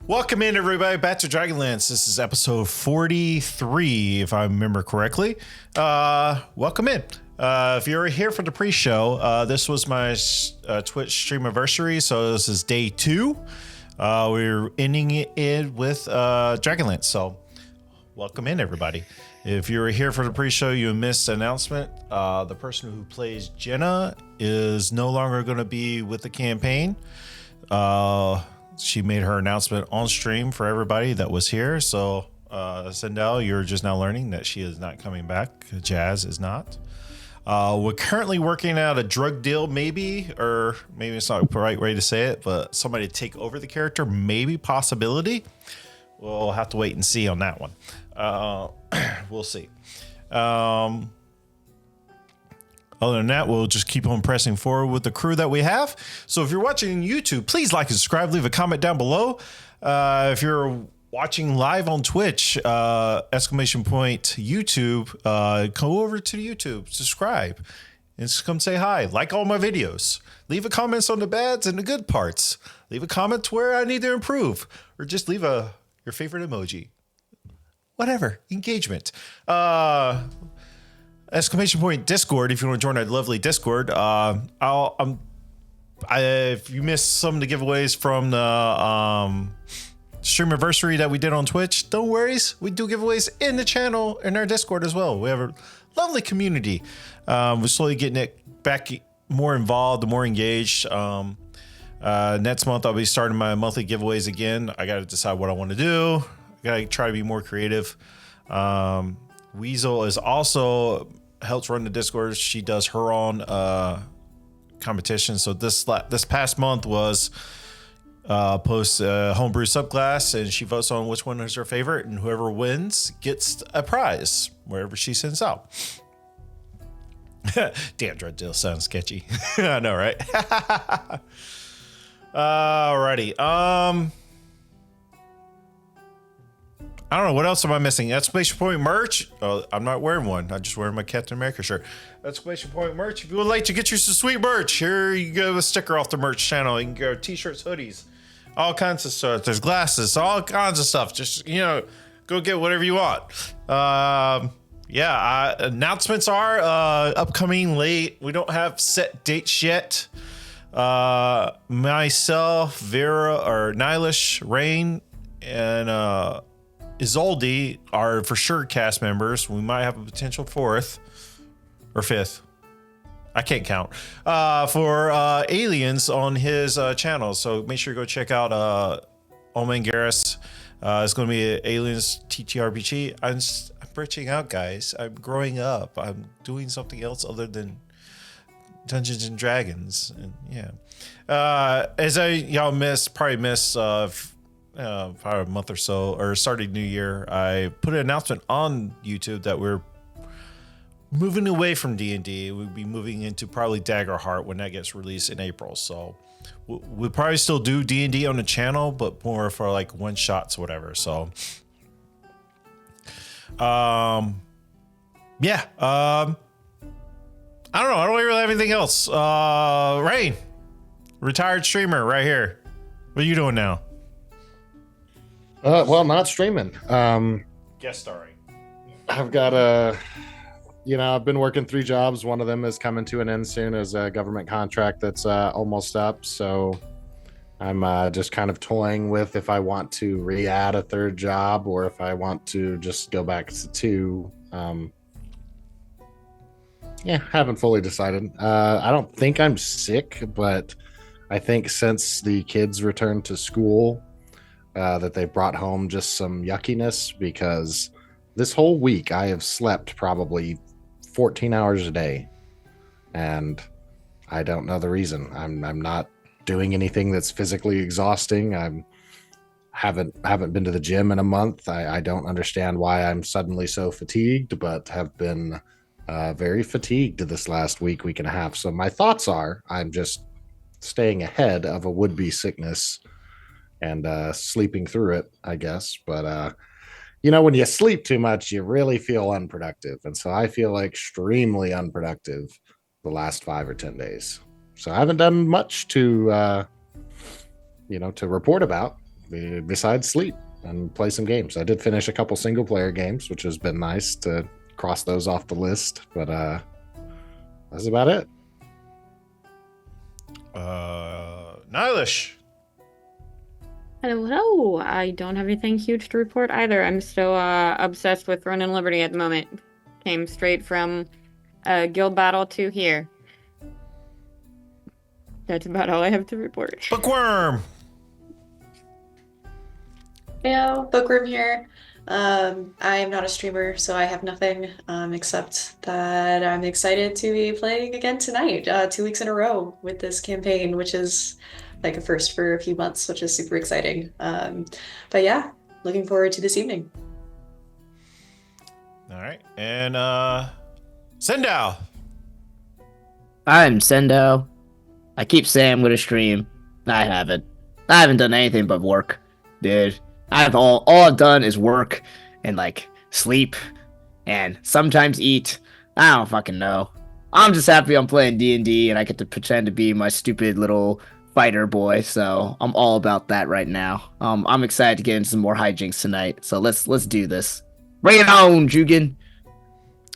Welcome in, everybody, back to Dragonlance. This is episode 43, if I remember correctly. Welcome in. If you're here for the pre-show, this was my Twitch stream anniversary, so this is day 2. We're ending it with Dragonlance, so welcome in, everybody. If you were here for the pre-show, you missed the announcement. The person who plays Jenna is no longer going to be with the campaign. She made her announcement on stream for everybody that was here. So, Sindel, you're just now learning that she is not coming back. Jazz is not. We're currently working out a drug deal, maybe, or maybe it's not the right way to say it, but somebody to take over the character, maybe, possibility. We'll have to wait and see on that one. We'll see. Other than that, we'll just keep on pressing forward with the crew that we have. So if you're watching on YouTube, please like and subscribe. Leave a comment down below. If you're watching live on Twitch, exclamation point YouTube, go over to the YouTube, subscribe, and just come say hi. Like all my videos. Leave a comments on the bads and the good parts. Leave a comment where I need to improve, or just leave your favorite emoji. Whatever, engagement. Exclamation point Discord if you want to join our lovely Discord. If you missed some of the giveaways from the stream anniversary that we did on Twitch, don't worry, we do giveaways in the channel in our Discord as well. We have a lovely community. We're slowly getting it back more involved, more engaged. Next month I'll be starting my monthly giveaways again. I got to decide what I want to do. I got to try to be more creative. Weasel is also helps run the Discord. She does her own competition. So this past month was post homebrew subclass, and she votes on which one is her favorite, and whoever wins gets a prize wherever she sends out. Damn, Dread Deal sounds sketchy. I know, right? Alrighty. I don't know. What else am I missing? Exclamation point merch. Oh, I'm not wearing one. I'm just wearing my Captain America shirt. Exclamation point merch. If you would like to get you some sweet merch, here you go. A sticker off the merch channel. You can go t-shirts, hoodies, all kinds of stuff. There's glasses, all kinds of stuff. Just, go get whatever you want. Announcements are upcoming late. We don't have set dates yet. Myself, Vera, or Nylish, Rain, and Isolde are for sure cast members. We might have a potential 4th or 5th. I can't count. For Aliens on his channel. So make sure you go check out Omen Garrus. It's going to be Aliens TTRPG. I'm branching out, guys. I'm growing up. I'm doing something else other than Dungeons and Dragons. And yeah. As y'all probably missed probably a month or so, or starting new year, I put an announcement on YouTube that we're moving away from D&D. We'll be moving into probably Daggerheart when that gets released in April. So we'll probably still do D&D on the channel, but more for like one shots or whatever. So I don't know. I don't really have anything else. Rain, retired streamer right here. What are you doing now? Well, not streaming. Guest starring. I've got I've been working 3 jobs. One of them is coming to an end soon as a government contract that's almost up. So I'm just kind of toying with if I want to re-add a 3rd job or if I want to just go back to 2. Haven't fully decided. I don't think I'm sick, but I think since the kids returned to school, that they brought home just some yuckiness, because this whole week I have slept probably 14 hours a day, and I don't know the reason. I'm not doing anything that's physically exhausting. Haven't been to the gym in a month. I don't understand why I'm suddenly so fatigued, but have been very fatigued this last week and a half. So my thoughts are I'm just staying ahead of a would-be sickness and sleeping through it, I guess. But when you sleep too much, you really feel unproductive, and so I feel extremely unproductive the last 5 or 10 days. So I haven't done much to to report about, besides sleep and play some games. I did finish a couple single player games, which has been nice to cross those off the list, but that's about it. Nylish. Hello. I don't have anything huge to report either. I'm still obsessed with Throne and Liberty at the moment. Came straight from guild battle to here. That's about all I have to report. Bookworm. Yeah, Bookworm here. I am not a streamer, so I have nothing except that I'm excited to be playing again tonight, 2 weeks in a row with this campaign, which is like a first for a few months, which is super exciting. But yeah, looking forward to this evening. All right. And Sendao. I'm Sendo. I keep saying I'm gonna stream. I haven't. I haven't done anything but work, dude. All I've done is work and like sleep and sometimes eat. I don't fucking know. I'm just happy I'm playing D&D and I get to pretend to be my stupid little fighter boy. So I'm all about that right now. I'm excited to get into some more hijinks tonight. So let's do this. Bring it on, Jugan.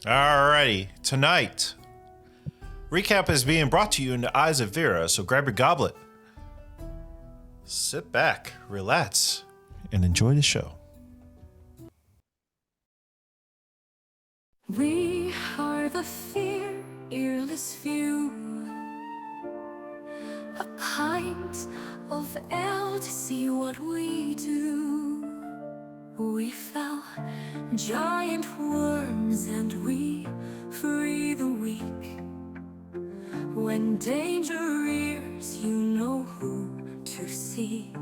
Alrighty. Tonight, recap is being brought to you in the eyes of Vera, so grab your goblet, sit back, relax, and enjoy the show. We are the fearless few, a pint of ale to see what we do. We fell giant worms and we free the weak. When danger rears, you know who to seek.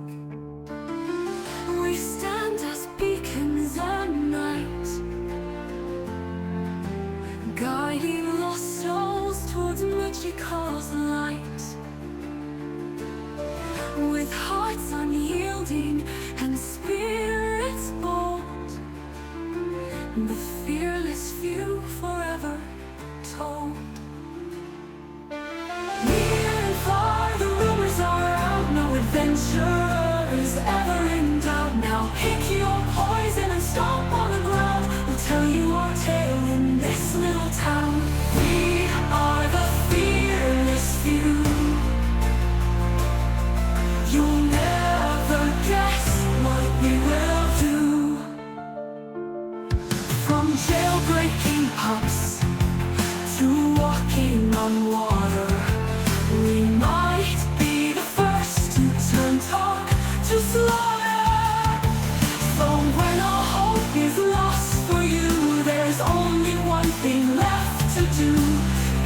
We stand as beacons at night, guiding lost souls towards Magical's light. With hearts unyielding and spirits bold, the fearless few forever told. Near and far, the rumors are out, no adventurers ever in doubt. Now pick your poison and stomp on the ground. We'll tell you our tale in this little town. We are the fearless few. You'll never guess what we will do. From jailbreaking pubs to walking on water, we might be the first to turn talk to slaughter. So when all hope is lost for you, there's only one thing left to do.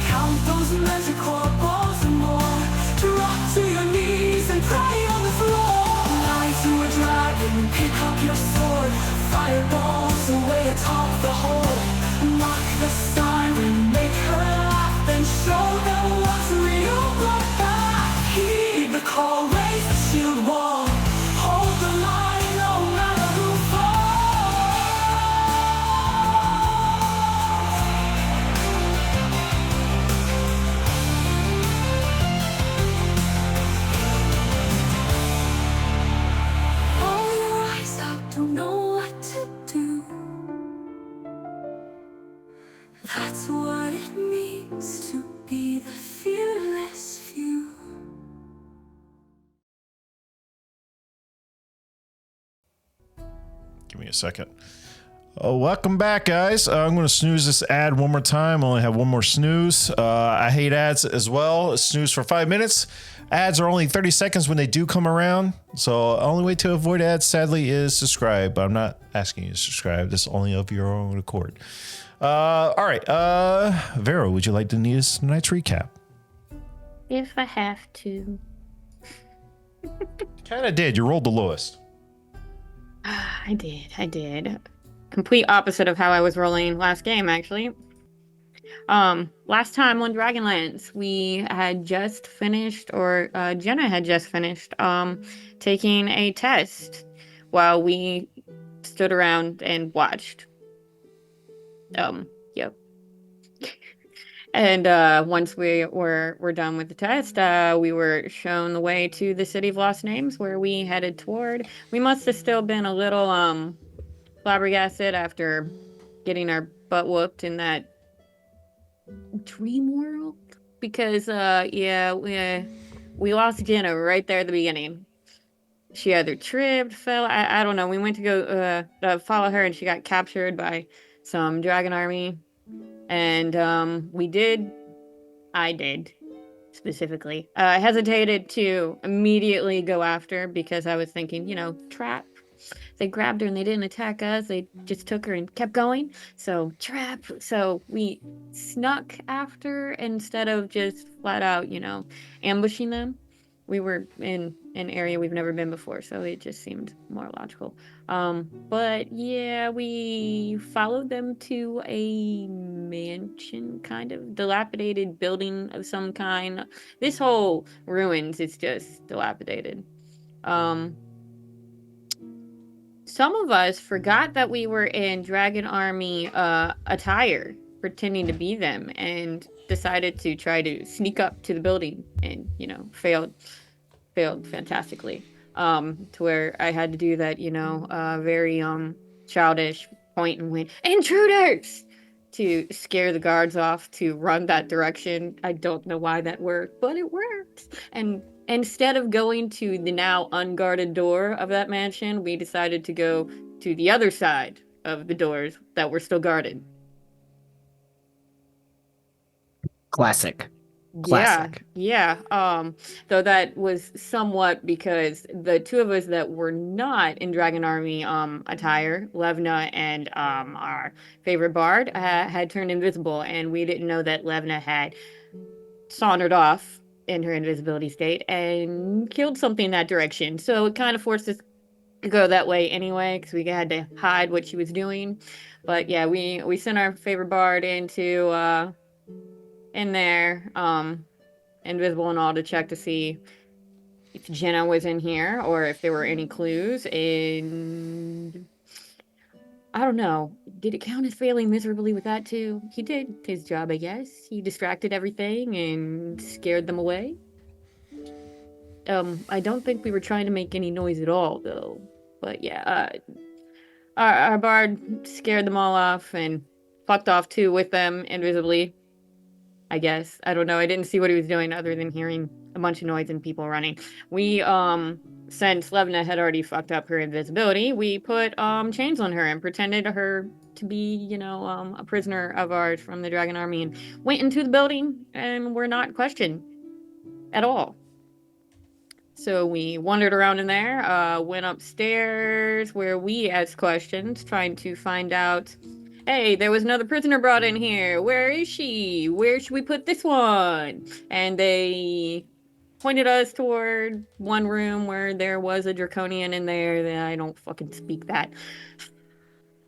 Count those magical balls and more. Drop to your knees and pray on the floor. Lie to a dragon, pick up your sword. Fireballs away atop the hole. Mock the siren, make her laugh, then show them what's real. Look back, heed the call, raise the shield wall. Hold the line, no matter who falls. All your eyes out, don't know what to do. That's what it means to be the fearless few. Give me a second. Oh, welcome back, guys. I'm going to snooze this ad one more time. I only have one more snooze. I hate ads as well. Snooze for 5 minutes. Ads are only 30 seconds when they do come around. So the only way to avoid ads, sadly, is subscribe. But I'm not asking you to subscribe. This is only of your own accord. All right. Vera, would you like to need us tonight's recap? If I have to. Kind of did. You rolled the lowest. I did. Complete opposite of how I was rolling last game, actually. Last time on Dragonlance, we had just finished, or Jenna had just finished, taking a test while we stood around and watched. Yep. And once we were done with the test, we were shown the way to the City of Lost Names, where we headed toward. We must have still been a little flabbergasted after getting our butt whooped in that dream world, because yeah, we lost Jenna right there at the beginning. She either tripped, fell, I don't know. We went to go follow her, and she got captured by some dragon army. And I did specifically hesitated to immediately go after, because I was thinking, trap. They grabbed her and they didn't attack us. They just took her and kept going. So trap. So we snuck after instead of just flat out, ambushing them. We were in an area we've never been before, so it just seemed more logical. But yeah, we followed them to a mansion, kind of dilapidated building of some kind. This whole ruins is just dilapidated. Some of us forgot that we were in Dragon Army attire, pretending to be them, and decided to try to sneak up to the building, and failed fantastically. To where I had to do that, very childish point and went, intruders, to scare the guards off to run that direction. I don't know why that worked, but it worked. And instead of going to the now unguarded door of that mansion, we decided to go to the other side of the doors that were still guarded. Classic. Yeah. Though that was somewhat because the two of us that were not in Dragon Army attire, Levna and our favorite bard, had turned invisible, and we didn't know that Levna had sauntered off in her invisibility state and killed something in that direction. So it kind of forced us to go that way anyway, because we had to hide what she was doing. But yeah, we sent our favorite bard into in there, invisible and all, to check to see if Jenna was in here or if there were any clues. And I don't know, did it count as failing miserably with that too? He did his job, I guess. He distracted everything and scared them away. I don't think we were trying to make any noise at all, though. But yeah, our bard scared them all off and fucked off too with them invisibly, I guess. I don't know. I didn't see what he was doing other than hearing a bunch of noise and people running. We, since Levna had already fucked up her invisibility, we put, chains on her and pretended her to be, a prisoner of ours from the Dragon Army, and went into the building and were not questioned at all. So we wandered around in there, went upstairs where we asked questions, trying to find out, hey, there was another prisoner brought in here. Where is she? Where should we put this one? And they pointed us toward one room where there was a draconian in there. That I don't fucking speak that.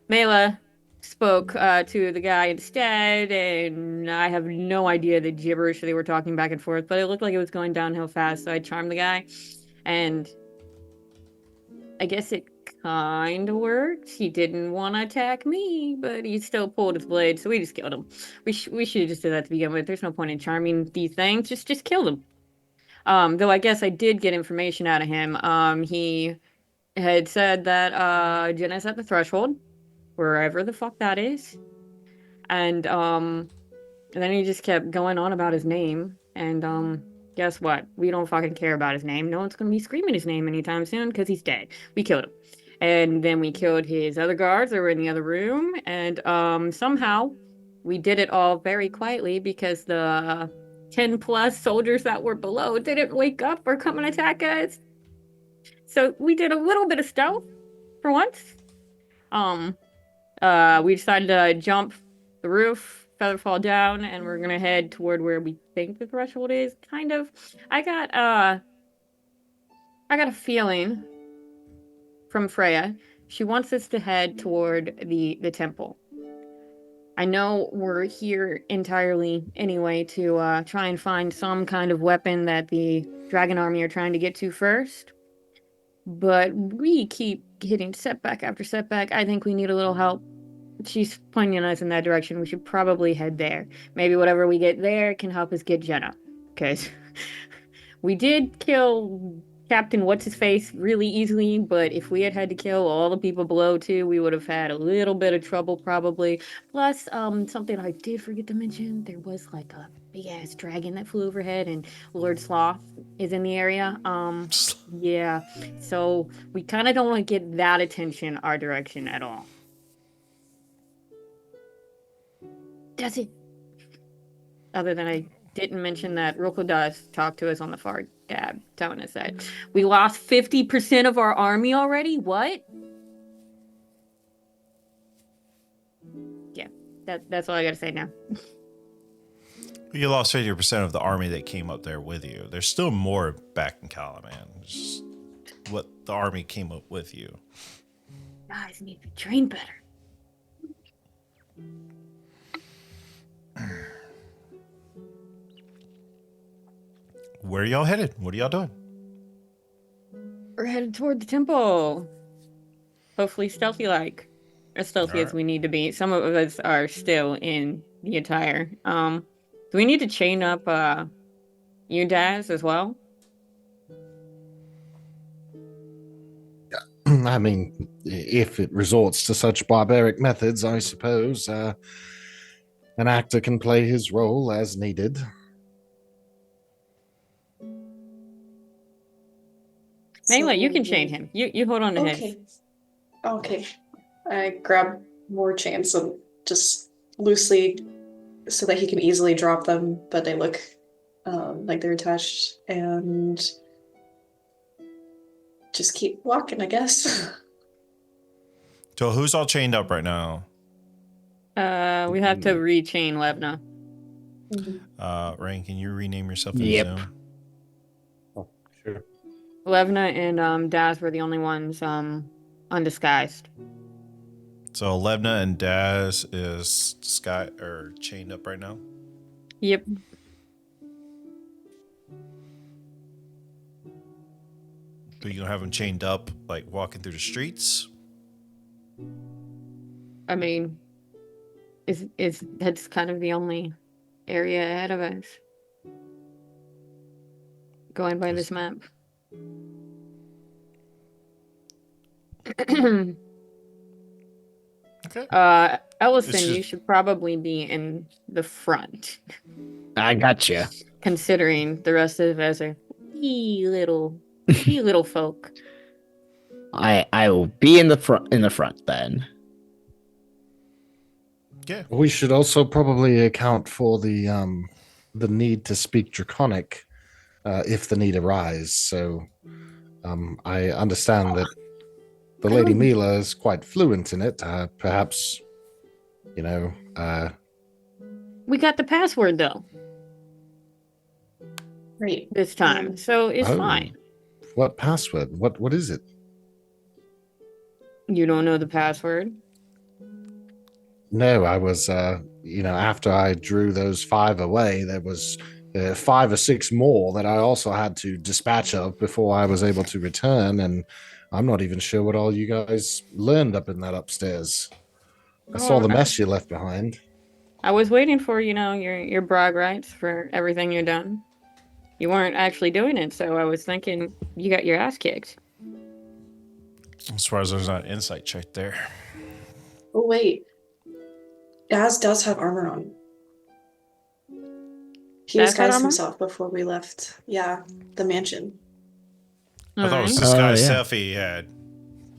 Mela spoke to the guy instead, and I have no idea the gibberish they were talking back and forth, but it looked like it was going downhill fast, so I charmed the guy, and I guess it kind of worked. He didn't want to attack me, but he still pulled his blade, so we just killed him. We should have just did that to begin with. There's no point in charming these things. Just kill them. Though I guess I did get information out of him. He had said that Jenna's at the threshold, wherever the fuck that is. And then he just kept going on about his name. And guess what? We don't fucking care about his name. No one's gonna be screaming his name anytime soon because he's dead. We killed him. And then we killed his other guards that were in the other room. And somehow we did it all very quietly because the 10 plus soldiers that were below didn't wake up or come and attack us. So we did a little bit of stealth for once. We decided to jump the roof, feather fall down, and we're gonna head toward where we think the threshold is. Kind of. I got a feeling from Freya. She wants us to head toward the temple. I know we're here entirely anyway to try and find some kind of weapon that the Dragon Army are trying to get to first. But we keep hitting setback after setback. I think we need a little help she's pointing us in that direction. We should probably head there. Maybe whatever we get there can help us get Jenna. Because we did kill Captain What's-His-Face really easily, but if we had to kill all the people below too, we would have had a little bit of trouble probably. Plus, something I did forget to mention, there was like a big-ass dragon that flew overhead, and Lord Sloth is in the area. Yeah, so we kind of don't want to get that attention our direction at all. That's it. Other than I didn't mention that Roko does talk to us on the far gab, telling us that we lost 50% of our army already. What? Yeah, that's all I gotta say now. You lost 50% of the army that came up there with you. There's still more back in Calaman. Just what the army came up with you. Guys need to train better. Where are y'all headed? What are y'all doing? We're headed toward the temple. Hopefully stealthy-like. As stealthy as we need to be. Some of us are still in the attire. Do we need to chain up you, Daz, as well? I mean, if it resorts to such barbaric methods, I suppose an actor can play his role as needed. Mayla, you can chain him. You hold on to his. Okay. Okay. I grab more chains and just loosely so that he can easily drop them, but they look like they're attached, and just keep walking, I guess. So who's all chained up right now? We have to rechain Levna. Rain, can you rename yourself in Yep. Zoom? Oh, sure. Levna and Daz were the only ones undisguised. So Levna and Daz is chained up right now? Yep. But you gonna have them chained up, like walking through the streets? I mean, is that's kind of the only area ahead of us. Going by this map. Okay. Ellison, It's just- you should probably be in the front, I gotcha. considering the rest of us are wee little folk. I will be in the front then. Yeah. We should also probably account for the need to speak Draconic if the need arises. So I understand that the Lady Mila is quite fluent in it. Perhaps, We got the password though Right. this time, so it's Oh. fine. What password? What is it? You don't know the password? No, I was, after I drew those 5 away, there was 5 or 6 more that I also had to dispatch of before I was able to return. And I'm not even sure what all you guys learned up in that upstairs. I saw the mess you left behind. I was waiting for, your brag rights for everything you've done. You weren't actually doing it, so I was thinking you got your ass kicked. As far as there's not an insight check there. Oh, wait. Daz does have armor on. He Daz had disguised armor? himself before we left. Yeah, the mansion. I thought it was Alright. this Oh, guy's yeah. stuff he had.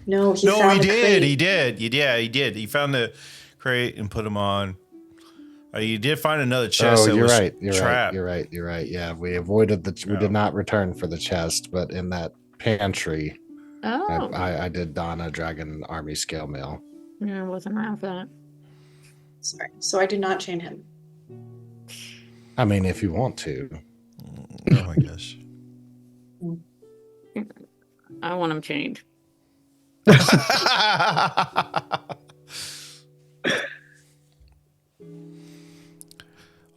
No, he No, found he the did. crate. He did. He did. He found the crate and put him on. You did find another chest that you're was right. You're trapped. right. You're right. Yeah, we avoided we Yeah. did not return for the chest, but in that pantry, Oh, I did don a dragon army scale mail. yeah, I wasn't around for that. Sorry. So I do not chain him. I mean, if you want to. Oh my gosh. I want him chained.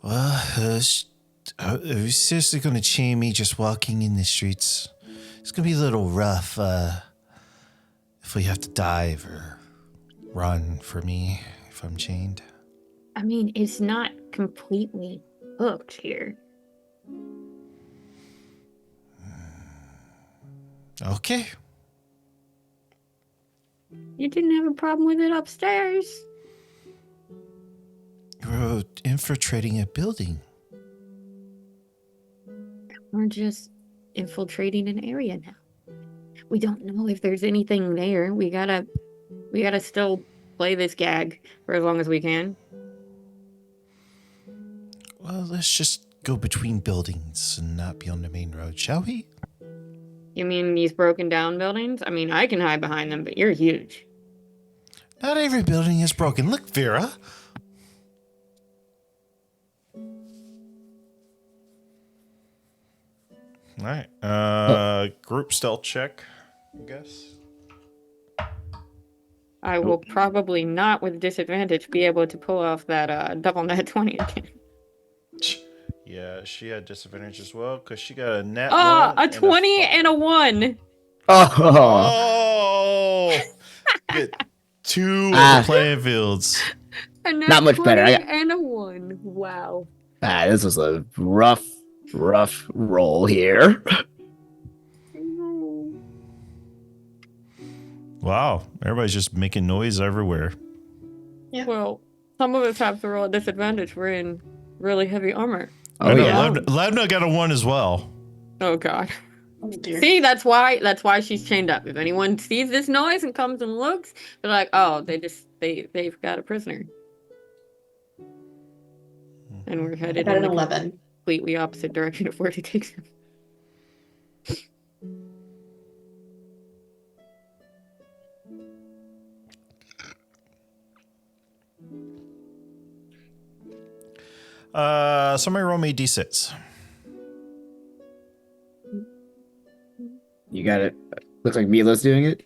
Well, who's seriously going to chain me just walking in the streets? It's going to be a little rough if we have to dive or run for me. if I'm chained? I mean, it's not completely hooked here. Okay. You didn't have a problem with it upstairs. You're infiltrating a building. We're just infiltrating an area now. We don't know if there's anything there. We gotta still play this gag for as long as we can. Well, let's just go between buildings and not be on the main road, shall we? You mean these broken down buildings? I mean, I can hide behind them, but you're huge. Not every building is broken. Look, Vera. All right. Group stealth check, I guess. I will probably not, with disadvantage, be able to pull off that double net 20 again. Yeah, she had disadvantage as well because she got a net Oh, one a 20 and a 1. Oh! Get two of the playing fields. A net Not much 20 better. And a 1. Wow. This was a rough roll here. Wow, everybody's just making noise everywhere. Yeah. Well, some of us have to roll at disadvantage. We're in really heavy armor. Oh, yeah. Levna got a 1 as well. Oh god. Oh dear. See, that's why she's chained up. If anyone sees this noise and comes and looks, they're like, oh, they've got a prisoner. And we're I headed got in an the 11. completely opposite direction of where he takes him. Somebody roll me d6. You got it. Looks like Mila's doing it.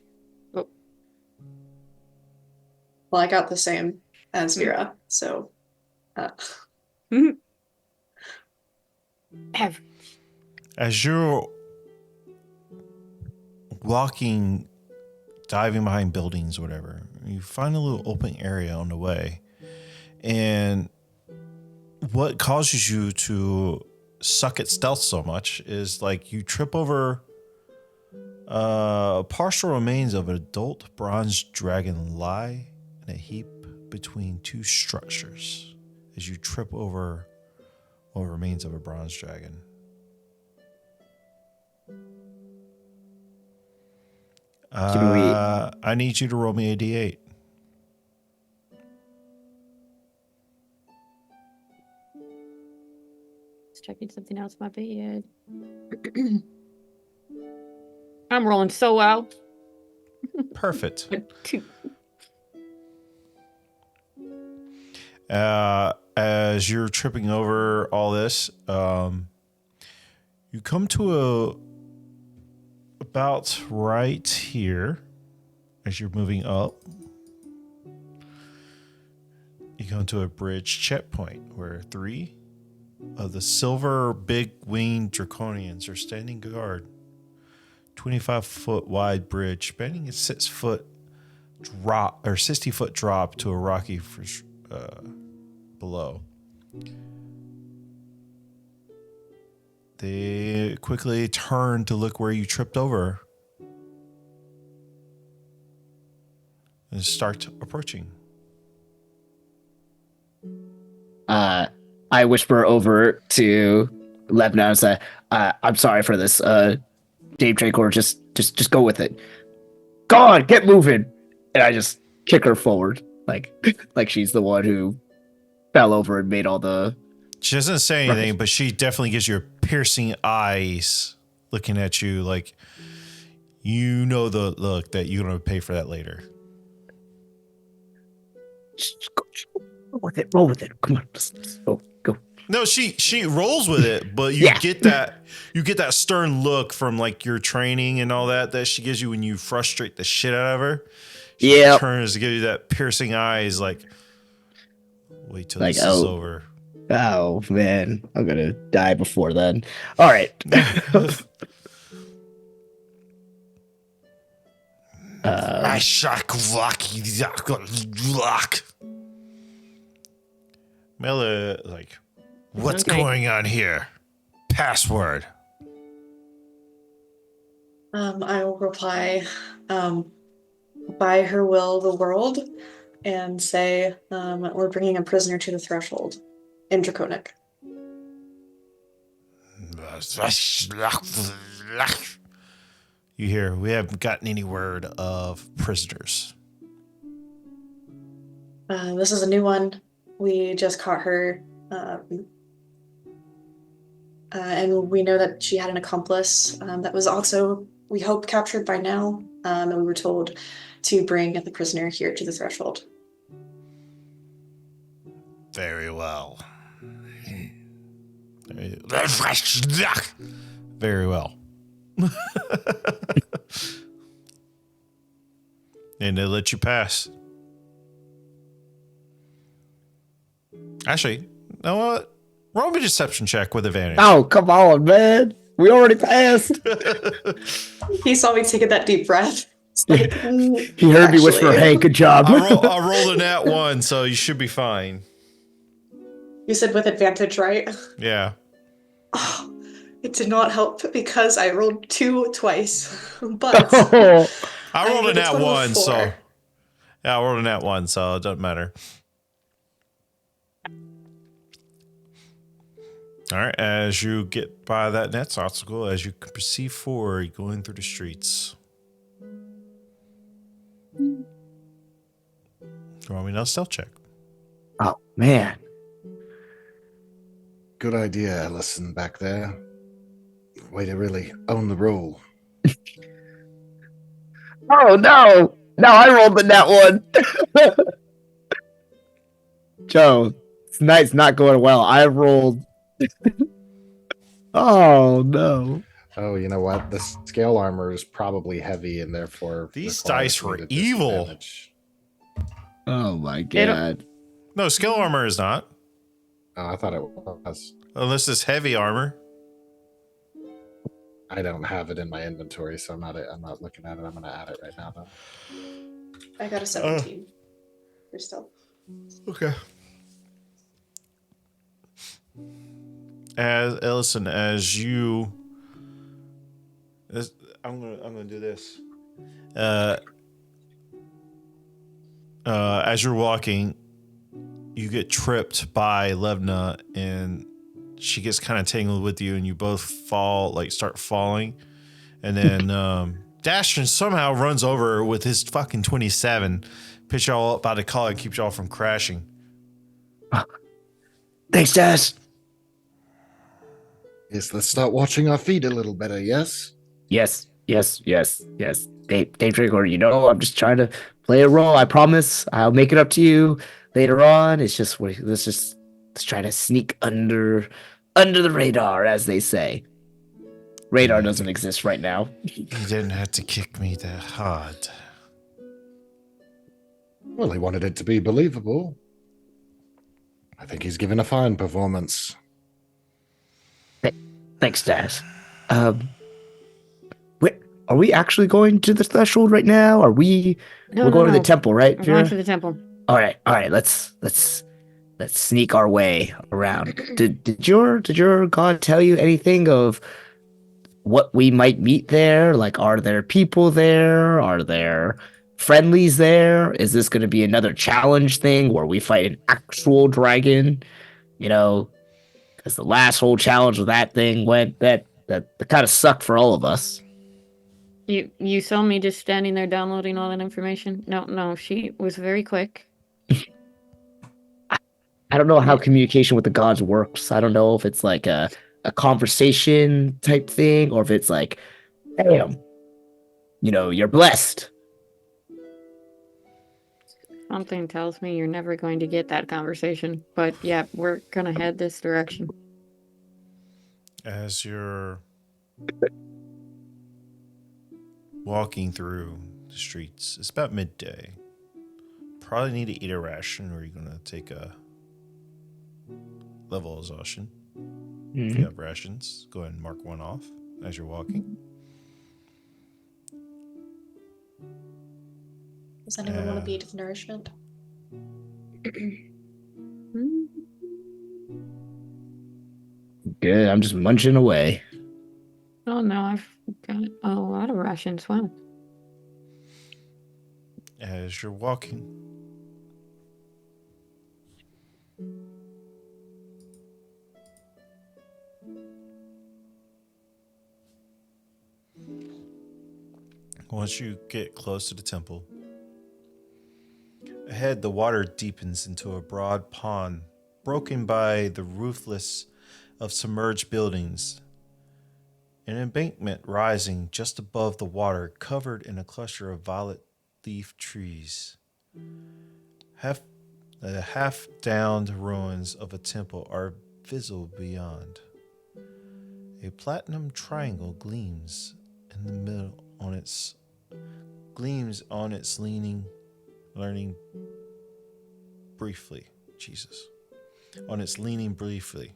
Well, I got the same as Vera, so. Average. As you're walking, diving behind buildings, or whatever, you find a little open area on the way. And what causes you to suck at stealth so much is like you trip over partial remains of an adult bronze dragon lie in a heap between two structures as you trip over what remains of a bronze dragon. I need you to roll me a d8. Checking something else in my bed. I'm rolling so well. Perfect. Two. As you're tripping over all this, you come to about right here as you're moving up. You come to a bridge checkpoint where 3 of the silver big-winged draconians are standing guard. 25-foot wide bridge spanning a 6-foot drop or 60-foot drop to a rocky below. They quickly turn to look where you tripped over and start approaching. I whisper over to Lebna and say, I'm sorry for this. Dave Dracor, just go with it. Go on, get moving. And I just kick her forward, like she's the one who fell over and made all the... She doesn't say anything, but she definitely gives you piercing eyes looking at you like you know the look that you're going to pay for that later. Just roll with it. Come on, just go. No, she rolls with it, but you get that stern look from like your training and all that she gives you when you frustrate the shit out of her. She turns to give you that piercing eyes, like wait till this is over. Oh man, I'm gonna die before then. All right. Mela, like, what's Okay. going on here? Password. I will reply, by her will, the world, and say, we're bringing a prisoner to the threshold in Draconic. You hear, we haven't gotten any word of prisoners. This is a new one. We just caught her, and we know that she had an accomplice that was also, we hope, captured by now. And we were told to bring the prisoner here to the threshold. Very well. Very well. And they let you pass. Actually, you know what? Roll me a deception check with advantage. Oh, come on, man. We already passed. He saw me taking that deep breath. It's like, He heard me whisper, actually. hey, good job. I rolled a nat 1, so you should be fine. You said with advantage, right? Yeah. Oh, it did not help because I rolled 2 twice. But I rolled a did nat total of 1, so. 4. Yeah, I rolled a nat 1, so it doesn't matter. All right, as you get by that next obstacle, as you proceed forward, going through the streets. Roll me another stealth check. Oh, man. Good idea, Ellison, back there. Way to really own the role. Oh, no. No, I rolled the nat one. Joe, tonight's not going well. I rolled. Oh, no. Oh, you know what? The scale armor is probably heavy and therefore These requires dice me were to evil. disadvantage. Oh, my It'll- God. No, skill armor is not. Oh, I thought it was. Unless it's heavy armor. I don't have it in my inventory, so I'm not looking at it. I'm going to add it right now, though. I got a 17 for stealth. Okay. As Ellison, as you, I'm gonna do this. As you're walking, you get tripped by Levna, and she gets kind of tangled with you, and you both fall, like start falling, and then Dashton somehow runs over with his fucking 27, pitch y'all up by the collar, and keeps y'all from crashing. Thanks, Dash. Yes, let's start watching our feet a little better, yes? Yes. Dave Draco, you know, I'm just trying to play a role. I promise I'll make it up to you later on. It's just, let's try to sneak under the radar, as they say. Radar doesn't exist right now. You didn't have to kick me that hard. Well, he wanted it to be believable. I think he's given a fine performance. Thanks, Daz. Wait, are we actually going to the threshold right now? We're going to the temple, right? We're going Vera? to the temple. All right. Let's sneak our way around. Did your god tell you anything of what we might meet there? Like, are there people there? Are there friendlies there? Is this going to be another challenge thing where we fight an actual dragon? You know, because the last whole challenge with that thing went that kind of sucked for all of us. You saw me just standing there downloading all that information? No, she was very quick. I don't know how communication with the gods works. I don't know if it's like a conversation type thing or if it's like, damn, you know, you're blessed. Something tells me you're never going to get that conversation. But yeah, we're gonna head this direction. As you're walking through the streets, it's about midday. Probably need to eat a ration, or you're gonna take a level exhaustion. If you have rations, go ahead and mark one off as you're walking. Does anyone want to beat the nourishment? Good. I'm just munching away. Oh no, I've got a lot of rations. Wow. As you're walking, once you get close to the temple, ahead the water deepens into a broad pond, broken by the roofless of submerged buildings. An embankment rising just above the water, covered in a cluster of violet leaf trees. The half-downed ruins of a temple are visible beyond. A platinum triangle gleams in the middle on its leaning briefly. Jesus. On its leaning briefly.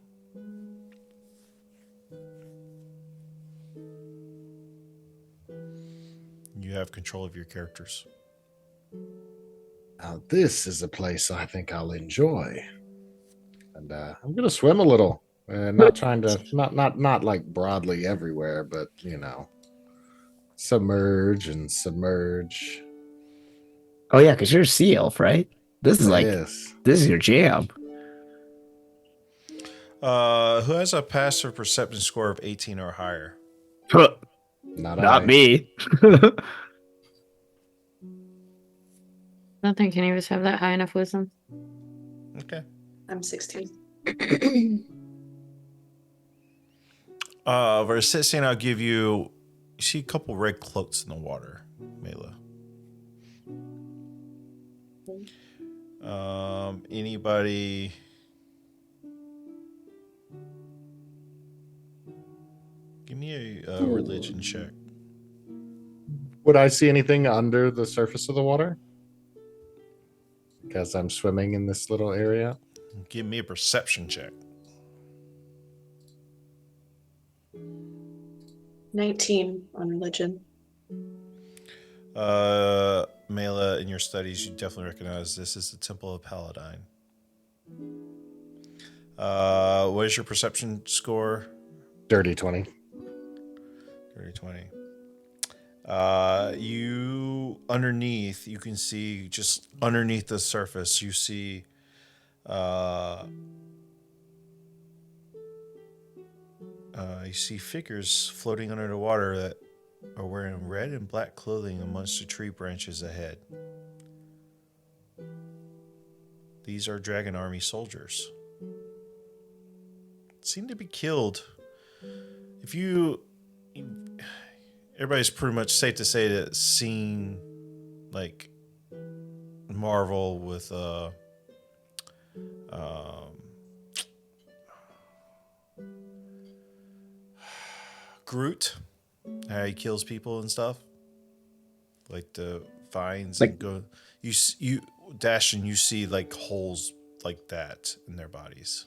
You have control of your characters. Now, this is a place I think I'll enjoy. And I'm going to swim a little. Not trying to, not like broadly everywhere, but, submerge and submerge. Oh yeah, because you're a sea elf, right? This is like Yes. this is your jam. Who has a passive perception score of 18 or higher? Not Not I. me. I don't think any of us have that high enough wisdom. Okay. I'm 16. For assisting, I'll give you. You see a couple red cloaks in the water, Mela. Anybody? Give me a religion check. Would I see anything under the surface of the water? Because I'm swimming in this little area. Give me a perception check. 19 on religion. Mela, in your studies, you definitely recognize this is the Temple of Paladine. What is your perception score? Dirty 20. Dirty 20. You underneath, you can see just underneath the surface, you see figures floating under the water that are wearing red and black clothing amongst the tree branches ahead. These are Dragon Army soldiers. Seem to be killed. Everybody's pretty much safe to say that seeing like Marvel with Groot, how he kills people and stuff, like the vines Like- and go. You dash and you see like holes like that in their bodies.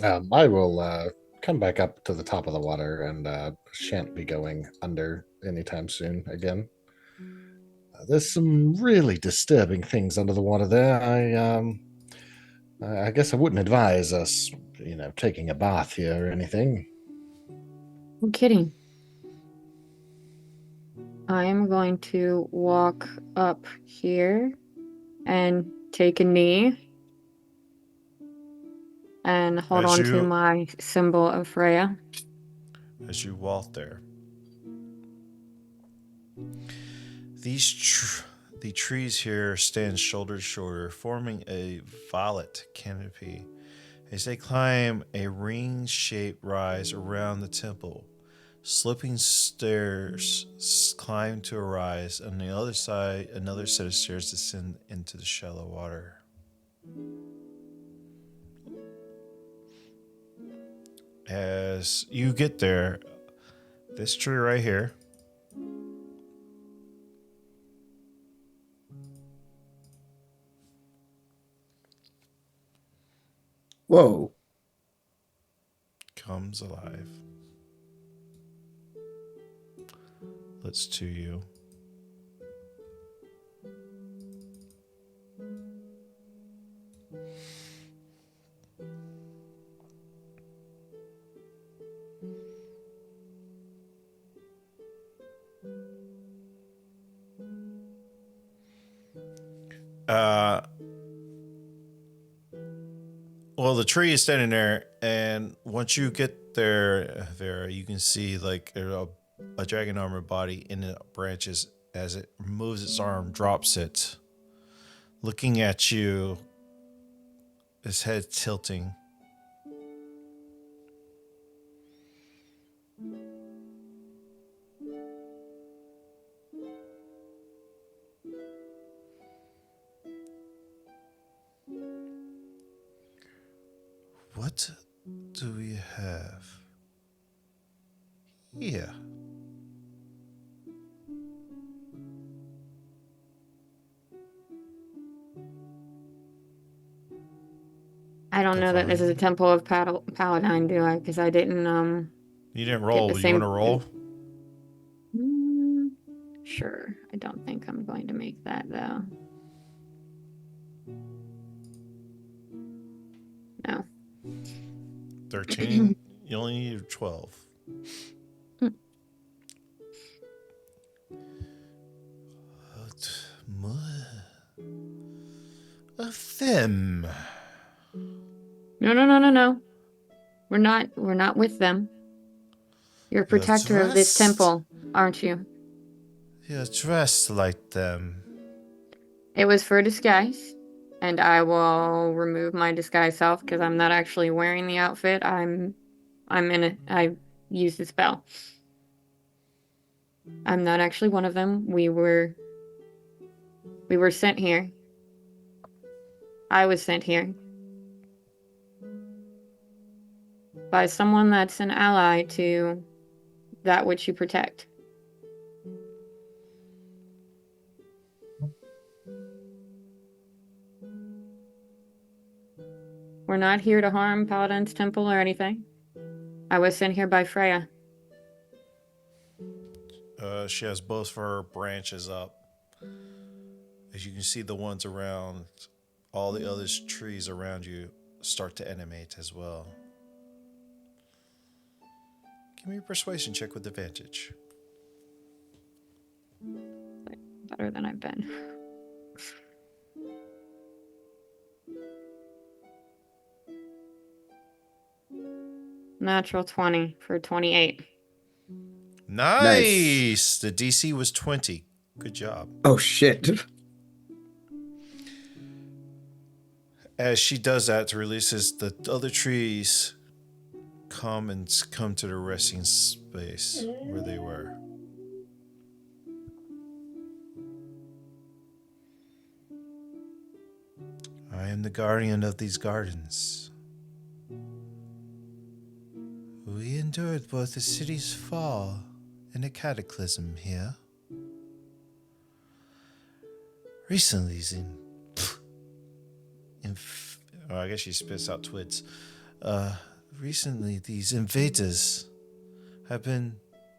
I will come back up to the top of the water and shan't be going under anytime soon again. There's some really disturbing things under the water there. I guess I wouldn't advise us, taking a bath here or anything. I'm kidding. I am going to walk up here and take a knee and hold As on you- to my symbol of Freya. As you walk there, the trees here stand shoulder to shoulder, forming a violet canopy. As they climb a ring-shaped rise around the temple, sloping stairs climb to a rise. On the other side, another set of stairs descend into the shallow water. As you get there, this tree right here Whoa. comes alive. Looks to you. Well, the tree is standing there, and once you get there, Vera, you can see like a dragon armor body in the branches as it moves its arm, drops it, looking at you, his head tilting. What do we have here? I don't know that this is a temple of Paladine, do I? Because I didn't You didn't roll, the but you same- want to roll? Sure. I don't think I'm going to make that though. No. 13. You only need 12. What more of them? No. We're not with them. You're a protector of this dressed- temple, aren't you? You're dressed like them. It was for disguise, and I will remove my disguise self because I'm not actually wearing the outfit. I used the spell. I'm not actually one of them. We were sent here. I was sent here by someone that's an ally to that which you protect. We're not here to harm Paladine's temple or anything. I was sent here by Freya. She has both of her branches up. As you can see, the ones around, all the other trees around you start to animate as well. Give me a persuasion check with advantage. Better than I've been. Natural 20 for 28. Nice. The DC was 20. Good job. Oh shit. As she does that, releases the other trees come to the resting space where they were. I am the guardian of these gardens. We endured both the city's fall and a cataclysm here. Recently, I guess she spits out twids. Recently, these invaders have been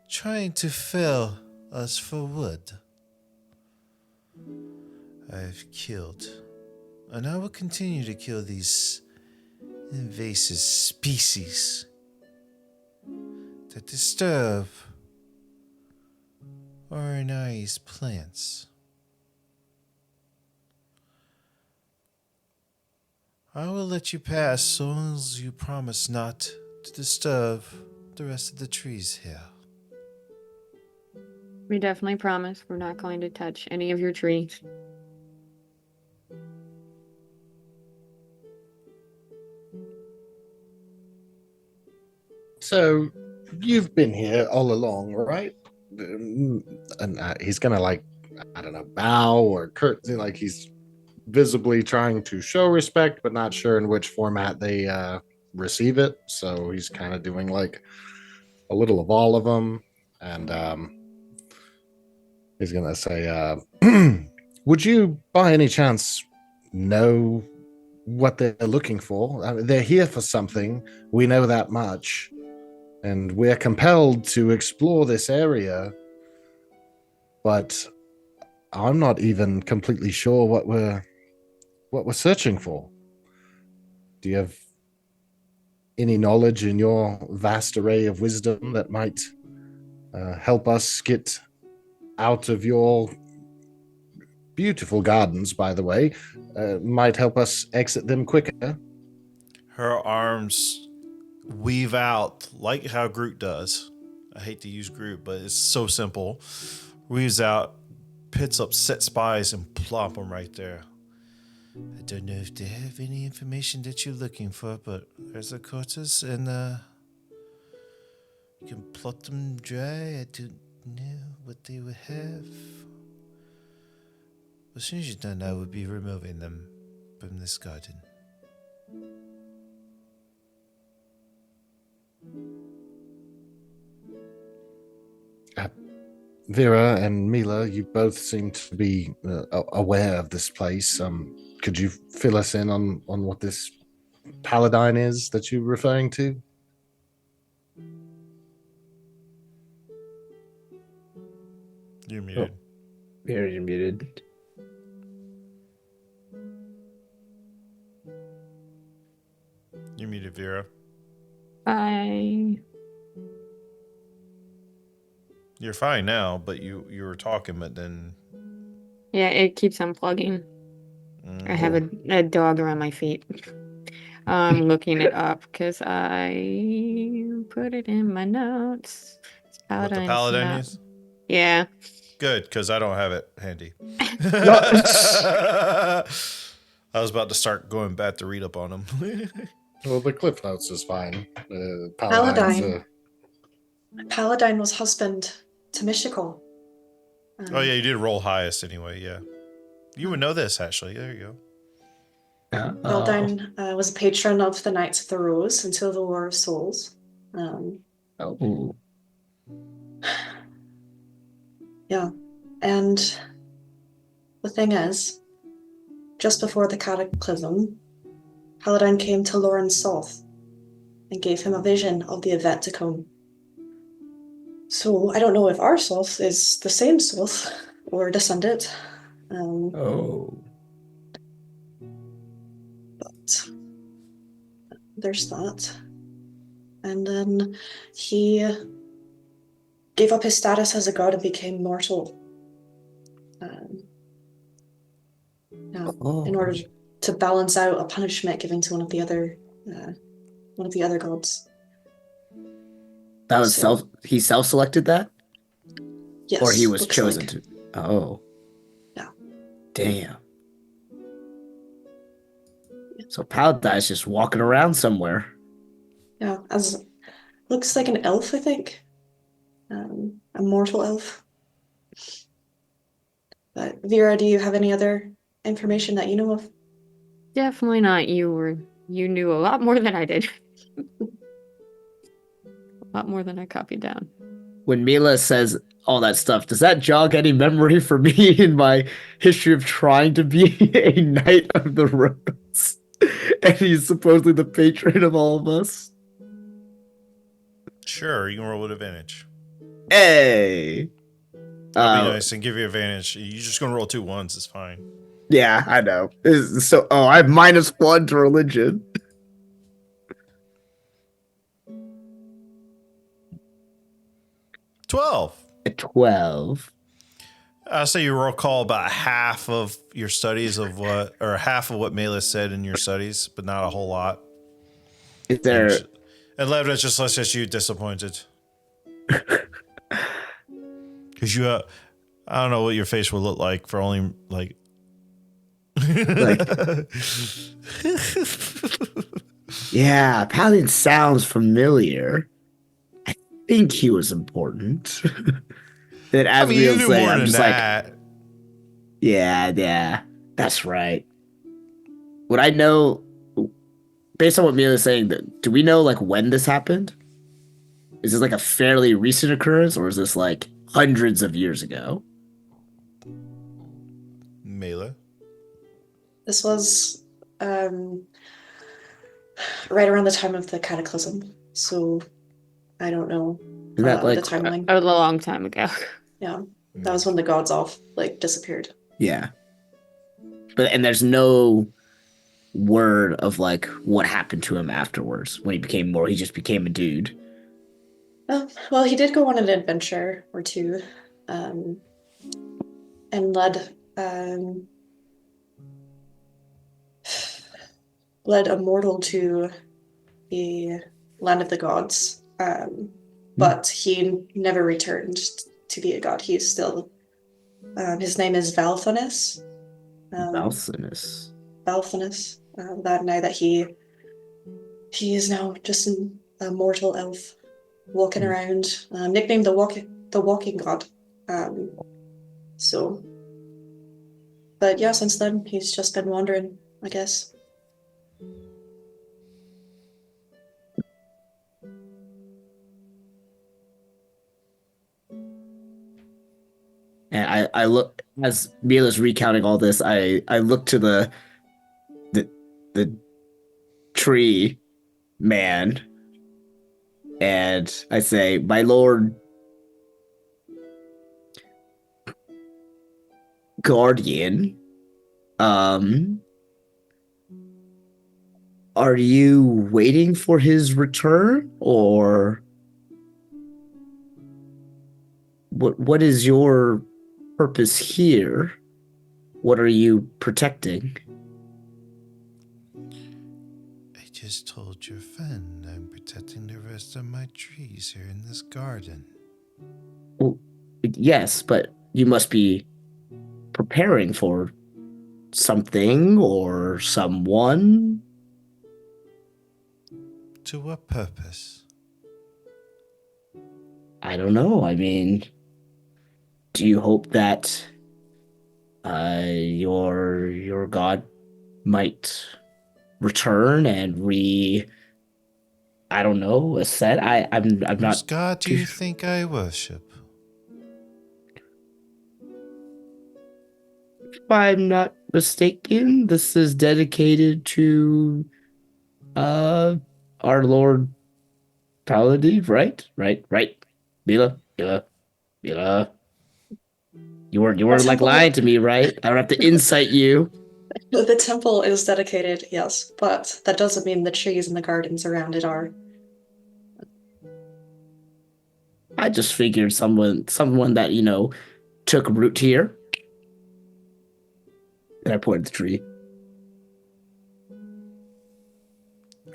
trying to fell us for wood. I've killed, and I will continue to kill these invasive species that disturb our nice plants. I will let you pass so long as you promise not to disturb the rest of the trees here. We definitely promise we're not going to touch any of your trees. So, you've been here all along, right? And he's gonna I don't know, bow or curtsy, like he's visibly trying to show respect, but not sure in which format they receive it. So he's kind of doing like a little of all of them, and he's gonna say, "Would you, by any chance, know what they're looking for? I mean, they're here for something. We know that much." And we're compelled to explore this area, but I'm not even completely sure what we're searching for. Do you have any knowledge in your vast array of wisdom that might help us get out of your beautiful gardens, by the way. Might help us exit them quicker. Her arms weave out like how Groot does. I hate to use Groot, but it's so simple. Weaves out, pits up set spies, and plop them right there. I don't know if they have any information that you're looking for, but there's a quarters, and you can plot them dry. I don't know what they would have. As soon as you're done, I will be removing them from this garden. Vera and Mila, you both seem to be aware of this place. Could you fill us in on what this Paladine is that you're referring to? You're muted. You're muted. You're muted, Vera. You're fine now, but you were talking, but then... Yeah, it keeps unplugging. I have a dog around my feet. I'm looking it up because I put it in my notes. What the Paladin is? Yeah. Good, because I don't have it handy. I was about to start going back to read up on them. Well, the Cliff Notes is fine. Paladine. Paladine was husband to Mystical. Oh, yeah, you did roll highest anyway, yeah. You would know this, actually. There you go. Paladine was a patron of the Knights of the Rose until the War of Souls. Yeah, and the thing is, just before the Cataclysm, Paladine came to Lauren's Soth and gave him a vision of the event to come. So I don't know if our Soth is the same Soth or descended. But there's that. And then he gave up his status as a god and became mortal. In order to balance out a punishment given to one of the other gods. That was he self-selected that? Yes. Or he was chosen to. Oh. Yeah. Damn. So Paladine's just walking around somewhere. Yeah, looks like an elf, I think. A mortal elf. But Vera, do you have any other information that you know of? Definitely not. You knew a lot more than I did. A lot more than I copied down. When Mila says all that stuff, does that jog any memory for me in my history of trying to be a Knight of the Rose? And he's supposedly the patron of all of us? Sure, you can roll with advantage. Hey! I'll be nice and give you advantage. You're just going to roll 2 ones. It's fine. Yeah, I know. I have -1 to religion. $12. 12. I'll say you recall about half of your studies half of what Mela said in your studies, but not a whole lot. Is there... And Levna just lets you disappointed. Because you, I don't know what your face would look like for only, like... Yeah, Paladin sounds familiar. I think he was important. Then as you say, knew more I'm than just that. like, yeah, that's right. Would I know, based on what Mila is saying, do we know like when this happened? Is this like a fairly recent occurrence, or is this like hundreds of years ago? Mela? This was right around the time of the Cataclysm, so I don't know Is that like the timeline. A long time ago. Yeah, that was when the gods all disappeared. Yeah, and there's no word of like what happened to him afterwards when he became more. He just became a dude. Well, he did go on an adventure or two, and led um, led a mortal to the land of the gods, but he never returned to be a god. He's still. His name is Valthanus. Balsinus. Valthanus. That now that he is now just a mortal elf walking around, nicknamed the walking god. So, but yeah, since then he's just been wandering, I guess. And I look as Mila's recounting all this. I look to the tree man, and I say, "My lord guardian, are you waiting for his return, or what is your purpose here? What are you protecting?" I just told your friend I'm protecting the rest of my trees here in this garden. Well, yes, but you must be preparing for something or someone. To what purpose? I don't know. I mean, do you hope that your god might return and I don't know, ascend? I'm Whose not god do too you sure. think I worship? If I'm not mistaken, this is dedicated to our Lord Paladine, right? Right. Mila. You weren't like lying to me, right? I don't have to incite you. The temple is dedicated, yes, but that doesn't mean the trees and the gardens around it are. I just figured someone that, took root here. And I pointed at the tree.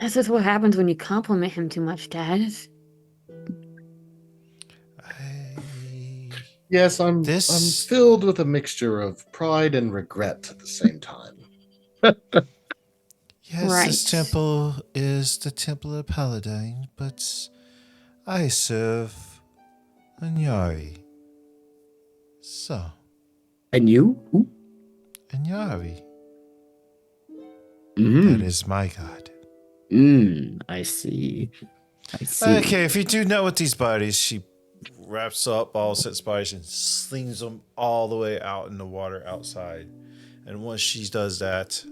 This is what happens when you compliment him too much, Dad. Yes, I'm This- filled with a mixture of pride and regret at the same time. Yes, Right. this temple is the Temple of Paladine, but I serve a Nyari. So, And you? Ooh. a Nyari, Mm. that is my god. I see. I see. Okay, if you do know what these bodies, she wraps up all six bodies and slings them all the way out in the water outside. And once she does that,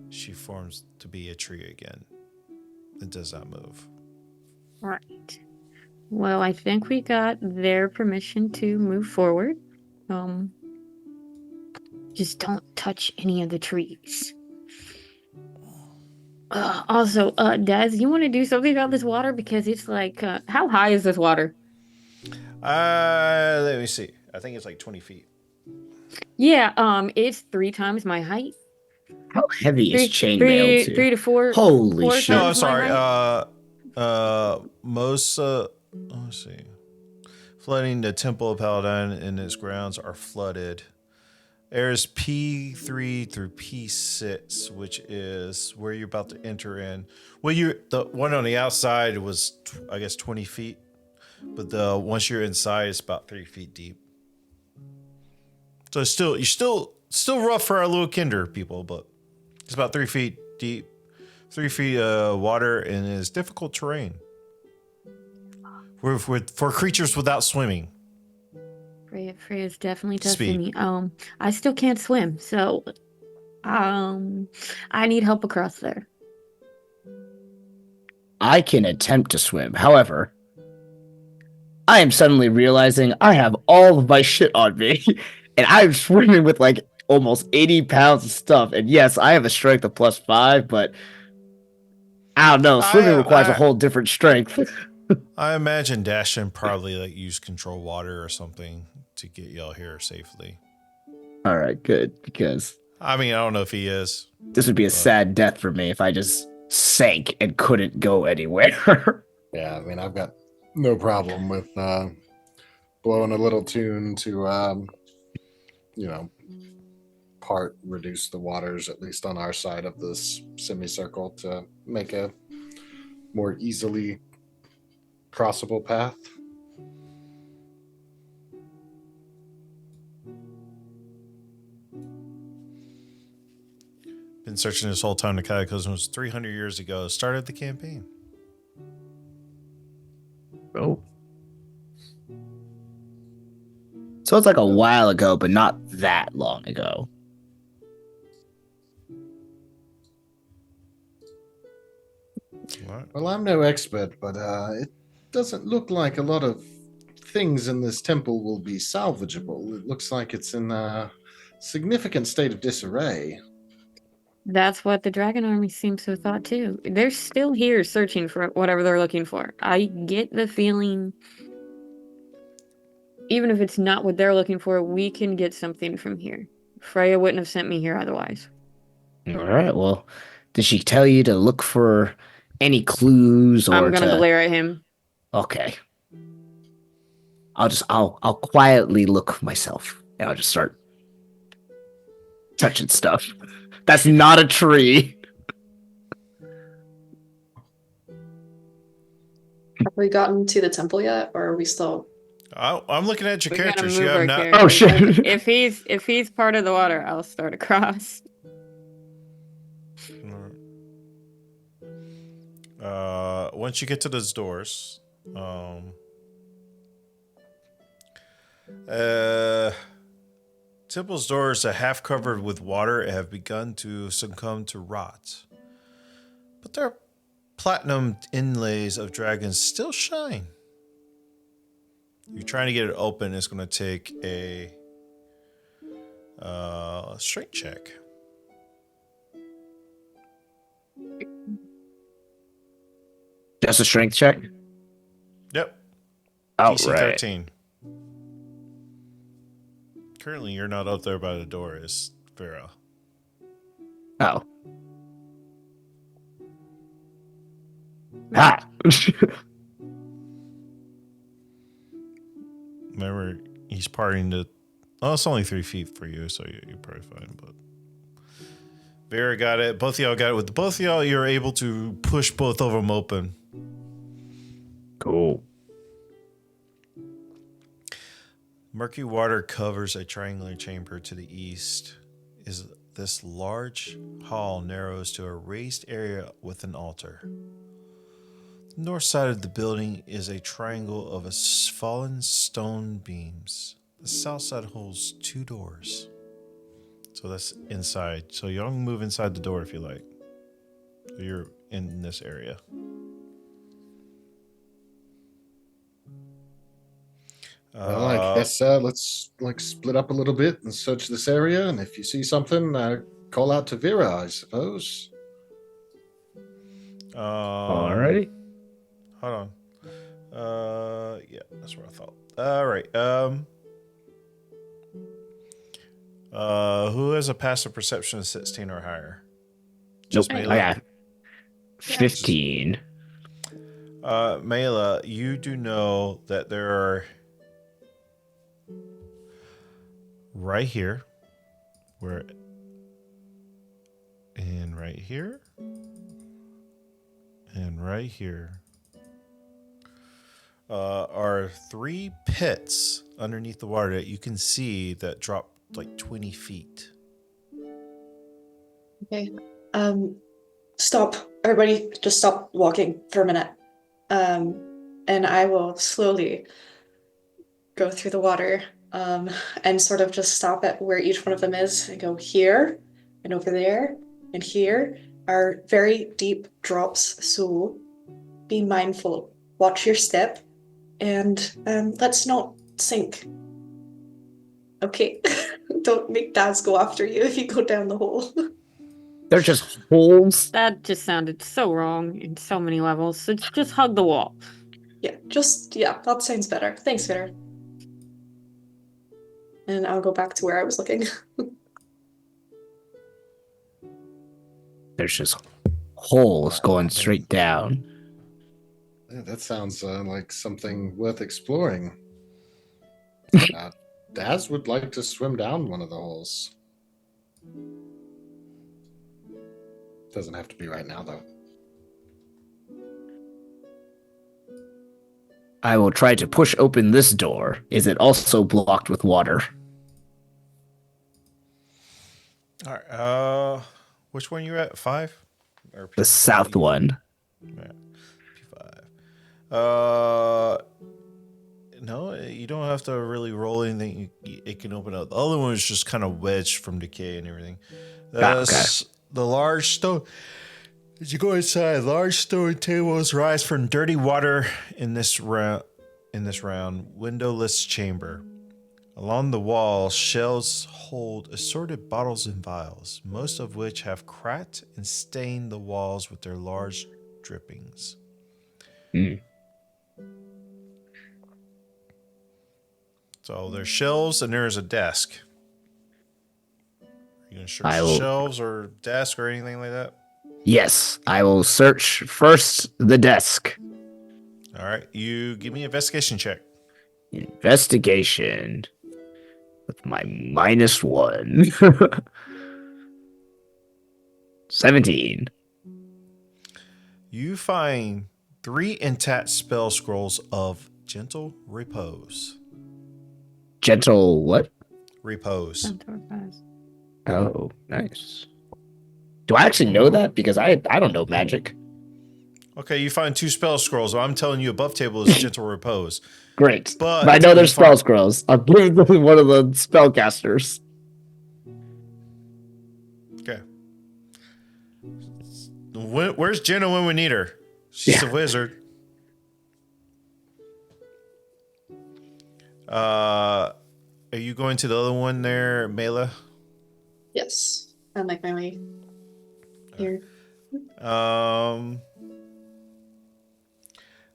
she forms to be a tree again. It does not move. Right. Well, I think we got their permission to move forward. Just don't touch any of the trees. Also, Daz, you want to do something about this water? Because it's like, how high is this water? Let me see. I think it's like 20 feet. Yeah, it's 3 times my height. How heavy is chainmail three, to? 3 to 4. Holy 4 shit. No, I'm times my sorry. height. Most let's see. Flooding the Temple of Paladine and its grounds are flooded. There's P3 through P6, which is where you're about to enter in. Well, the one on the outside was, I guess, 20 feet, but the once you're inside, it's about 3 feet deep. So you're still rough for our little kinder people, but it's about 3 feet deep, 3 feet water, and it's difficult terrain for creatures without swimming. Freya's definitely Speed. testing me. I still can't swim, so I need help across there. I can attempt to swim. However, I am suddenly realizing I have all of my shit on me, and I'm swimming with like almost 80 pounds of stuff. And yes, I have a strength of +5, but I don't know. Swimming requires a whole different strength. I imagine Dashin probably like use control water or something to get y'all here safely. All right, good, because I mean, I don't know if he is. this would be a sad death for me if I just sank and couldn't go anywhere. Yeah, I mean, I've got no problem with blowing a little tune to, you know, part reduce the waters, at least on our side of this semicircle, to make a more easily crossable path. Been searching this whole time. The Cataclysm was 300 years ago. Started the campaign. Oh. So it's like a while ago, but not that long ago. What? Well, I'm no expert, but it doesn't look like a lot of things in this temple will be salvageable. It looks like it's in a significant state of disarray. That's what the Dragon Army seems to have thought too. They're still here searching for whatever they're looking for. I get the feeling, even if it's not what they're looking for, we can get something from here. Freya wouldn't have sent me here otherwise. All right. Well, did she tell you to look for any clues or I'm gonna glare at him. Okay. I'll quietly look myself, and I'll just start touching stuff. That's not a tree. Have we gotten to the temple yet, or are we still? I'm looking at your We gotta characters. move You our have not. characters. Oh shit. If he's part of the water, I'll start across. Once you get to those doors, temple's doors are half covered with water and have begun to succumb to rot, but their platinum inlays of dragons still shine. If you're trying to get it open, it's going to take a strength check. Just a strength check? Yep. Oh, DC right. 13. Currently, you're not up there by the door, is Vera. Oh. Ah. Remember, he's parting the... Oh, it's only 3 feet for you, so you're probably fine, but... Vera got it. Both of y'all got it. With both of y'all, you're able to push both of them open. Cool. Murky water covers a triangular chamber to the east. Is this large hall narrows to a raised area with an altar. The north side of the building is a triangle of fallen stone beams. The south side holds 2 doors. So that's inside. So y'all can move inside the door if you like. So you're in this area. Well, I guess let's split up a little bit and search this area. And if you see something, call out to Vera, I suppose. Alrighty. Hold on. Yeah, that's what I thought. All right. Who has a passive perception of 16 or higher? Nope. Mela? I got 15. Mela, you do know that there are right here, and right here, and right here are 3 pits underneath the water that you can see that drop like 20 feet. Okay. Stop. Everybody just stop walking for a minute. And I will slowly go through the water, and sort of just stop at where each one of them is and go here and over there and here are very deep drops. So be mindful, watch your step, and let's not sink. Okay. Don't make dads go after you if you go down the hole. They're just holes. That just sounded so wrong in so many levels. So just hug the wall. Yeah, that sounds better. Thanks, Fitter. and I'll go back to where I was looking. There's just holes going straight down. Yeah, that sounds like something worth exploring. Daz would like to swim down one of the holes. Doesn't have to be right now, though. I will try to push open this door. Is it also blocked with water? All right. Which one you at? 5? Or The south one. Yeah. P5. No, you don't have to really roll anything. It can open up. The other one is just kind of wedged from decay and everything. The large stone. As you go inside, large stone tables rise from dirty water in this round. Windowless chamber. Along the wall, shelves hold assorted bottles and vials, most of which have cracked and stained the walls with their large drippings. So there's shelves and there's a desk. Are you going to search shelves or desk or anything like that? Yes, I will search first the desk. All right, you give me an investigation check. Investigation. With my -1. 17. You find 3 intact spell scrolls of gentle repose. Gentle what? Repose. Oh, nice. Do I actually know that? Because I don't know magic. Okay, you find 2 spell scrolls. I'm telling you above table is gentle repose. Great. But I know there's spell scrolls. I'm literally one of the spellcasters. Okay. Where's Jenna when we need her? She's a wizard. Are you going to the other one there, Mela? Yes, I'll make my way here.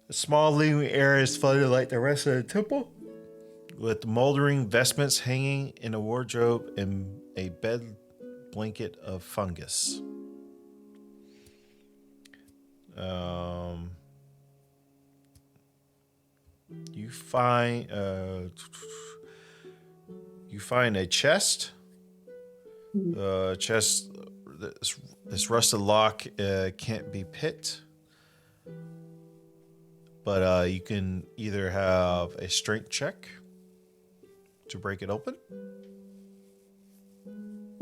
A small living area is flooded like the rest of the temple, with moldering vestments hanging in a wardrobe and a bed blanket of fungus. You find a chest. Chest. This rusted lock can't be picked. But you can either have a strength check to break it open.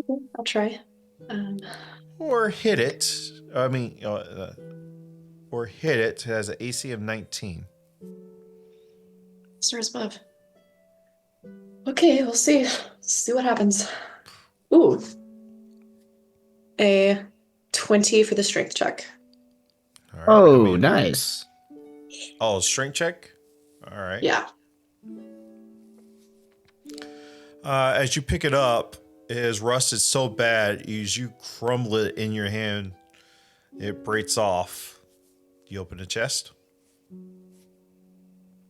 Okay, I'll try. Or hit it. Or hit it. It has an AC of 19. Stars above. Okay, we'll see. See what happens. Ooh. A 20 for the strength check. All right, Oh, nice. Oh, strength check? All right. Yeah. As you pick it up, it is rusted so bad, as you crumble it in your hand, it breaks off. You open the chest?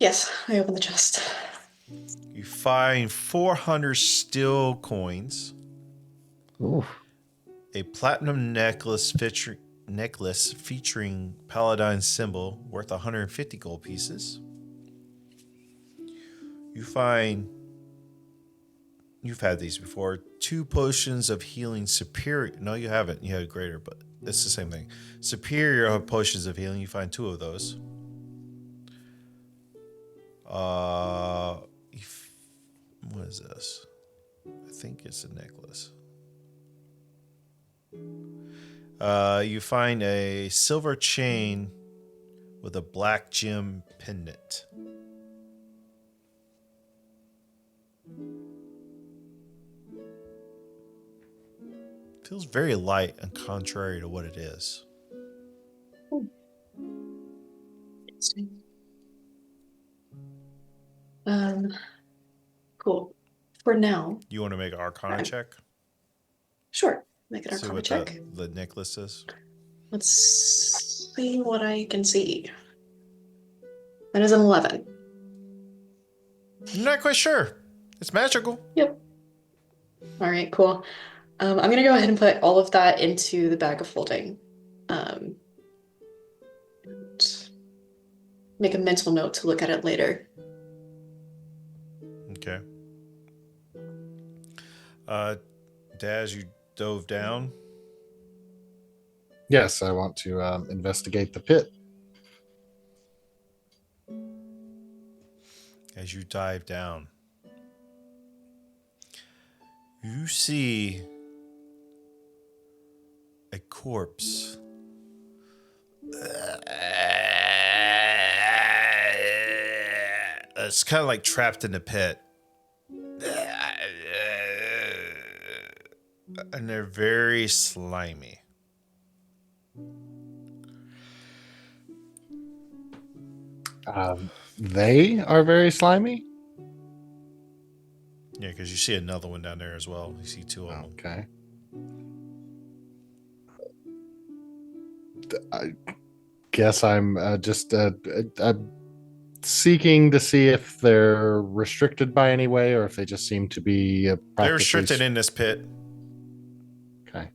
Yes, I open the chest. You find 400 steel coins. Ooh. A platinum necklace featuring Paladine symbol worth 150 gold pieces. You find, you've had these before, 2 potions of healing superior. No, you haven't. You had greater, but it's the same thing. Superior potions of healing. You find 2 of those. What is this? I think it's a necklace. You find a silver chain with a black gem pendant. Feels very light and contrary to what it is. Interesting. Cool. For now. You want to make an Arcana check? Sure. Make an See Arcana what check. the necklace is. Let's see what I can see. That is an 11. I'm not quite sure. It's magical. Yep. All right, cool. I'm gonna go ahead and put all of that into the bag of holding. And make a mental note to look at it later. Okay. Daz, you dove down. Yes, I want to investigate the pit. As you dive down, you see a corpse. It's kind of like trapped in the pit. And they're very slimy. They are very slimy. Yeah, because you see another one down there as well. You see two of them. Okay. I guess I'm just seeking to see if they're restricted by any way or if they just seem to be They're restricted in this pit. Okay.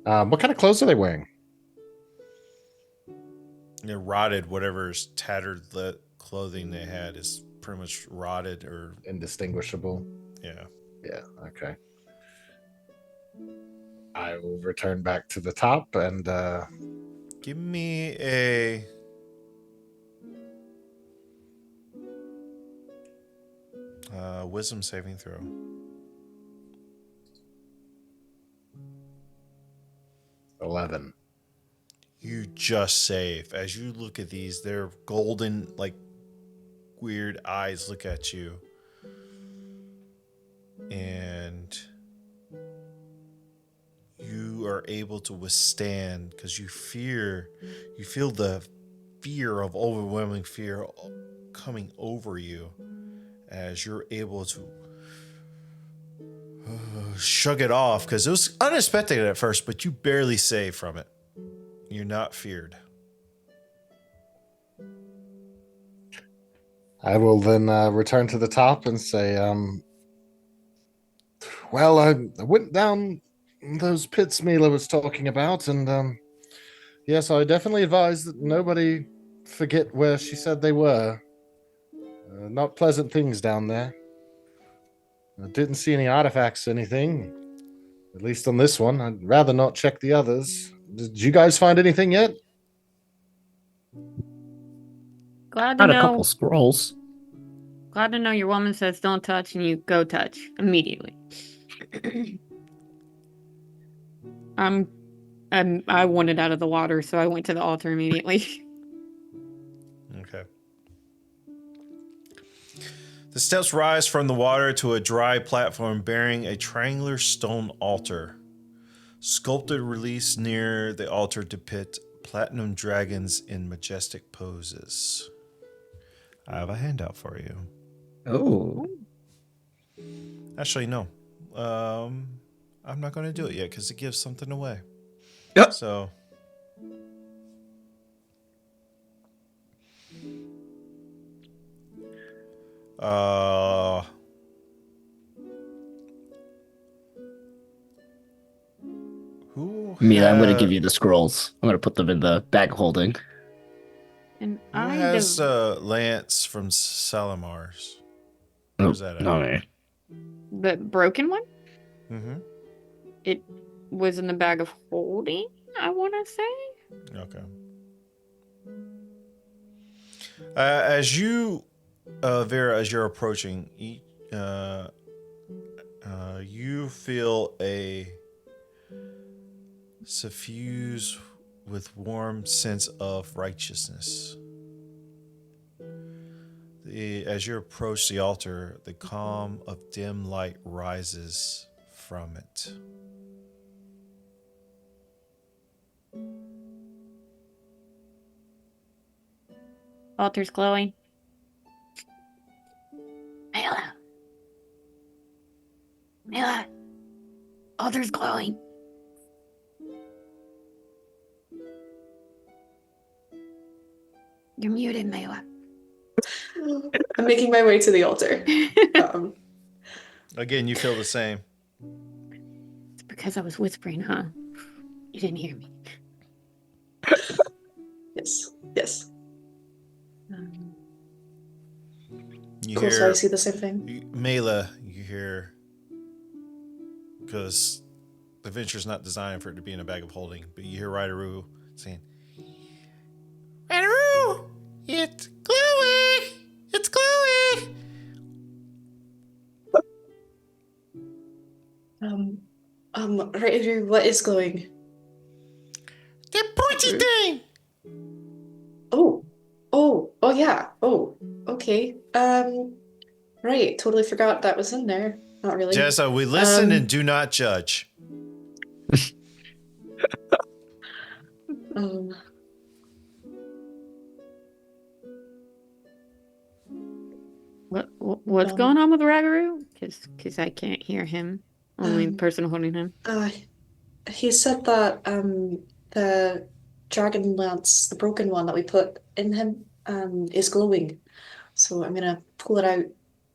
What kind of clothes are they wearing? They're rotted. Whatever's tattered the clothing they had is pretty much rotted or Indistinguishable. yeah. Yeah. Okay. I will return back to the top and Give me a wisdom saving throw. $11. You just save. As you look at these, their golden, like, weird eyes look at you. And you are able to withstand because you feel the fear of overwhelming fear coming over you as you're able to shrug it off because it was unexpected at first, but you barely save from it. You're not feared. I will then return to the top and say, well, I went down those pits Mila was talking about, and yes, I definitely advise that nobody forget where she said they were. Not pleasant things down there. I didn't see any artifacts or anything, at least on this one. I'd rather not check the others. Did you guys find anything yet? Glad to Got a know. couple scrolls. Glad to know your woman says don't touch, and you go touch immediately. I wanted out of the water, so I went to the altar immediately. Okay. The steps rise from the water to a dry platform bearing a triangular stone altar. Sculpted reliefs near the altar depict platinum dragons in majestic poses. I have a handout for you. Oh. Actually, no. I'm not going to do it yet because it gives something away. Yep. So, who Mila, I'm going to ha- give you the scrolls. I'm going to put them in the bag holding. And Who I has Lance from Salamars? Oh, Where's that at? not me. the broken one. Mm-hmm. It was in the bag of holding, I want to say. Okay. As you, Vera, as you're approaching, you feel a suffuse with warm sense of righteousness. As you approach the altar, the calm of dim light rises from it. Altar's glowing. Mila. Mila. Altar's glowing. You're muted, Mila. I'm making my way to the altar. Again, you feel the same. It's because I was whispering, huh? You didn't hear me. Yes. Yes. You Cool. So I hear see the same thing. Mela. You hear, because the adventure's not designed for it to be in a bag of holding, but you hear Ryderu saying, "Ryderu, it's glowing! It's glowing!" Right, what is glowing? The pointy thing. Oh, yeah. Oh, okay. Right. Totally forgot that was in there. Not really. Jessa, we listen and do not judge. Um, What's going on with Ragaru? Because I can't hear him. Only the person holding him. He said that the Dragonlance, the broken one that we put in him, is glowing. So I'm gonna pull it out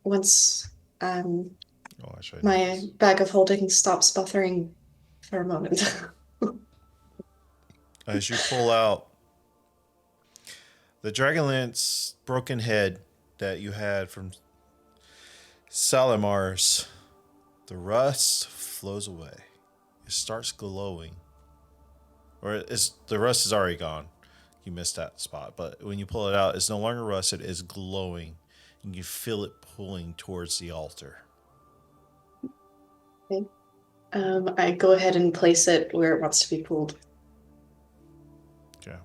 once my bag of holding stops buffering for a moment. As you pull out the Dragonlance broken head that you had from Salamar's, the rust flows away. It starts glowing. The rust is already gone. You missed that spot. But when you pull it out, it's no longer rusted, it's glowing. And you feel it pulling towards the altar. Okay. I go ahead and place it where it wants to be pulled. Okay.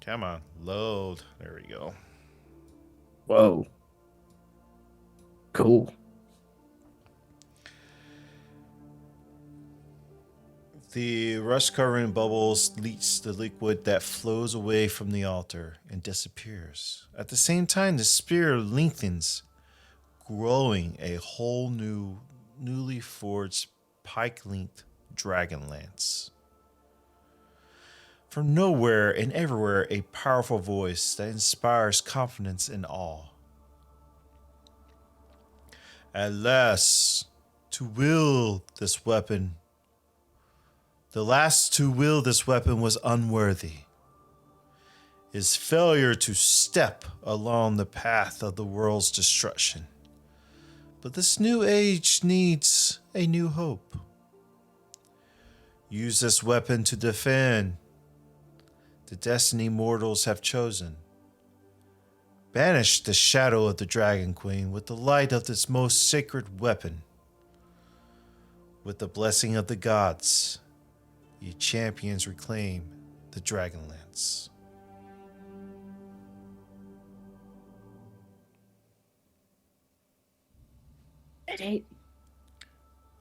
Come on, load. There we go. Whoa. Cool. The rust covering bubbles leach the liquid that flows away from the altar and disappears. At the same time, the spear lengthens, growing a whole newly forged pike-length Dragonlance. From nowhere and everywhere, a powerful voice that inspires confidence and awe. At last, to wield this weapon. The last to wield this weapon was unworthy. His failure to step along the path of the world's destruction. But this new age needs a new hope. Use this weapon to defend the destiny mortals have chosen. Banish the shadow of the Dragon Queen with the light of this most sacred weapon. With the blessing of the gods, ye champions reclaim the Dragonlance.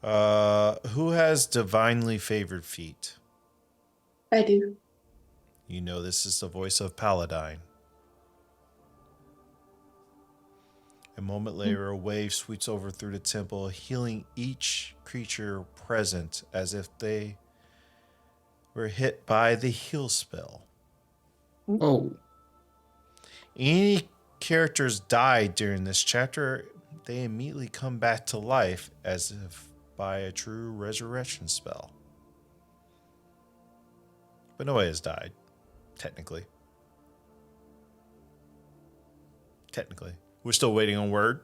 Who has divinely favored feet? I do. You know this is the voice of Paladine. A moment later, a wave sweeps over through the temple, healing each creature present as if they were hit by the heal spell. Oh. Any characters died during this chapter, they immediately come back to life as if by a true resurrection spell. But nobody has died, technically. We're still waiting on word.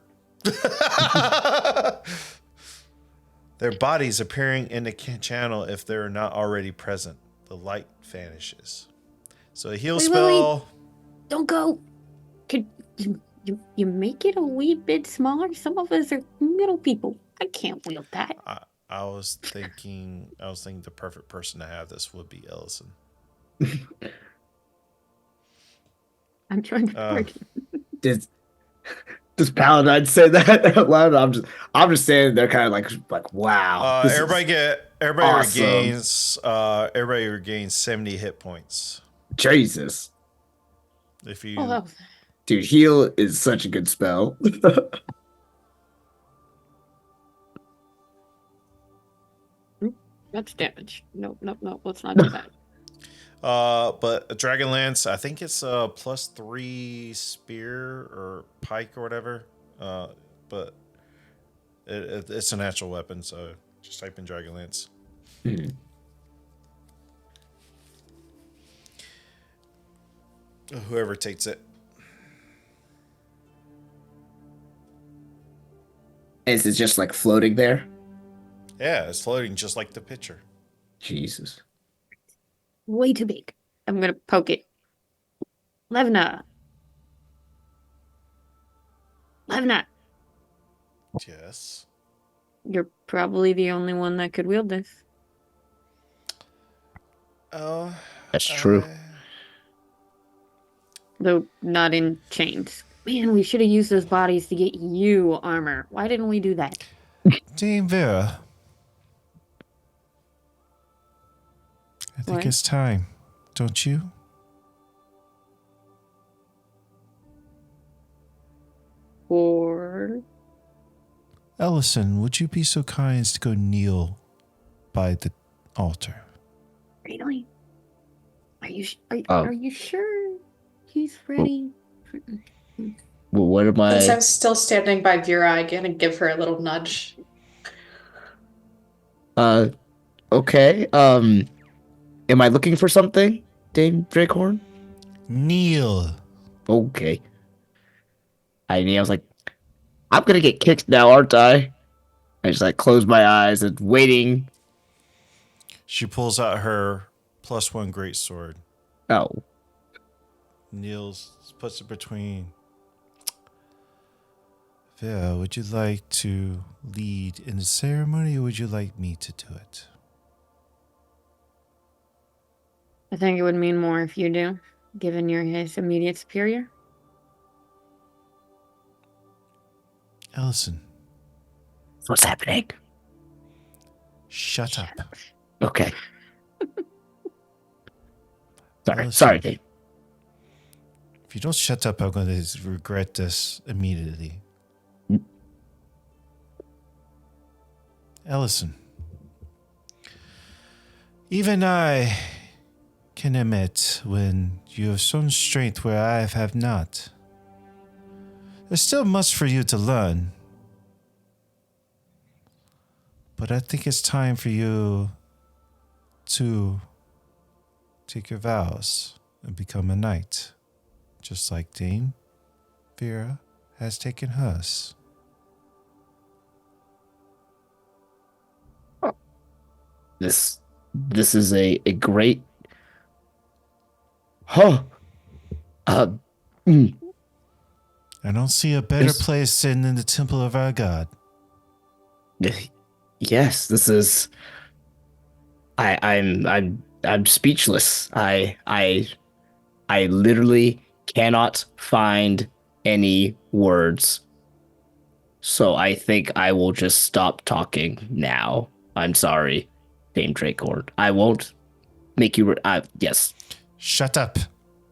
Their bodies appearing in the channel if they're not already present. The light vanishes. So a heal spell. Wait. Don't go. Could you make it a wee bit smaller? Some of us are middle people. I can't wield that. I was thinking the perfect person to have this would be Ellison. I'm trying to bargain. Does Paladine say that out loud? I'm just saying they're kind of like wow. Everybody awesome. regains 70 hit points. Jesus. If you Dude, heal is such a good spell. That's damage. Nope. Let's not do that. But a Dragonlance, I think it's a +3 spear or pike or whatever. But it's a natural weapon, so just type in Dragonlance. Whoever takes it. Is it just like floating there? Yeah, it's floating just like the picture. Jesus. Way too big. I'm gonna poke it. Levna. Yes. You're probably the only one that could wield this. Oh, That's true. Though not in chains. Man, we should have used those bodies to get you armor. Why didn't we do that? Dame Vera. I think What? it's time, don't you? Or Ellison, would you be so kind as to go kneel by the altar? really? Are you Oh. are you sure he's ready? Well, what am Since I? I'm still standing by Vera, I'm gonna give her a little nudge. Okay. Am I looking for something, Dame Drakehorn? Kneel. Okay. I was like, I'm gonna get kicked now, aren't I? I just like close my eyes and waiting. She pulls out her +1 greatsword. Oh, Kneels, puts it between. Vera, would you like to lead in the ceremony or would you like me to do it? I think it would mean more if you do, given you're his immediate superior. Ellison, what's happening? shut up. Okay. Listen. Sorry, Dave. If you don't shut up, I'm going to regret this immediately. Ellison, even I can admit when you have shown strength where I have not. There's still much for you to learn. But I think it's time for you to take your vows and become a knight, just like Dame Vera has taken hers. This is a great. Huh. I don't see a better place than in the temple of our god. Yes, this is. I'm speechless. I literally cannot find any words. So I think I will just stop talking now. I'm sorry, Dame Drakehorn. I won't make you. Yes. Shut up.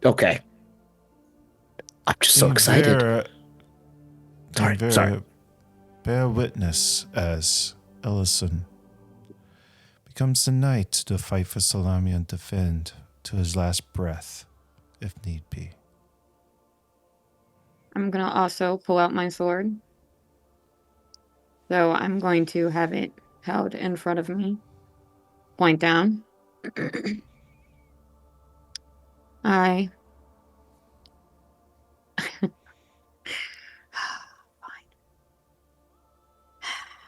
Okay. I'm just so excited. Sorry. Bear witness as Ellison becomes the knight to fight for Salami and defend to his last breath, if need be. I'm gonna also pull out my sword. So I'm going to have it held in front of me. Point down. I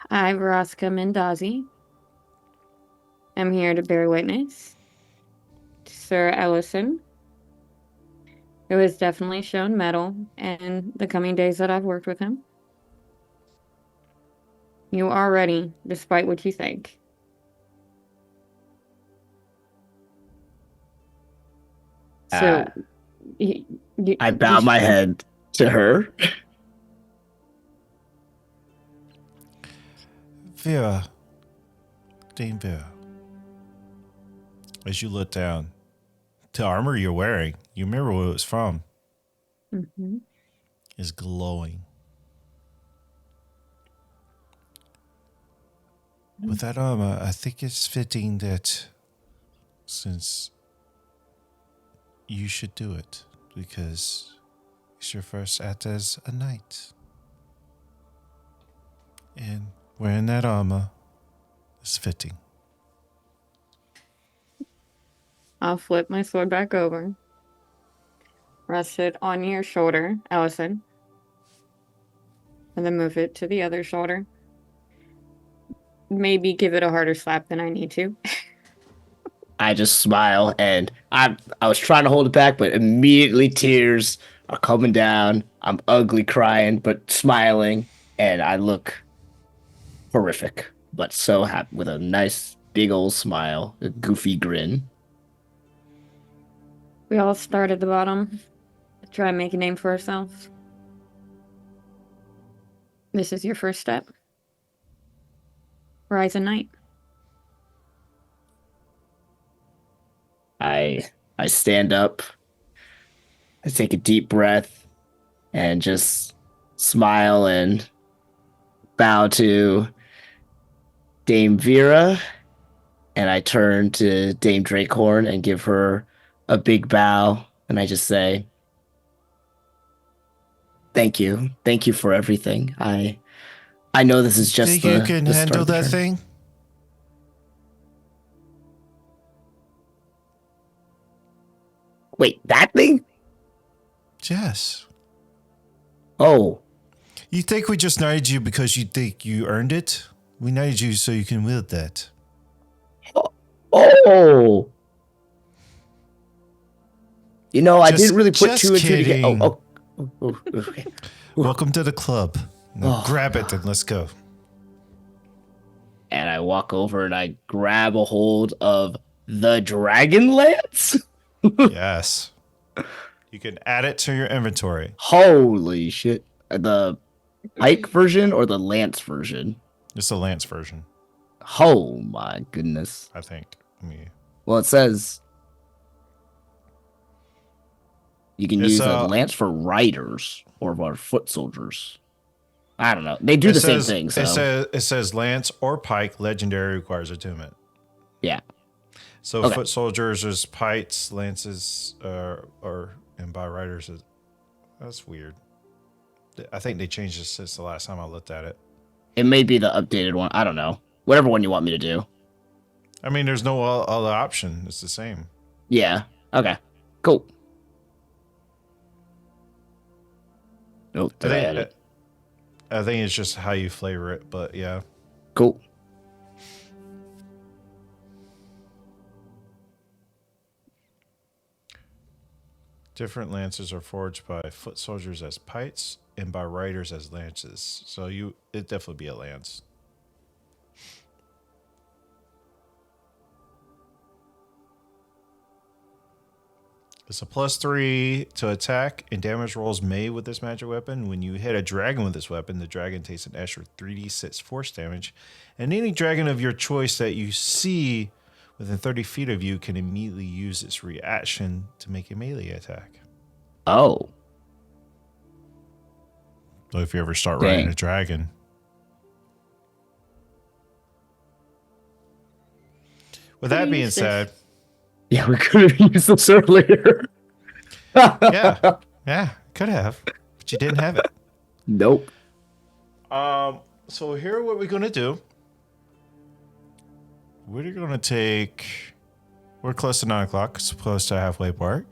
I, Vraska Mendazi, am here to bear witness to Sir Ellison, who has definitely shown mettle in the coming days that I've worked with him. You are ready, despite what you think. So, I bow my head to her. Vera, Dame Vera, as you look down, the armor you're wearing, you remember what it was from, is glowing. with that armor, I think it's fitting that since you should do it because it's your first act as a knight. And wearing that armor is fitting. I'll flip my sword back over. Rest it on your shoulder, Allison. And then move it to the other shoulder. Maybe give it a harder slap than I need to. I just smile, and I was trying to hold it back, but immediately tears are coming down. I'm ugly crying, but smiling, and I look horrific, but so happy with a nice big old smile, a goofy grin. We all start at the bottom. Try and make a name for ourselves. This is your first step. Rise a knight. I stand up, I take a deep breath, and just smile and bow to Dame Vera, and I turn to Dame Drakehorn and give her a big bow, and I just say, "Thank you for everything. I know this is just Think the you can the start handle of the that journey." thing? Wait, that thing? Yes. Oh, You think we just knighted you because you think you earned it? We knighted you so you can wield that. oh. You know, I Just- didn't really put just two and two together. kidding. Okay. Welcome to the club. Now Oh. grab it and let's go. And I walk over and I grab a hold of the Dragonlance. Yes. You can add it to your inventory. Holy shit. The pike version or the lance version? It's the lance version, Oh my goodness. I think. Well, it says you can It's, use a lance for riders or for foot soldiers. I don't know. They do It the same says- thing. So It says lance or pike, legendary, requires attunement. yeah. So Okay. foot soldiers is pikes, lances, and by riders is, that's weird. I think they changed this since the last time I looked at it. It may be the updated one. I don't know. Whatever one you want me to do. I mean, there's no other option. It's the same. Yeah. Okay. Cool. Oh, did I add it? I think it's just how you flavor it, but yeah. Cool. Different lances are forged by foot soldiers as pikes and by riders as lances. So it'd definitely be a lance. It's a +3 to attack and damage rolls made with this magic weapon. When you hit a dragon with this weapon, the dragon takes an extra 3d6 force damage. And any dragon of your choice that you see within 30 feet of you can immediately use its reaction to make a melee attack. Oh. So if you ever start riding Dang. a dragon. With that Could being use this. said, Yeah, we could have used this earlier. yeah, could have, but you didn't have it. Nope. So here, what we're gonna do? We're gonna take. We're close to 9:00. It's close to halfway mark.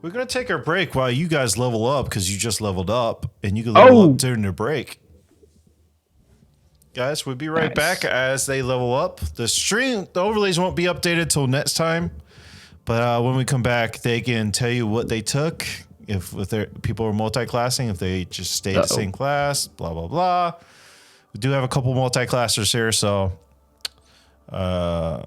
We're gonna take our break while you guys level up because you just leveled up, and you can level Oh. up during the break. Guys, we'll be right Nice. back as they level up. The overlays won't be updated till next time. But when we come back, they can tell you what they took. If people are multi-classing, if they just stayed the same class, blah, blah, blah. We do have a couple multi-classers here, so I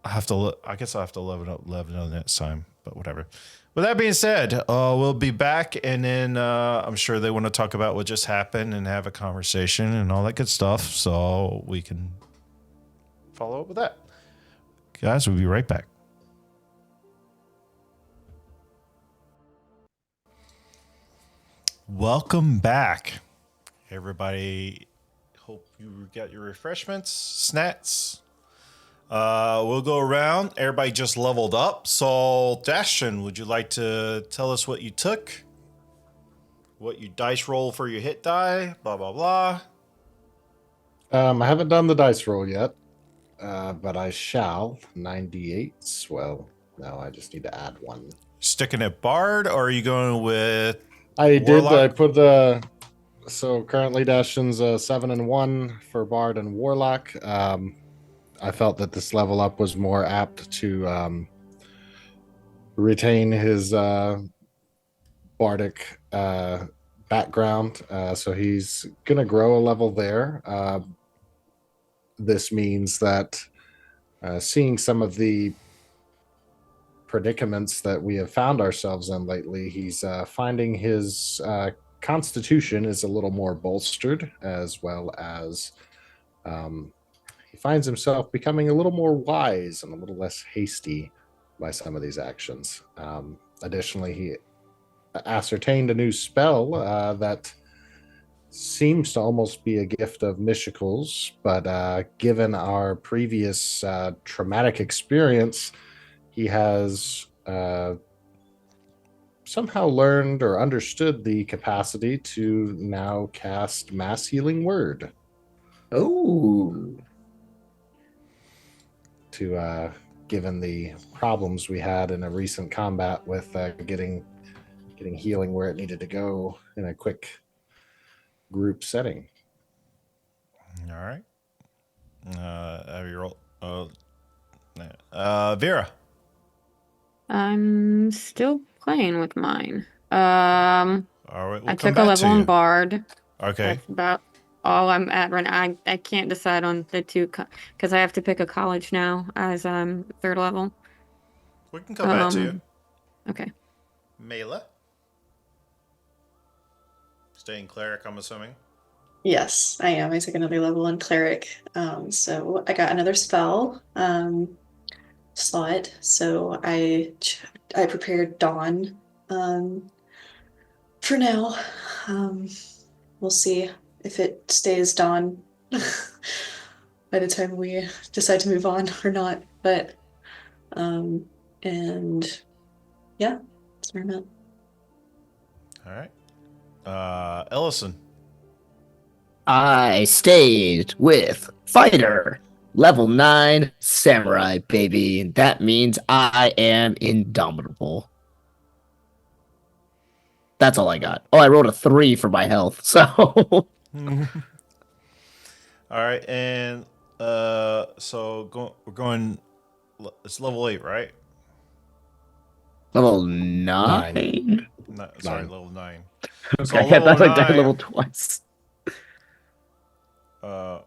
have to look. I guess I'll have to level up next time, but whatever. With that being said, we'll be back, and then I'm sure they want to talk about what just happened and have a conversation and all that good stuff, so we can follow up with that. Guys, we'll be right back. Welcome back, everybody. hope you get your refreshments, snacks. We'll go around. Everybody just leveled up. So, Dashin, would you like to tell us what you took? What you dice roll for your hit die? Blah, blah, blah. I haven't done the dice roll yet, but I shall. 98. Well, no, I just need to add one. Sticking at Bard, or are you going with I did. I Warlock? put so currently Dashin's 7 and 1 for Bard and Warlock. I felt that this level up was more apt to retain his bardic background, so he's gonna grow a level there. This means that seeing some of the predicaments that we have found ourselves in lately, he's finding his constitution is a little more bolstered, as well as he finds himself becoming a little more wise and a little less hasty by some of these actions. Additionally, he ascertained a new spell that seems to almost be a gift of Mishical's, but given our previous traumatic experience, he has somehow learned or understood the capacity to now cast Mass Healing Word. Oh. To given the problems we had in a recent combat with getting healing where it needed to go in a quick group setting. All right. Have you roll? Vera. I'm still playing with mine. All right. We'll I come took a back to level you. on Bard. Okay. That's about all I'm at right now. I can't decide on the two because I have to pick a college now as I'm third level. We can come back to you. Okay. Mela. Staying cleric, I'm assuming. Yes, I am. I took another level on cleric. So I got another spell slot. So I prepared Dawn for now. We'll see if it stays Dawn by the time we decide to move on or not. But and yeah, that's where I'm at. All right. Ellison. I stayed with Fighter, level 9 Samurai, baby. That means I am indomitable. That's all I got. Oh, I rolled a 3 for my health, so. All right, and we're going. It's level 8, right? Level 9? No, sorry, level 9. Okay, So I thought level I died 9, level twice. You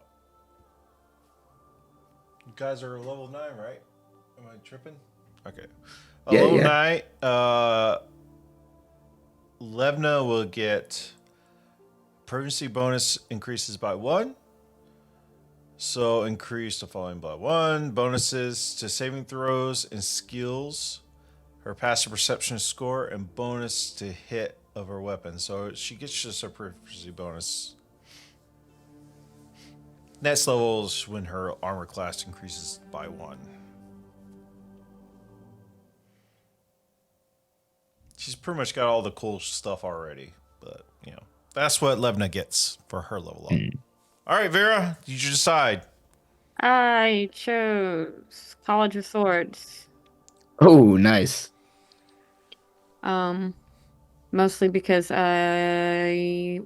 guys are level 9, right? Am I tripping? Okay. Yeah, Level yeah. 9. Levna will get potency bonus increases by 1. So increase the following by 1. Bonuses to saving throws and skills. Her passive perception score and bonus to hit of her weapon. So she gets just a proficiency bonus. Next level is when her armor class increases by 1. She's pretty much got all the cool stuff already. But, that's what Levna gets for her level up. All right, Vera, did you decide? I chose College of Swords. Oh, nice. Mostly because I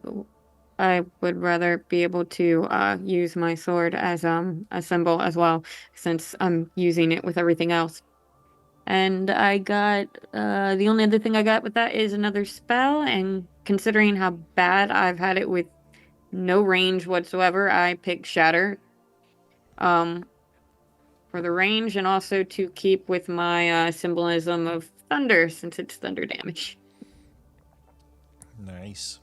would rather be able to use my sword as a symbol as well, since I'm using it with everything else. And I got the only other thing I got with that is another spell, and considering how bad I've had it with no range whatsoever, I picked Shatter. For the range, and also to keep with my symbolism of thunder, since it's thunder damage. Nice.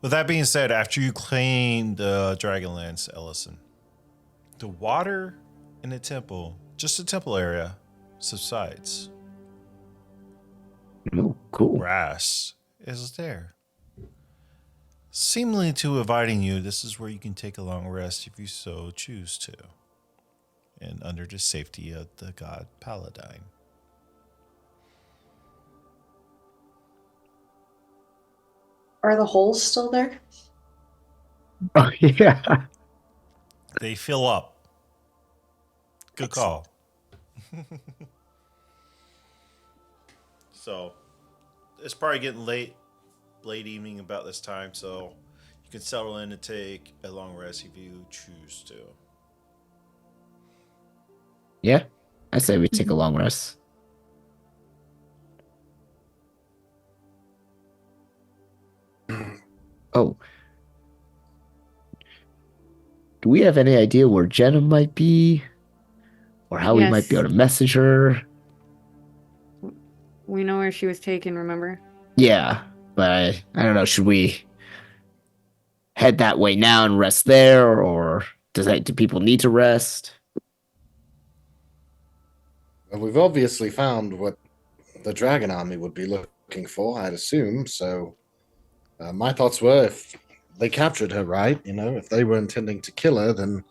With that being said, after you clean the Dragonlance, Ellison, the water in the temple, just the temple area, subsides. Oh, cool. Grass is there. Seemingly to inviting you, this is where you can take a long rest if you so choose to. And under the safety of the god Paladine. Are the holes still there? Oh yeah. They fill up. Good call. So, it's probably getting late evening about this time, so you can settle in and take a long rest if you choose to. Yeah. I say we take a long rest. Oh. Do we have any idea where Jenna might be? Or how we might be Yes. able to message her? We know where she was taken, remember? Yeah. But I don't know, should we head that way now and rest there, or do people need to rest? Well, we've obviously found what the dragon army would be looking for, I'd assume. So my thoughts were, if they captured her, right, if they were intending to kill her, then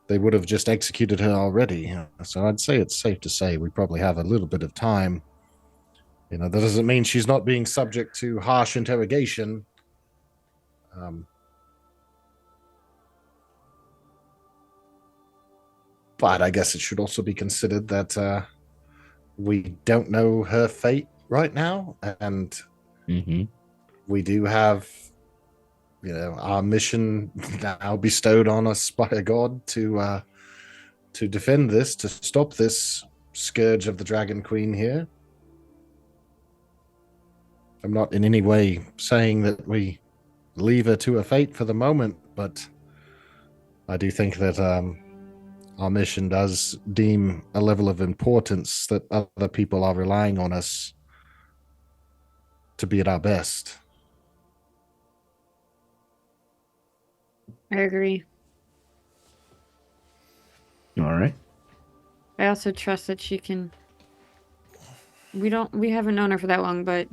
they would have just executed her already. So I'd say it's safe to say we probably have a little bit of time. That doesn't mean she's not being subject to harsh interrogation. But I guess it should also be considered that we don't know her fate right now, and we do have, our mission now bestowed on us by a god to defend this, to stop this scourge of the Dragon Queen here. I'm not in any way saying that we leave her to her fate for the moment, but I do think that our mission does deem a level of importance that other people are relying on us to be at our best. I agree. All right. I also trust that she can. We haven't known her for that long, but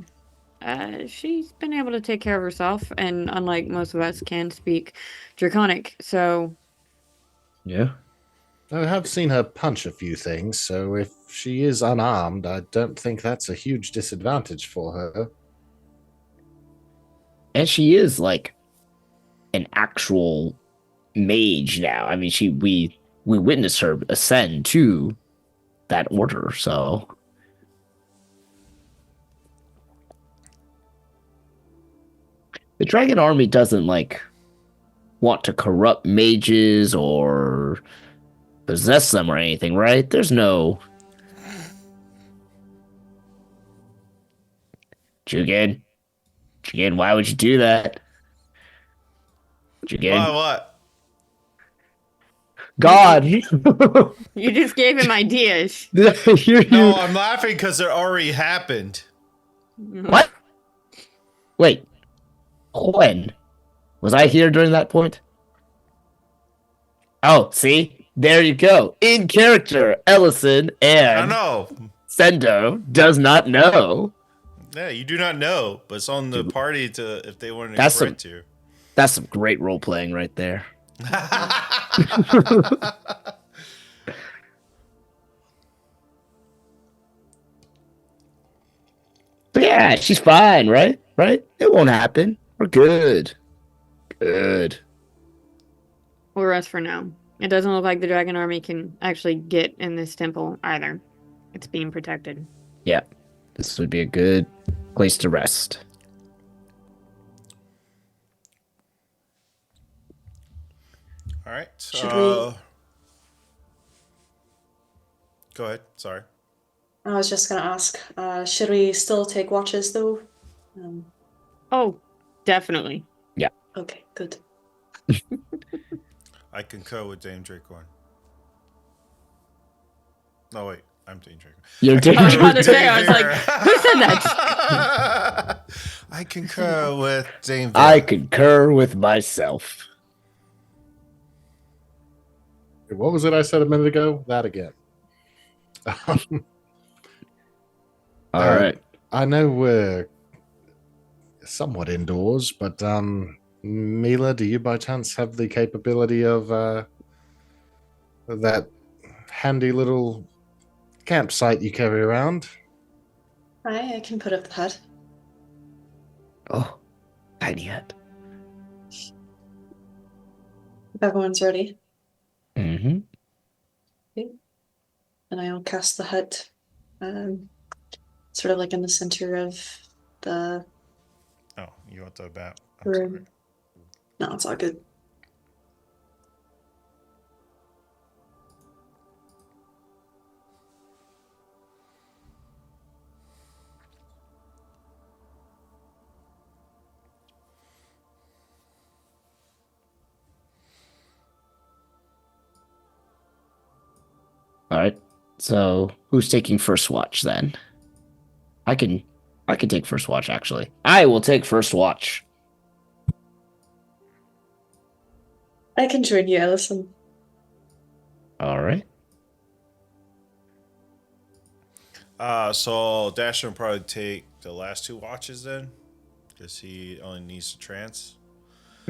she's been able to take care of herself, and unlike most of us, can speak Draconic. So Yeah. I have seen her punch a few things, so if she is unarmed, I don't think that's a huge disadvantage for her. And she is like an actual mage now. I mean, we witnessed her ascend to that order, so the dragon army doesn't want to corrupt mages or possess them or anything, right? There's no Jugen, why would you do that? Jugen. Why, what? God. you just gave him ideas. No, I'm laughing because it already happened. What? Wait. When? Was I here during that point? Oh, see? There you go. In character, Ellison I and know. Sendo does not know. Yeah, you do not know, but it's on the party if they want to That's correct you. That's some great role playing right there. But yeah, she's fine, right? Right? It won't happen. We're good. Good. We'll rest for now. It doesn't look like the dragon army can actually get in this temple either. It's being protected. Yeah. This would be a good place to rest. All right. Should we- Go ahead. Sorry. I was just gonna ask, should we still take watches though? Oh, definitely. Okay, good. I concur with Dame Dracorn. No, wait. I'm Dame Dracorn. You're I was about to say, Dame I was like, Vera. who said that? I concur with Dame I Vera. concur with myself. What was it I said a minute ago? That again. All right. I know we're somewhat indoors, but Mila, do you by chance have the capability of that handy little campsite you carry around? I can put up the hut. Oh, tiny hut. If everyone's ready. Mm-hmm. And I'll cast the hut, sort of like in the center of the Oh, you want the map? I'm room. sorry. No, it's all good. All right. So who's taking first watch then? I can take first watch actually. I will take first watch. I can join you, Allison. All right. So Dasher will probably take the last 2 watches then, because he only needs to trance.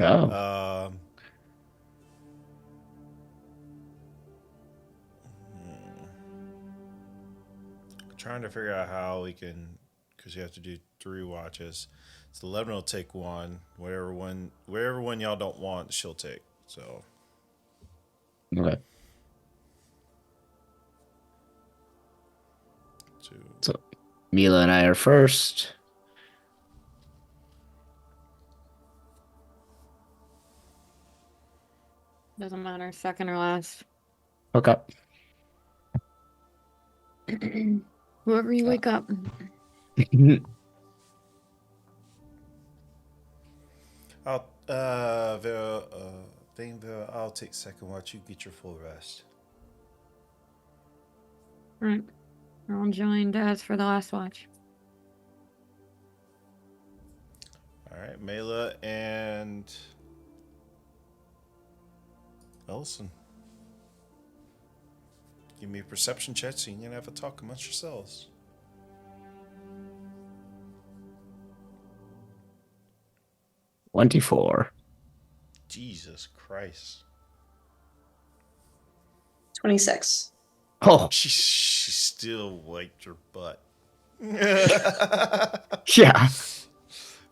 Oh. Trying to figure out how we can, because you have to do 3 watches. So 11 will take 1. Whatever one y'all don't want, she'll take. So Okay. 2. So Mila and I are first. Doesn't matter, second or last. Okay. Whoever you wake up. I'll take second watch. You get your full rest. Right. I'll join Daz for the last watch. All right, Mela and Ellison. Give me a perception check so you can have a talk amongst yourselves. $24. Jesus Christ. 26. Oh, She still wiped your butt. yeah.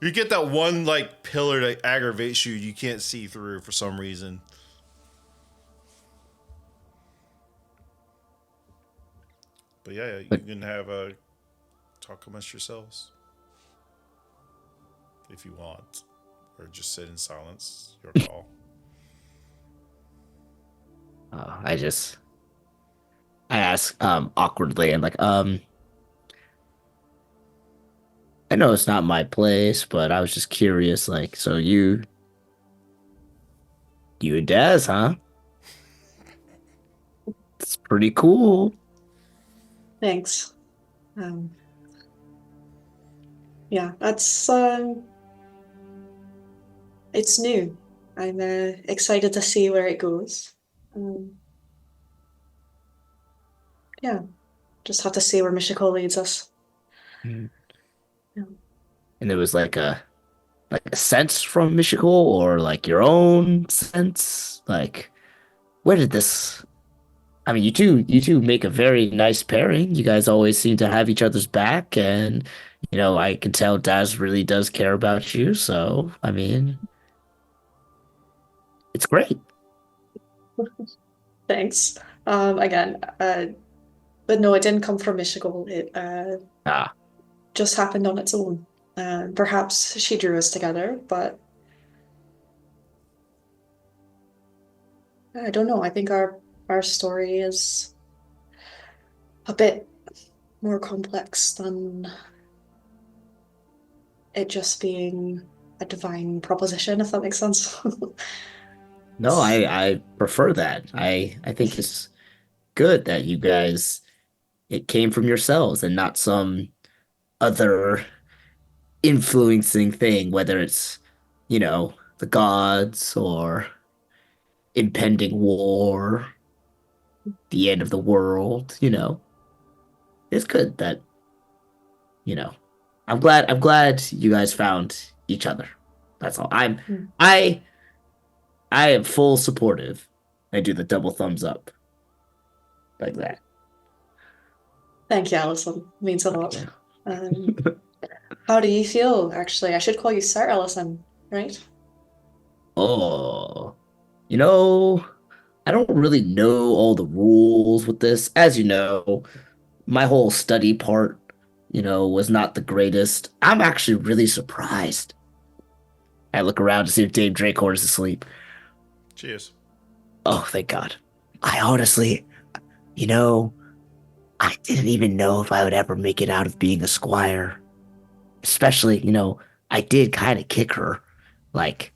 You get that one like pillar that aggravates you, you can't see through for some reason. But yeah, you can have a talk amongst yourselves if you want, or just sit in silence. Your call. I ask awkwardly and like I know it's not my place, but I was just curious, like, so you and Daz, huh? It's pretty cool. Thanks. Yeah, that's it's new. I'm excited to see where it goes. Yeah, just have to see where Michiko leads us. Mm. Yeah. And it was like a sense from Michiko or like your own sense? Like, where did this? I mean, you two make a very nice pairing. You guys always seem to have each other's back, and I can tell Daz really does care about you. So, I mean, it's great. Thanks. Again, but no, it didn't come from Michiko. It Ah, just happened on its own. Perhaps she drew us together, but I don't know. I think our story is a bit more complex than it just being a divine proposition, if that makes sense. no, I prefer that. I think it's good that you guys it came from yourselves and not some other influencing thing, whether it's, the gods or impending war, the end of the world. It's good that, I'm glad you guys found each other. That's all. Hmm. I I am full supportive. I do the double thumbs up like that. Thank you, Allison. Means a lot. Yeah. Um, how do you feel, actually? I should call you Sir Allison, right? Oh, you know, I don't really know all the rules with this. As you know, my whole study part, was not the greatest. I'm actually really surprised. I look around to see if Dave Drakehorn is asleep. Cheers. Oh, thank God. I honestly, you know, I didn't even know if I would ever make it out of being a squire. Especially, I did kind of kick her like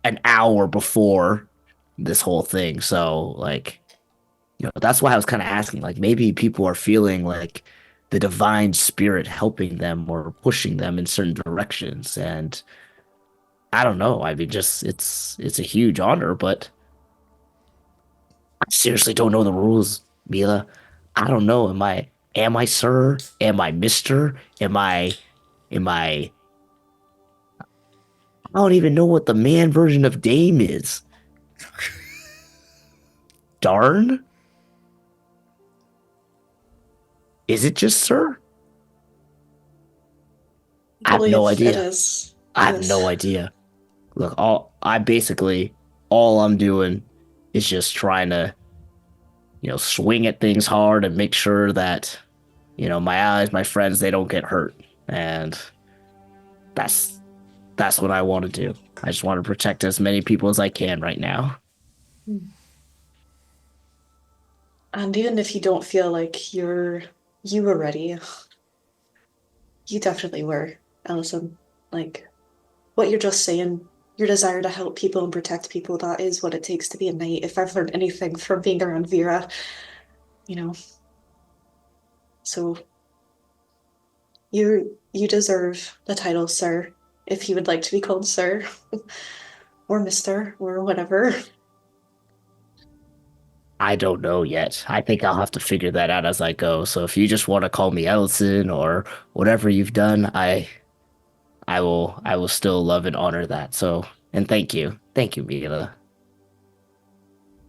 an hour before this whole thing. So that's why I was kind of asking, like maybe people are feeling like the divine spirit helping them or pushing them in certain directions. And I don't know. I mean, just it's a huge honor, but I seriously don't know the rules, Mila. I don't know. Am I sir? Am I mister? Am I I don't even know what the man version of Dame is. Darn? Is it just sir? I have no believe it idea. is. I have Yes. no idea. Look, all I'm doing is just trying to, swing at things hard and make sure that, my allies, my friends, they don't get hurt. And that's what I want to do. I just want to protect as many people as I can right now. And even if you don't feel like you were ready, you definitely were, Allison. Like, what you're just saying, your desire to help people and protect people, that is what it takes to be a knight. If I've learned anything from being around Vera, you know. So you deserve the title sir, if you would like to be called sir, or mister, or whatever. I don't know yet. I think I'll have to figure that out as I go. So if you just want to call me Ellison or whatever you've done, I will still love and honor that. So, and thank you. Thank you, Mila.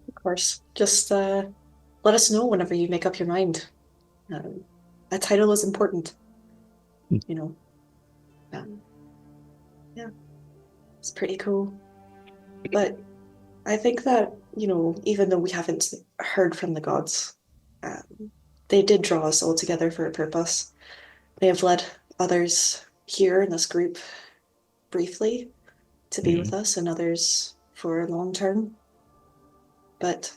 Of course. Just let us know whenever you make up your mind. A title is important, you know. Yeah, it's pretty cool. But I think that, even though we haven't heard from the gods, they did draw us all together for a purpose. They have led others here in this group briefly to be with us, and others for long term. But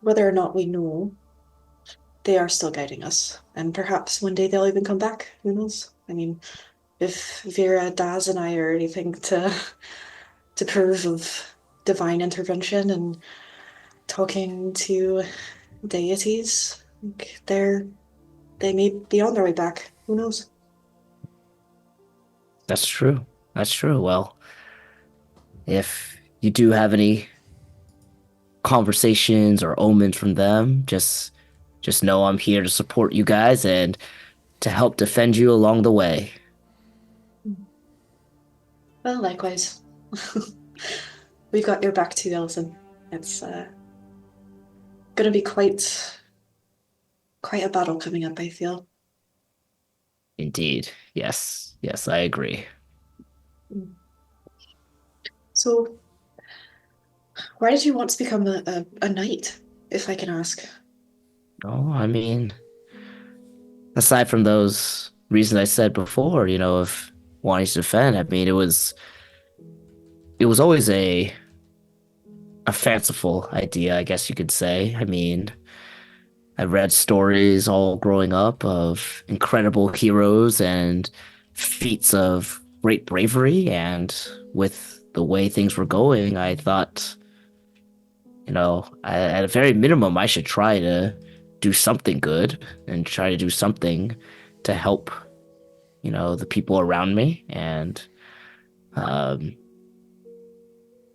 whether or not we know, they are still guiding us. And perhaps one day they'll even come back. Who knows? I mean, if Vera, Daz, and I are anything to prove of divine intervention and talking to deities, like they may be on their way back. Who knows? That's true. That's true. Well, if you do have any conversations or omens from them, just know I'm here to support you guys and to help defend you along the way. Well, likewise. We've got your back too, Ellison. It's gonna be quite a battle coming up, I feel. Indeed. Yes. Yes, I agree. So, why did you want to become a knight, if I can ask? Oh, I mean, aside from those reasons I said before, of wanting to defend, I mean, it was always a fanciful idea, I guess you could say. I mean, I read stories all growing up of incredible heroes and feats of great bravery, and with the way things were going, I thought, at a very minimum, I should try to do something good and try to do something to help, the people around me. And,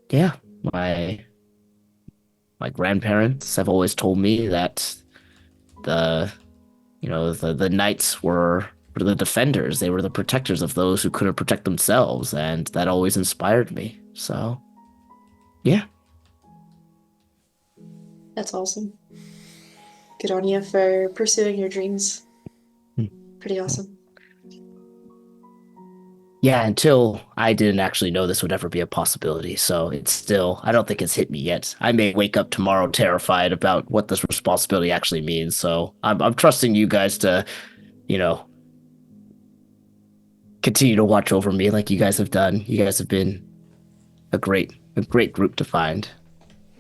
yeah, my grandparents have always told me that the knights were were the defenders. They were the protectors of those who couldn't protect themselves, and that always inspired me. So, yeah. That's awesome. Good on you for pursuing your dreams. Pretty awesome. Yeah, until I didn't actually know this would ever be a possibility. So it's still, I don't think it's hit me yet. I may wake up tomorrow terrified about what this responsibility actually means. So I'm trusting you guys to, you know, continue to watch over me like you guys have done. You guys have been a great group to find.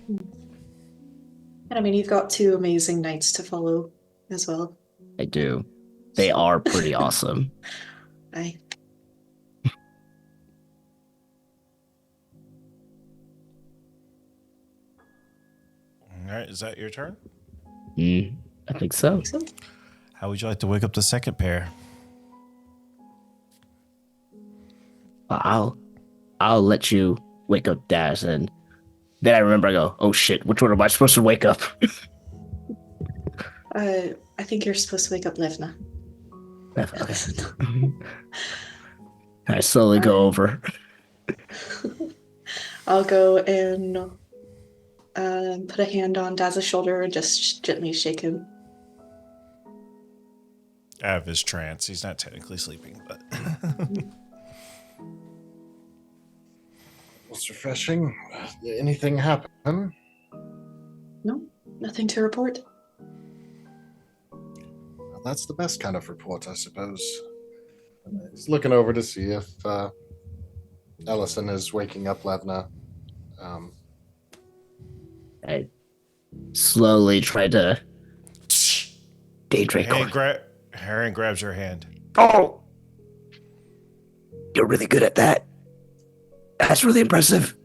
And I mean, you've got 2 amazing knights to follow as well. I do. They are pretty awesome. I All right, is that your turn? I think so. think so. How would you like to wake up the second pair? I'll let you wake up Daz, and then I remember I go, oh shit, which one am I supposed to wake up? I think you're supposed to wake up Levna. I slowly go over. I'll go and put a hand on Daz's shoulder and just gently shake him. Out of his trance. He's not technically sleeping, but It's refreshing. Anything happen? No, nothing to report. Well, that's the best kind of report, I suppose. He's looking over to see if Ellison is waking up Levna. I slowly try to daydream. Harren grabs your hand. Oh, you're really good at that. That's really impressive.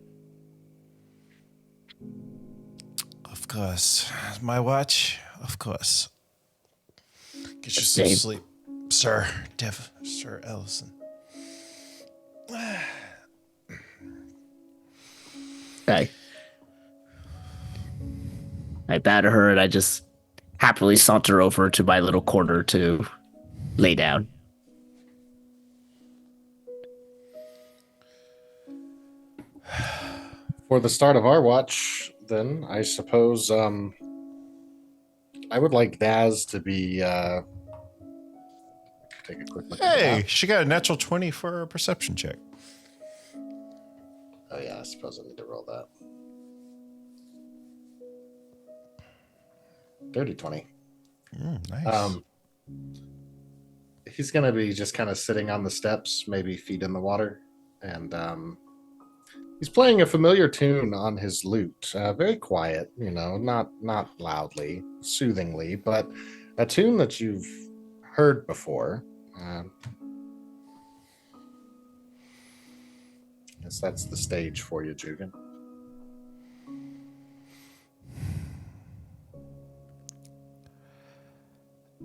Of course. My watch? Of course. Get you some sleep, Sir Ellison. I bow to her and I just happily saunter over to my little corner to lay down. For the start of our watch, then, I suppose I would like Daz to be take a quick look at Hey, that. she got a natural 20 for a perception check. Oh yeah, I suppose I need to roll that. Dirty 20. Nice. He's gonna be just kind of sitting on the steps, maybe feet in the water, and he's playing a familiar tune on his lute. Very quiet, not loudly, soothingly, but a tune that you've heard before. Guess that's the stage for you, Jugan.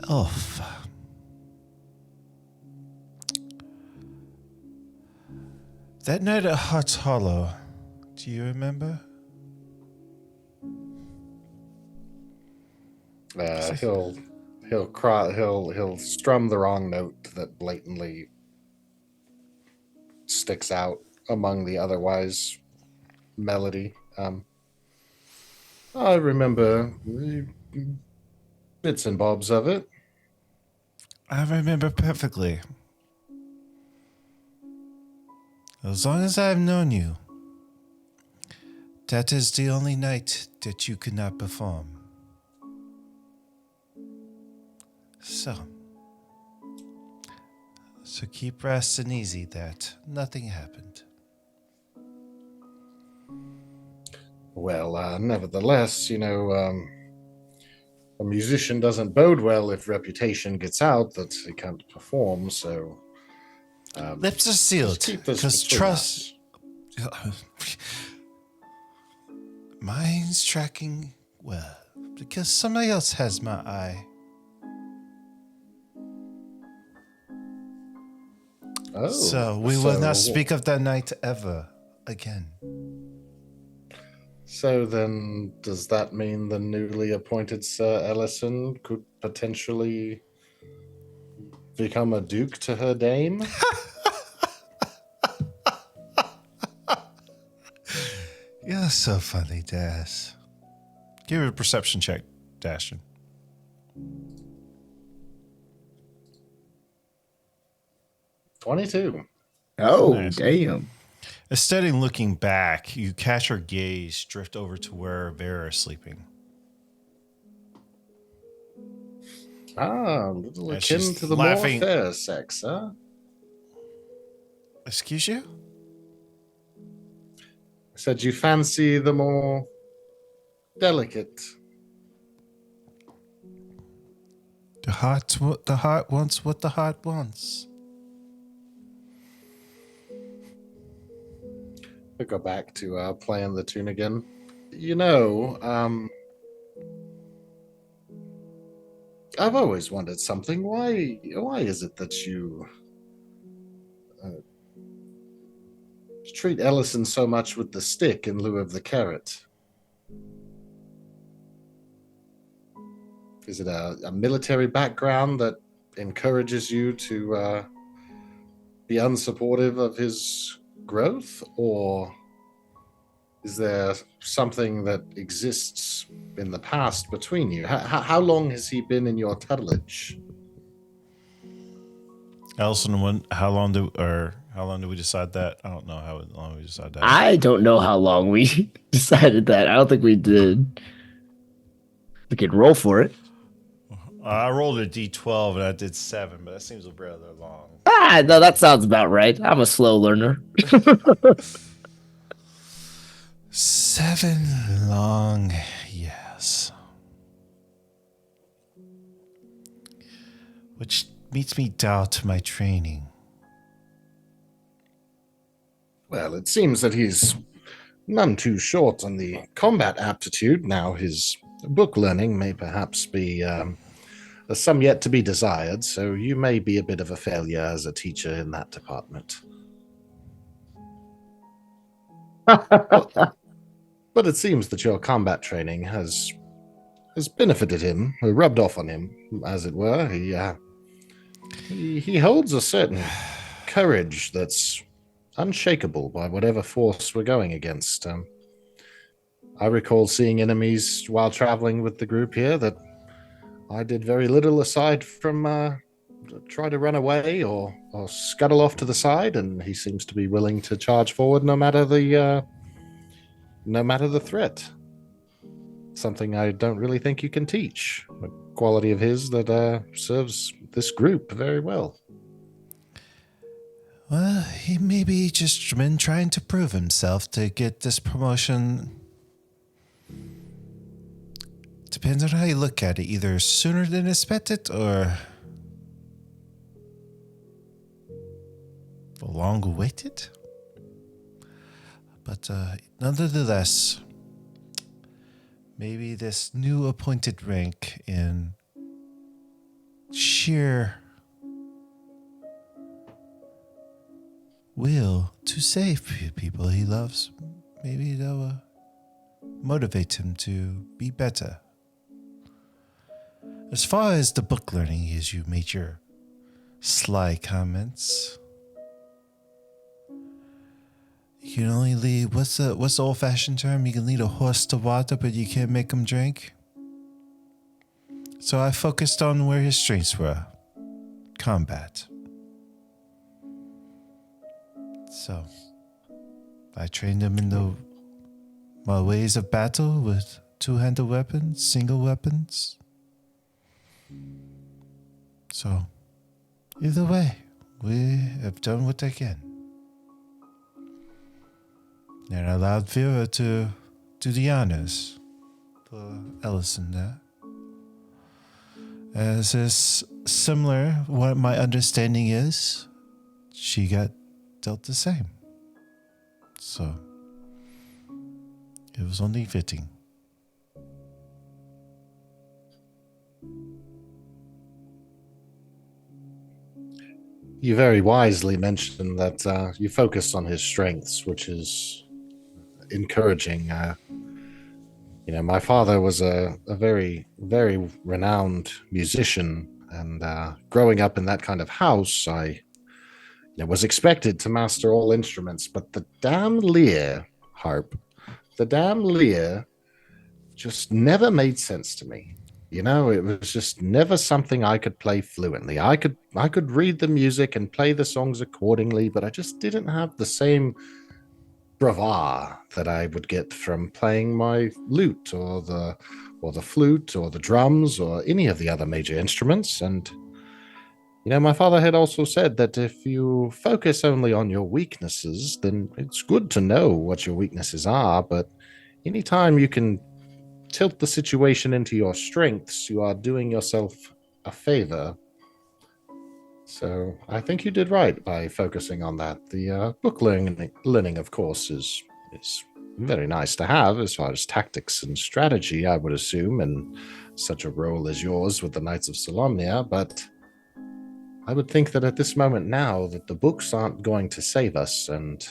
Elf. That night at Heart's Hollow, do you remember? He'll strum the wrong note that blatantly sticks out among the otherwise melody. I remember bits and bobs of it. I remember perfectly. As long as I've known you, that is the only night that you could not perform. So keep rest and easy that nothing happened. Well, nevertheless, a musician doesn't bode well if reputation gets out that he can't perform, so... Lips are sealed, keep this because between trust... us. Mine's tracking well, because somebody else has my eye. Oh, So we will not speak of that night ever again. So then, does that mean the newly appointed Sir Ellison could potentially become a duke to her dame? You're so funny, Dash. Give it a perception check, Dashin. $22. Oh, Nice. damn. Instead of looking back, you catch her gaze drift over to where Vera is sleeping. Ah, a little And akin she's to the laughing. more fair sex, huh? Excuse you? I said you fancy the more delicate. The heart wants what the heart wants. We'll go back to playing the tune again. You know, I've always wondered something. Why is it that you treat Ellison so much with the stick in lieu of the carrot? Is it a military background that encourages you to be unsupportive of his growth, or is there something that exists in the past between you? How long has he been in your tutelage? Ellison, how long did we decide that? I don't know how long we decided that. I don't know how long we decided that. I don't think we did. We could roll for it. I rolled a d12 and I did 7, but that seems rather long. Ah, no, that sounds about right. I'm a slow learner. 7 long years. Which makes me doubt my training. Well, it seems that he's none too short on the combat aptitude. Now, his book learning may perhaps be some yet to be desired, so you may be a bit of a failure as a teacher in that department. But it seems that your combat training has benefited him, or rubbed off on him, as it were. He holds a certain courage that's unshakable by whatever force we're going against. I recall seeing enemies while traveling with the group here that I did very little aside from try to run away or scuttle off to the side, and he seems to be willing to charge forward no matter the threat. Something I don't really think you can teach. A quality of his that serves this group very well. Well, he maybe just been trying to prove himself to get this promotion. Depends on how you look at it, either sooner than expected or long awaited. But nonetheless, maybe this new appointed rank in sheer will to save people he loves, maybe they'll motivate him to be better. As far as the book learning is, you made your sly comments. You can only lead, what's the old-fashioned term? You can lead a horse to water, but you can't make him drink. So I focused on where his strengths were. Combat. So I trained him in my ways of battle with two-handed weapons, single weapons. So either way, we have done what I can. And I allowed Vera to do the honors for Ellison there. As is similar, what my understanding is, she got dealt the same. So it was only fitting. You very wisely mentioned that you focused on his strengths, which is encouraging. My father was a very, very renowned musician, And growing up in that kind of house, I was expected to master all instruments, but the damn lyre harp, the damn lyre just never made sense to me. It was just never something I could play fluently. I could read the music and play the songs accordingly, but I just didn't have the same bravado that I would get from playing my lute or the flute or the drums or any of the other major instruments. And my father had also said that if you focus only on your weaknesses, then it's good to know what your weaknesses are, but anytime you can tilt the situation into your strengths, you are doing yourself a favor. So I think you did right by focusing on that. The book learning, of course, is very nice to have as far as tactics and strategy, I would assume, in such a role as yours with the Knights of Solomnia, but I would think that at this moment now that the books aren't going to save us, and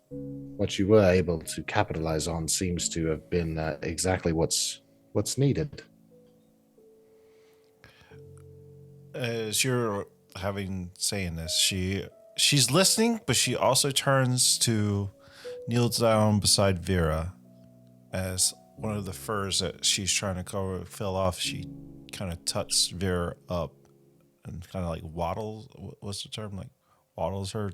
what you were able to capitalize on seems to have been exactly what's needed. As you're saying this, she's listening, but she also turns to kneels down beside Vera as one of the furs that she's trying to fill off. She kind of tucks Vera up and kind of like waddles. What's the term? Like waddles her.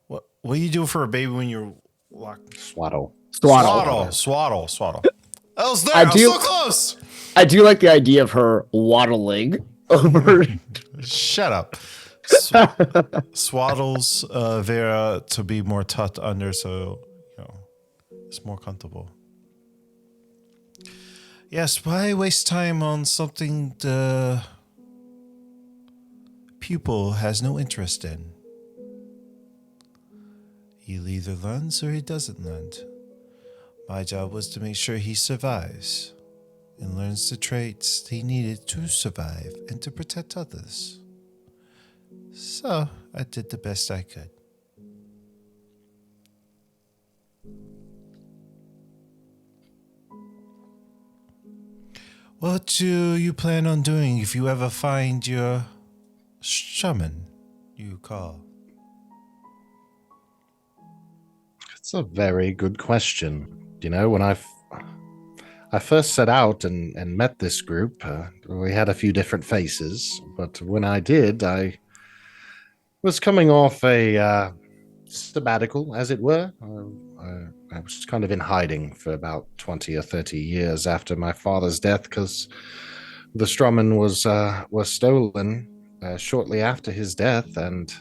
What do you do for a baby when you're locked? Swaddle. Swaddle. I was there. I was so close. I do like the idea of her waddling over. Shut up. Swaddles Vera to be more tucked under, so it's more comfortable. Yes, why waste time on something the pupil has no interest in? He either learns or he doesn't learn. My job was to make sure he survives and learns the traits he needed to survive and to protect others. So I did the best I could. What do you plan on doing if you ever find your shaman you call? It's a very good question. When I first set out and met this group, we had a few different faces, but when I did, I was coming off a sabbatical, as it were. I was kind of in hiding for about 20 or 30 years after my father's death, because the Strumman was stolen shortly after his death, and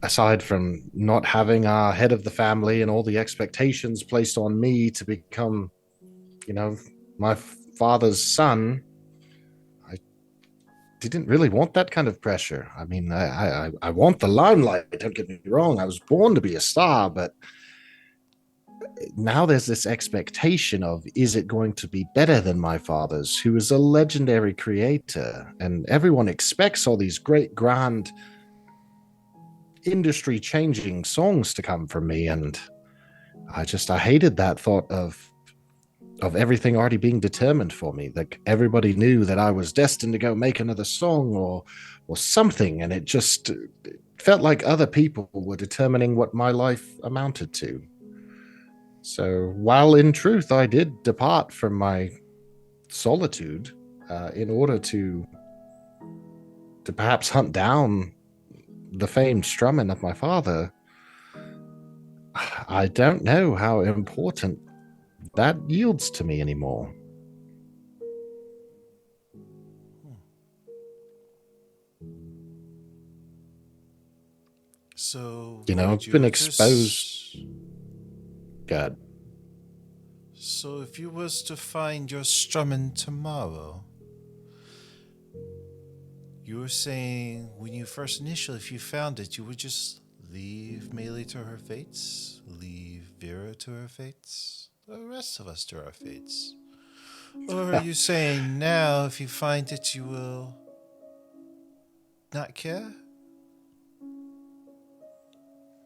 aside from not having our head of the family and all the expectations placed on me to become, my father's son, I didn't really want that kind of pressure. I mean, I want the limelight, don't get me wrong. I was born to be a star, but now there's this expectation of, is it going to be better than my father's, who is a legendary creator? And everyone expects all these great, grand, industry-changing songs to come from me, and I hated that thought of everything already being determined for me. Like everybody knew that I was destined to go make another song or something, and it just felt like other people were determining what my life amounted to. So while in truth I did depart from my solitude in order to perhaps hunt down the famed Strumman of my father, I don't know how important that yields to me anymore. So I've been exposed. God. So if you was to find your Strumman tomorrow, you were saying when you first initially, if you found it, you would just leave Melee to her fates? Leave Vera to her fates? The rest of us to our fates? Or are you saying now, if you find it, you will not care?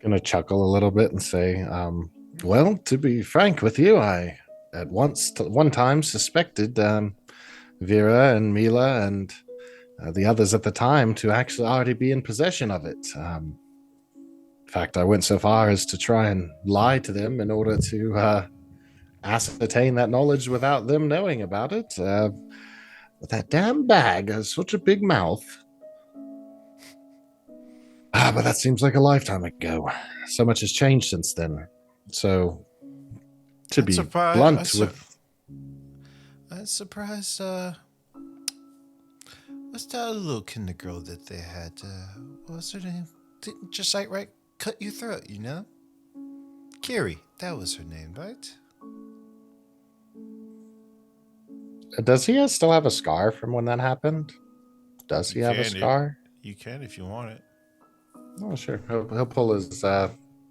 Gonna chuckle a little bit and say, well, to be frank with you, I at one time suspected Vera and Mila and the others at the time to actually already be in possession of it. In fact, I went so far as to try and lie to them in order to ascertain that knowledge without them knowing about it. But that damn bag has such a big mouth. But that seems like a lifetime ago. So much has changed since then. So, to be blunt I'm surprised, what's that little kinder girl that they had? What was her name? Didn't just outright cut your throat, you know? Carrie, that was her name, right? Does he still have a scar from when that happened? Does he have a scar? You can if you want it. Oh, sure. He'll pull his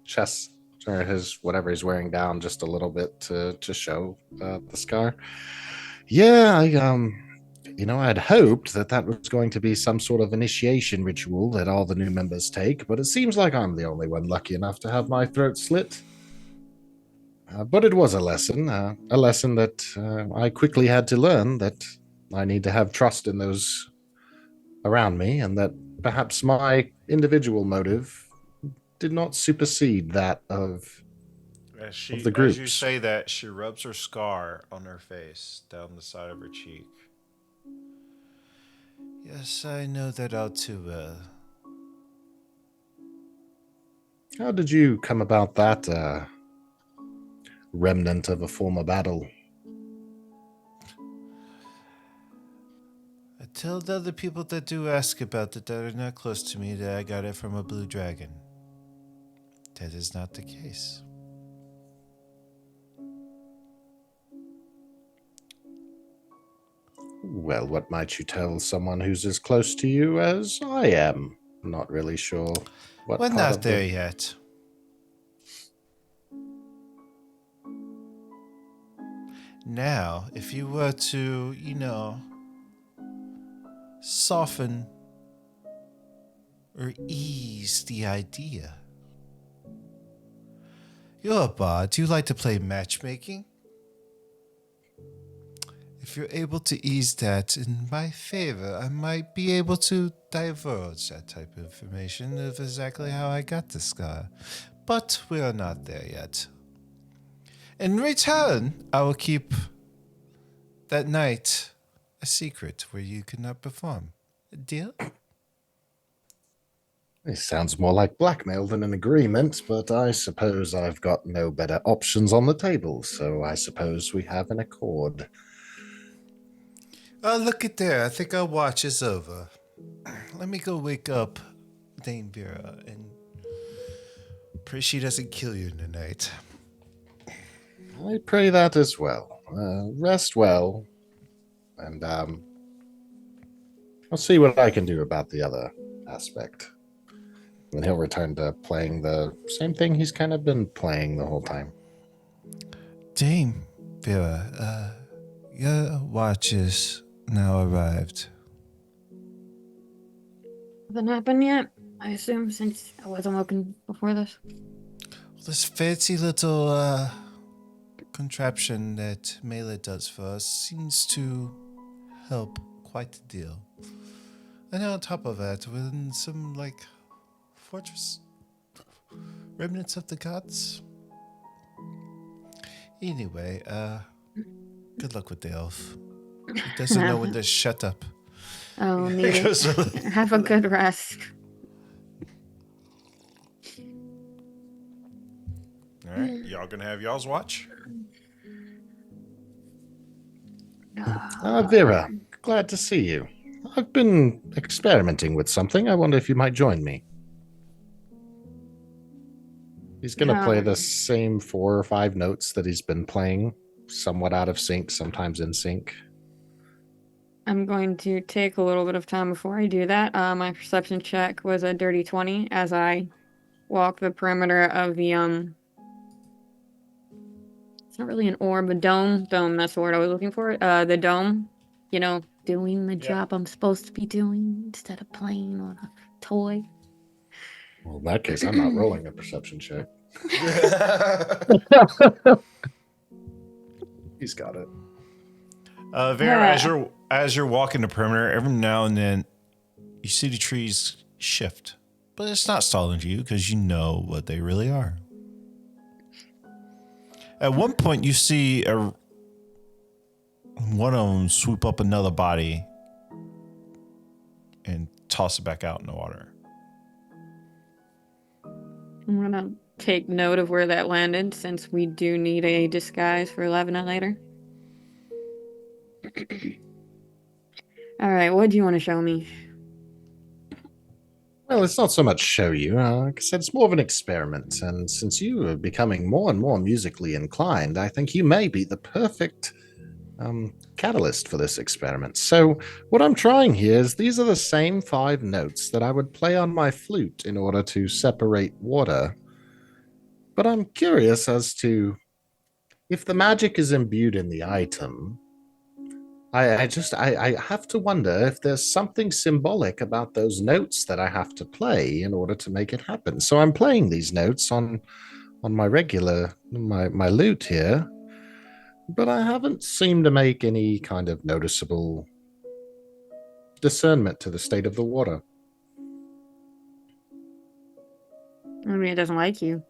chest or his whatever he's wearing down just a little bit to show the scar. Yeah, I'd hoped that was going to be some sort of initiation ritual that all the new members take, but it seems like I'm the only one lucky enough to have my throat slit. But it was a lesson that I quickly had to learn, that I need to have trust in those around me, and that perhaps my individual motive did not supersede that of the group. As you say that, she rubs her scar on her face, down the side of her cheek. Yes, I know that all too well. How did you come about that remnant of a former battle? I tell the other people that do ask about it that are not close to me that I got it from a blue dragon. That is not the case. Well, what might you tell someone who's as close to you as I am? Not really sure. We're not there yet. Now, if you were to, soften or ease the idea. You're a bard. Do you like to play matchmaking? If you're able to ease that in my favor, I might be able to divulge that type of information of exactly how I got the scar. But we are not there yet. In return, I will keep that night a secret where you cannot perform. A deal? It sounds more like blackmail than an agreement, but I suppose I've got no better options on the table, so I suppose we have an accord. Oh, look at there. I think our watch is over. Let me go wake up Dame Vera and pray she doesn't kill you tonight. I pray that as well. Rest well, and I'll see what I can do about the other aspect. And he'll return to playing the same thing he's kind of been playing the whole time. Dame Vera, your watch is now arrived. Nothing happened yet, I assume, since I wasn't looking before this. This fancy little contraption that Mela does for us seems to help quite a deal. And on top of that, within some, fortress remnants of the gods. Anyway, good luck with the elf. He doesn't know when to shut up. Oh, neither. Have a good rest. All right, y'all gonna have y'all's watch? Vera, glad to see you. I've been experimenting with something. I wonder if you might join me. He's going to play the same 4 or 5 notes that he's been playing, somewhat out of sync, sometimes in sync. I'm going to take a little bit of time before I do that. My perception check was a dirty 20 as I walk the perimeter of the, it's not really an orb, a dome. Dome, that's the word I was looking for. The dome, doing the job I'm supposed to be doing instead of playing on a toy. Well, in that case, I'm not rolling a perception check. He's got it. Vera, as you're walking the perimeter, every now and then you see the trees shift, but it's not stalling you because you know what they really are. At one point, you see one of them swoop up another body and toss it back out in the water. I'm gonna take note of where that landed since we do need a disguise for 11 and later. All right, what do you want to show me? Well, it's not so much show you. Like I said, it's more of an experiment. And since you are becoming more and more musically inclined, I think you may be the perfect catalyst for this experiment. So what I'm trying here is these are the same 5 notes that I would play on my flute in order to separate water. But I'm curious as to if the magic is imbued in the item. I have to wonder if there's something symbolic about those notes that I have to play in order to make it happen. So I'm playing these notes on my regular my lute here, but I haven't seemed to make any kind of noticeable discernment to the state of the water. I mean, it doesn't like you.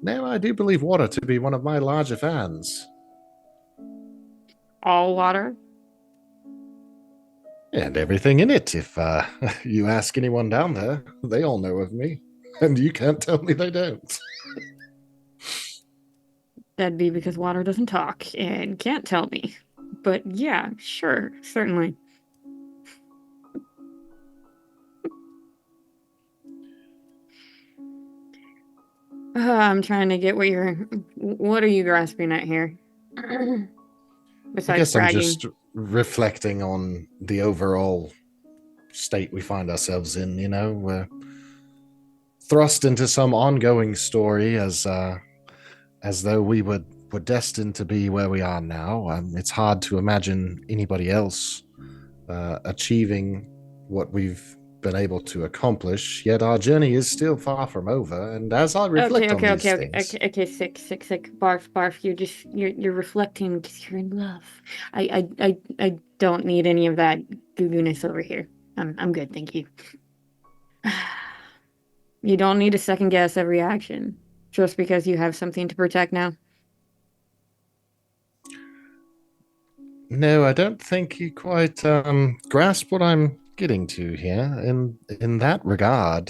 Now, I do believe water to be one of my larger fans. All water? And everything in it. If you ask anyone down there, they all know of me. And you can't tell me they don't. That'd be because water doesn't talk and can't tell me. But yeah, sure, certainly. I'm trying to get what are you grasping at here? I Besides guess I'm bragging. just reflecting on the overall state we find ourselves in, you know. We're thrust into some ongoing story as though we were destined to be where we are now. It's hard to imagine anybody else achieving what we've been able to accomplish, yet our journey is still far from over. And as I reflect on these things... Okay, sick. Barf. You're reflecting because you're in love. I don't need any of that goo-gooness over here. I'm good, thank you. You don't need to second guess every action just because you have something to protect now. No, I don't think you quite grasp what I'm getting to here. In that regard,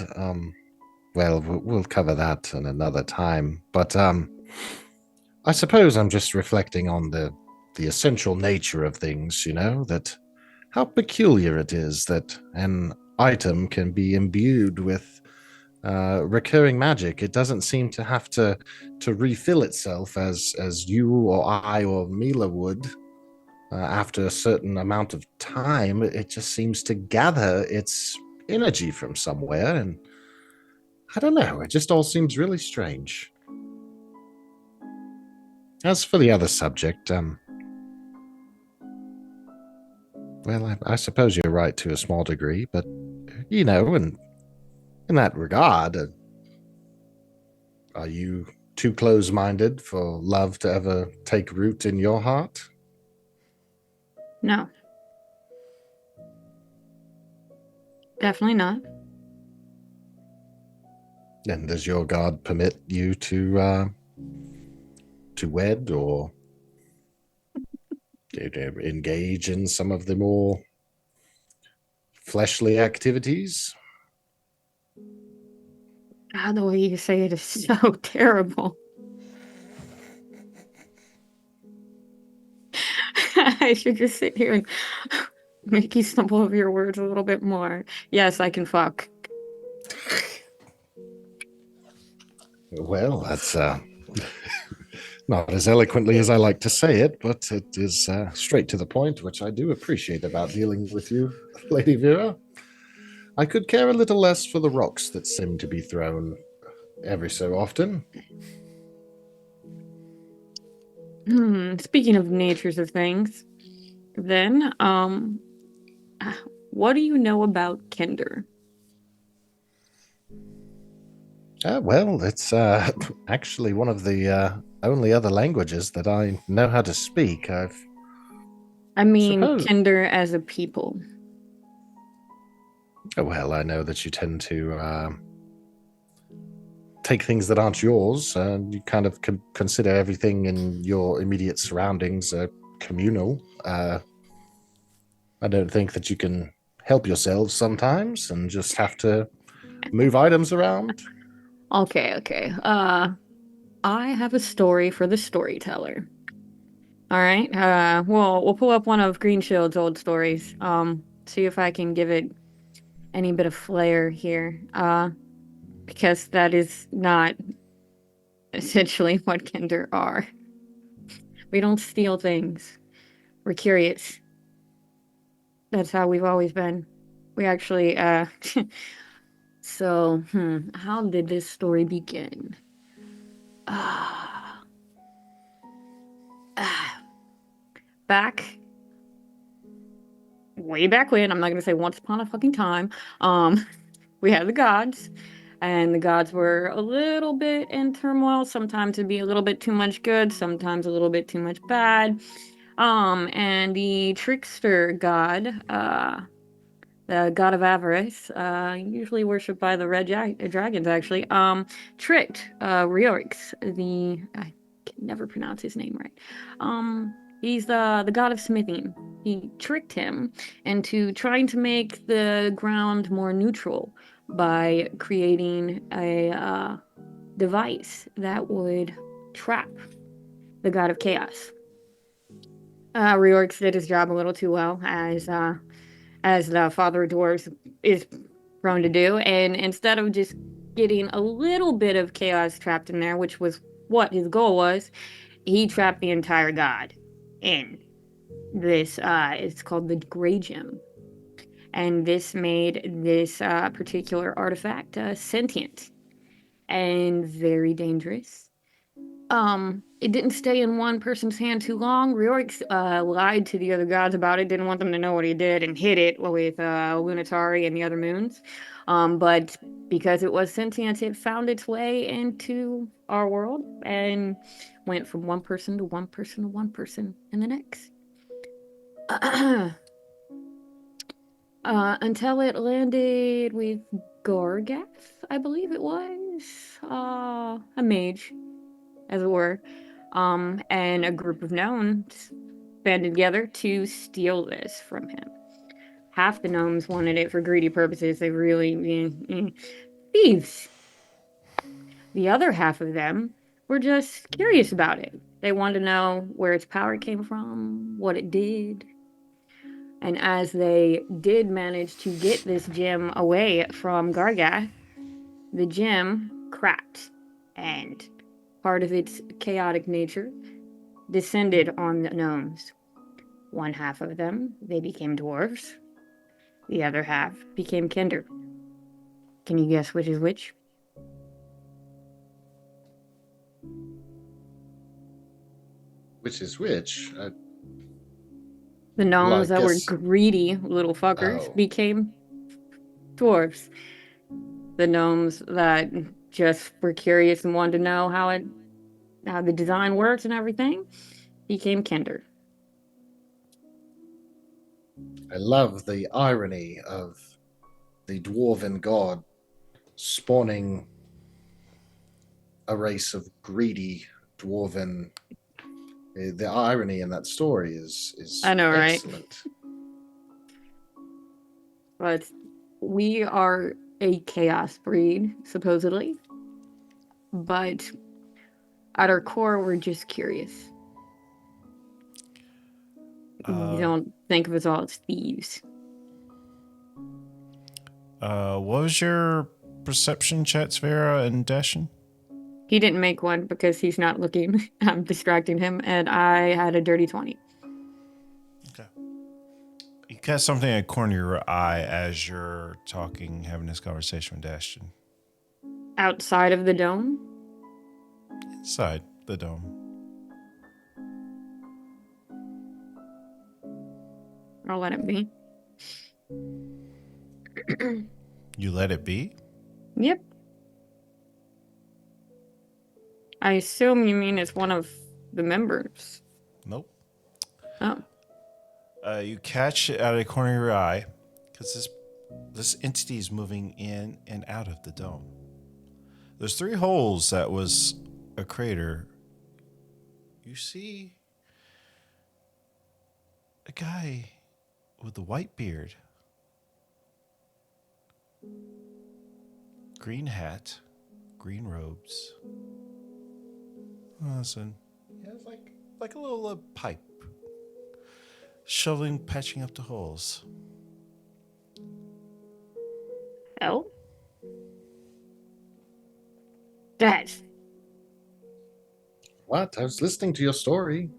well, we'll cover that in another time. But I suppose I'm just reflecting on the essential nature of things, you know, that how peculiar it is that an item can be imbued with recurring magic. It doesn't seem to have to refill itself as you or I or Mila would. After a certain amount of time, it just seems to gather its energy from somewhere, and I don't know, it just all seems really strange. As for the other subject, well, I suppose you're right to a small degree, but, you know, in that regard, are you too close-minded for love to ever take root in your heart? No. Definitely not. And does your God permit you to wed or engage in some of the more fleshly activities? God, the way you say it is so terrible. I should just sit here and make you stumble over your words a little bit more. Yes, I can fuck. Well, that's not as eloquently as I like to say it, but it is straight to the point, which I do appreciate about dealing with you, Lady Vera. I could care a little less for the rocks that seem to be thrown every so often. Speaking of natures of things, then, what do you know about Kinder? Well, it's actually one of the only other languages that I know how to speak. I've I mean, Suppose- Kinder as a people. Oh, well, I know that you tend to take things that aren't yours, and you kind of consider everything in your immediate surroundings communal. I don't think that you can help yourselves sometimes and just have to move items around. Okay. I have a story for the storyteller. All right. We'll pull up one of Green Shield's old stories. See if I can give it any bit of flair here. Because that is not essentially what Kinder are. We don't steal things. We're curious. That's how we've always been. We actually, so, how did this story begin? Back, way back when, I'm not gonna say once upon a fucking time, we had the gods, and the gods were a little bit in turmoil. Sometimes it'd be a little bit too much good, sometimes a little bit too much bad. And the trickster god, the god of avarice, usually worshipped by the red dragons, actually, tricked Riorix, I can never pronounce his name right. He's the god of smithing. He tricked him into trying to make the ground more neutral by creating a device that would trap the god of chaos. Riorix did his job a little too well, as the father of dwarves is prone to do, and instead of just getting a little bit of chaos trapped in there, which was what his goal was, he trapped the entire god in this. It's called the Grey Gem, and this made this particular artifact sentient and very dangerous. It didn't stay in one person's hand too long. Riorix lied to the other gods about it, didn't want them to know what he did, and hid it with Lunatari and the other moons. But because it was sentient, it found its way into our world and went from one person to one person to one person and the next. Until it landed with Gorgath, I believe it was. A mage, as it were. And a group of gnomes banded together to steal this from him. Half the gnomes wanted it for greedy purposes. They really thieves. The other half of them were just curious about it. They wanted to know where its power came from, what it did. And as they did manage to get this gem away from Gargath, the gem cracked, and part of its chaotic nature descended on the gnomes. One half of them, they became dwarves. The other half became Kinder. Can you guess which is which? Which is which? The gnomes that were guess- greedy little fuckers Oh. became dwarves. The gnomes that just were curious and wanted to know how the design works and everything became Kinder. I love the irony of the dwarven god spawning a race of greedy dwarven. The irony in that story is I know, right? excellent. But we are a chaos breed, supposedly. But at our core, we're just curious. We don't think of us all as thieves. What was your perception checks, Vera and Dashin? He didn't make one because he's not looking. I'm distracting him, and I had a dirty 20. Okay. You catch something in the corner of your eye as you're talking, having this conversation with Dashin. Outside of the dome? Inside the dome. I'll let it be. You let it be? Yep. I assume you mean it's one of the members. Nope. Oh. You catch it out of the corner of your eye because this entity is moving in and out of the dome. There's 3 holes that was a crater. You see a guy with a white beard, green hat, green robes. Listen, he has like a little pipe, shoveling, patching up the holes. Oh? Dad. What? I was listening to your story.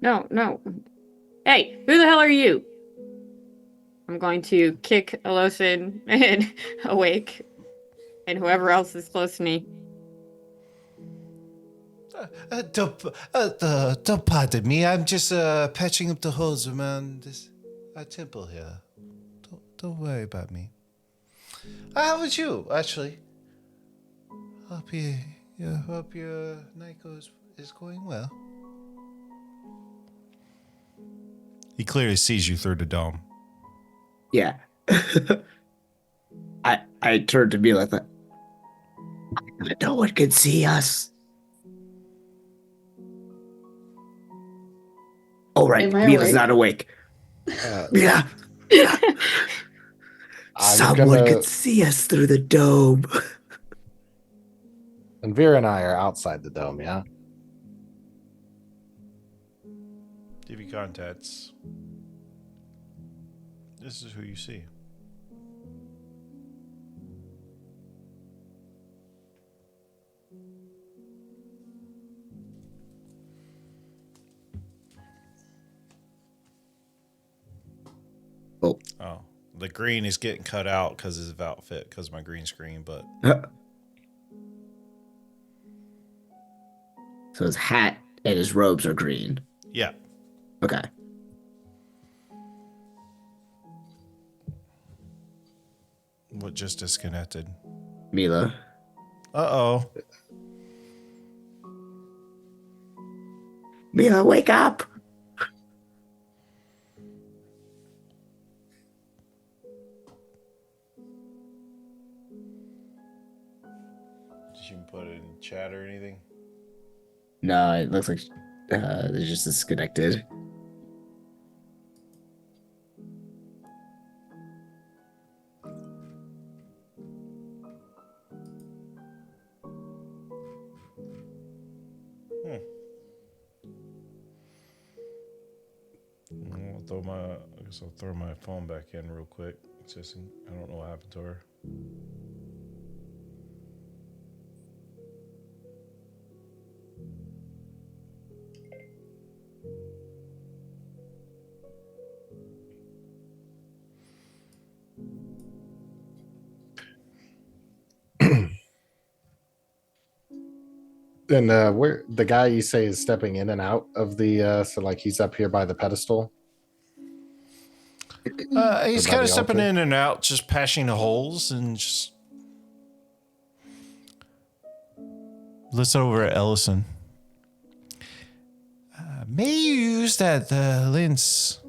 No, no. Hey, who the hell are you? I'm going to kick Alosin and Awake and whoever else is close to me. Don't pardon me. I'm just patching up the holes around this temple here. Don't worry about me. How about you, actually? Hope your night is going well. He clearly sees you through the dome. Yeah. I turned to me like that. No one can see us. Oh, right. Am I Mila's awake? not awake. Uh, Yeah. I'm Someone gonna- could see us through the dome. And Vera and I are outside the dome, yeah? TV contacts. This is who you see. Oh. Oh, the green is getting cut out because of his outfit, because of my green screen, but So his hat and his robes are green. yeah. Okay. What just disconnected? Mila. Uh-oh. Mila, wake up. Did you put it in chat or anything? No, it looks like they're just disconnected. I guess I'll throw my phone back in real quick. It's just, I don't know what happened to her. And where the guy you say is stepping in and out of the so like he's up here by the pedestal. He's Or by kind the of stepping altar? in and out, just patching the holes and just. Let's over at Ellison. May you use that lens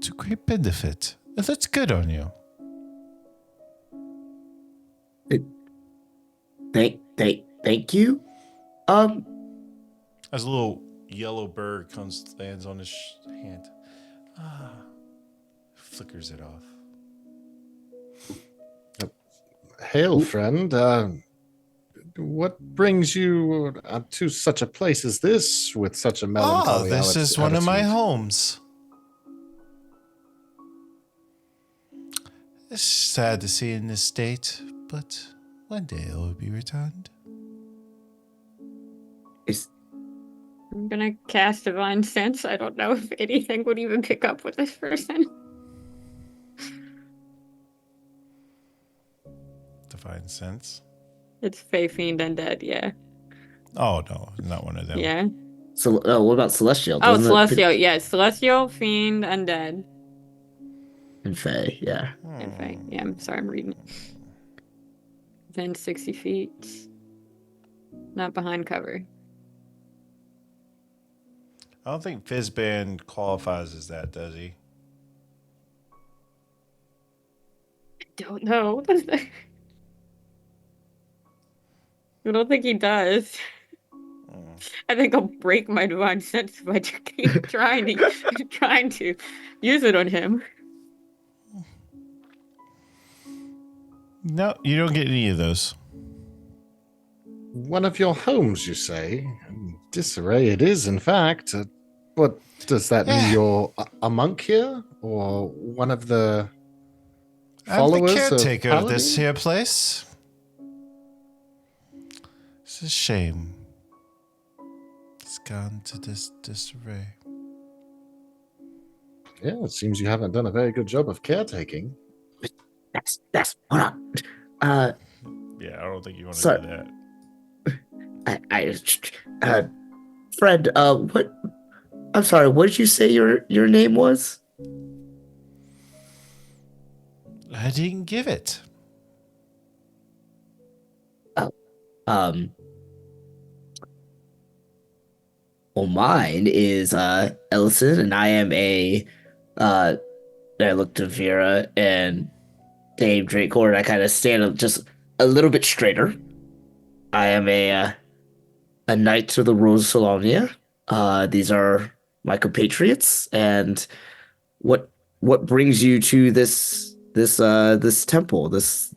to great benefit. It looks good on you. Thank you. As a little yellow bird lands on his hand. Flickers it off. Hail, friend. What brings you to such a place as this with such a melancholy This is one of my attitude? homes. It's sad to see in this state, but one day it will be returned. I'm gonna cast Divine Sense. I don't know if anything would even pick up with this person. Divine sense. It's Fey Fiend Undead, yeah. Oh no, not one of them. Yeah. So, what about Celestial? Oh, Doesn't that Celestial, yeah. Celestial, Fiend, Undead. And Fae, yeah. And Fey. Yeah, I'm sorry, I'm reading it. Within 60 feet. Not behind cover. I don't think Fizzband qualifies as that, does he? Don't know. I don't think he does. I think I'll break my divine sense if I keep trying to use it on him. No, you don't get any of those. One of your homes, you say? Disarray it is, in fact. What does that mean? You're a monk here? Or one of the followers I'm the caretaker of this Paladine? here place. It's a shame. It's gone to this disarray. Yeah, it seems you haven't done a very good job of caretaking. That's hold on. Yeah, I don't think you want to So- do that. Fred, what? I'm sorry. What did you say your name was? I didn't give it. Well, mine is Ellison, and I am a. I look to Vera and Dame Drakecore, and I kind of stand up just a little bit straighter. I am a knight to the Rose Salonia. These are my compatriots, and what brings you to this temple, this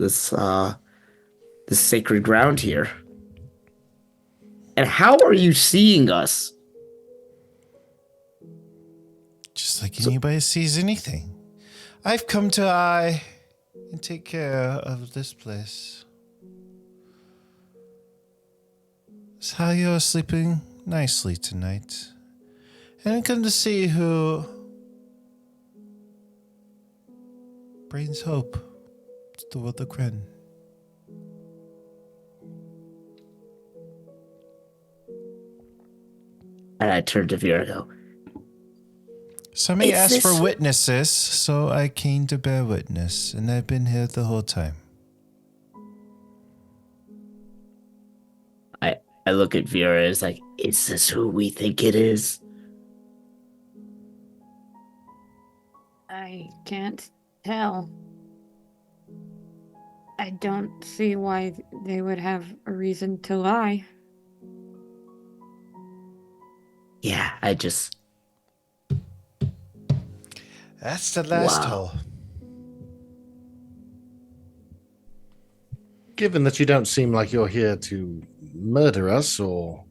sacred ground here? And how are you seeing us? Just like anybody sees anything. I've come to eye and take care of this place. It's how you're sleeping nicely tonight. And I come to see who brings hope to the world of Gren. And I turn to Vera and go, Somebody Is asked this- for witnesses, so I came to bear witness, and I've been here the whole time. I look at Vera, it's like, is this who we think it is? I can't tell. I don't see why they would have a reason to lie. Yeah, I just, That's the last Wow. hole. Given that you don't seem like you're here to murder us or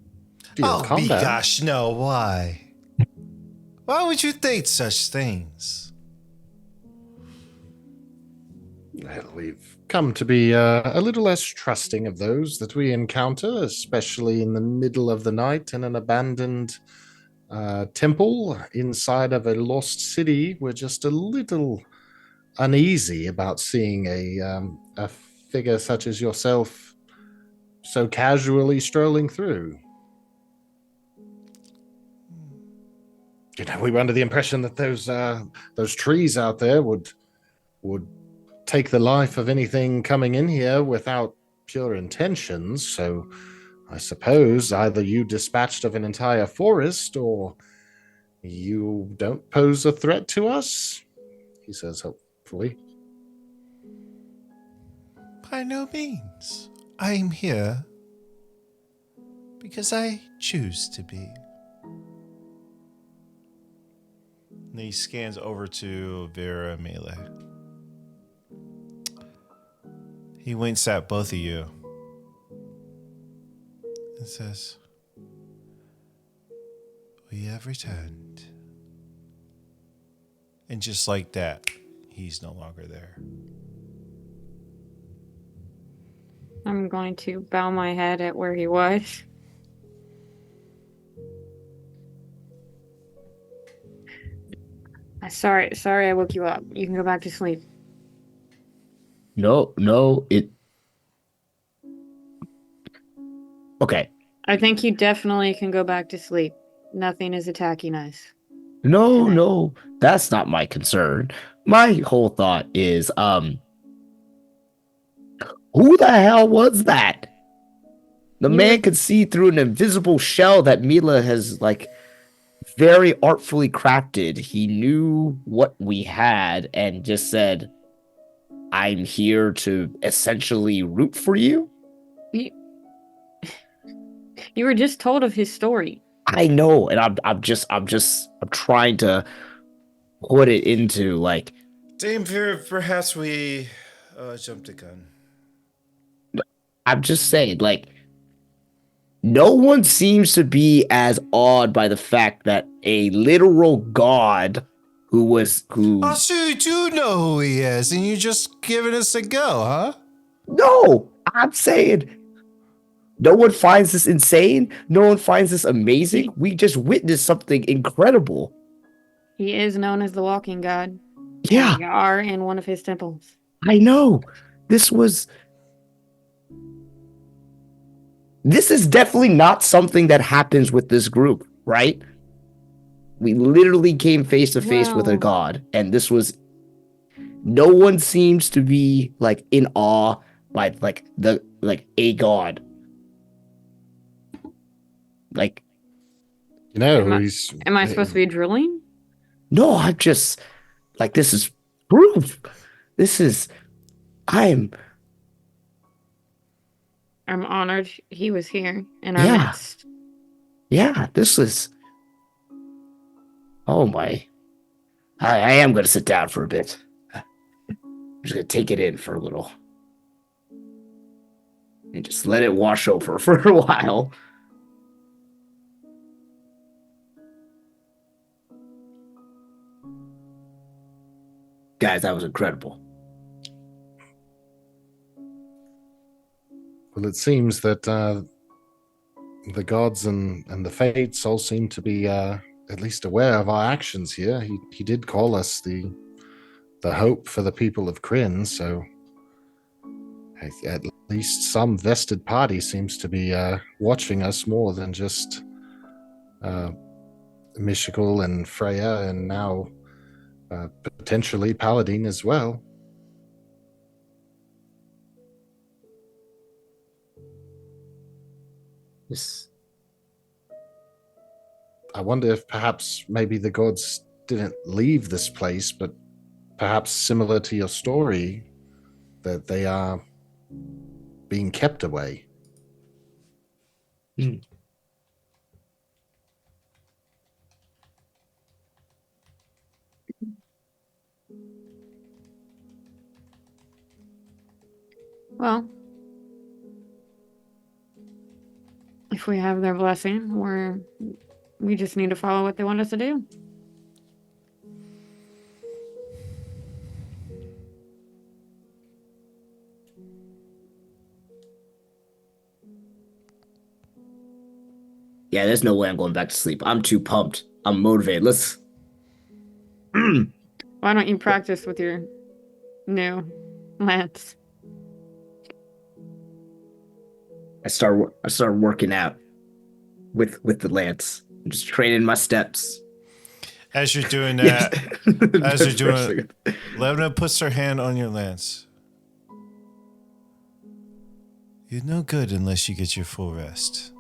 deal Oh, combat, gosh, no, why? Why would you think such things? well, we've come to be a little less trusting of those that we encounter, especially in the middle of the night in an abandoned temple inside of a lost city. We're just a little uneasy about seeing a figure such as yourself so casually strolling through. You know, we were under the impression that those trees out there would take the life of anything coming in here without pure intentions. So I suppose either you dispatched of an entire forest or you don't pose a threat to us, he says hopefully. By no means. I'm here because I choose to be. And he scans over to Vera and Melee. He winks at both of you and says, "We have returned." And just like that, he's no longer there. I'm going to bow my head at where he was. Sorry I woke you up. You can go back to sleep. no, it. Okay, I think you definitely can go back to sleep. Nothing is attacking us. no, that's not my concern. My whole thought is, who the hell was that? The You man would- could see through an invisible shell that Mila has, like, very artfully crafted. He knew what we had and just said, I'm here to essentially root for you. You were just told of his story. I know, and I'm trying to put it into like, Dame Vera, perhaps we jumped the gun. I'm just saying, like, no one seems to be as awed by the fact that a literal god who Oh, so you do know who he is, and you just giving us a go, huh? No, I'm saying no one finds this insane. No one finds this amazing. We just witnessed something incredible. He is known as the Walking God. Yeah, We are in one of his temples. I know. This is definitely not something that happens with this group, right? We literally came face to face with a Well- god, and this was. No one seems to be like in awe by like a god. Like, You know, Am I- he's. Am I supposed to be drilling? no, I'm just like, this is proof. I'm honored he was here in our Yeah. midst. Yeah, this is. Oh my. I am going to sit down for a bit. I'm just going to take it in for a little. And just let it wash over for a while. Guys, that was incredible. Well, it seems that the gods and the fates all seem to be at least aware of our actions here. He did call us the hope for the people of Kryn, so at least some vested party seems to be watching us more than just Mishakal and Freya, and now potentially Paladine as well. This, I wonder if perhaps maybe the gods didn't leave this place, but perhaps similar to your story, that they are being kept away. Well, if we have their blessing, we just need to follow what they want us to do. yeah, there's no way I'm going back to sleep. I'm too pumped. I'm motivated. Let's. Why don't you practice with your new lance? I start working out with the lance. I'm just training my steps. As you're doing that, as you're doing Pressing it, Levna puts her hand on your lance. You're no good unless you get your full rest.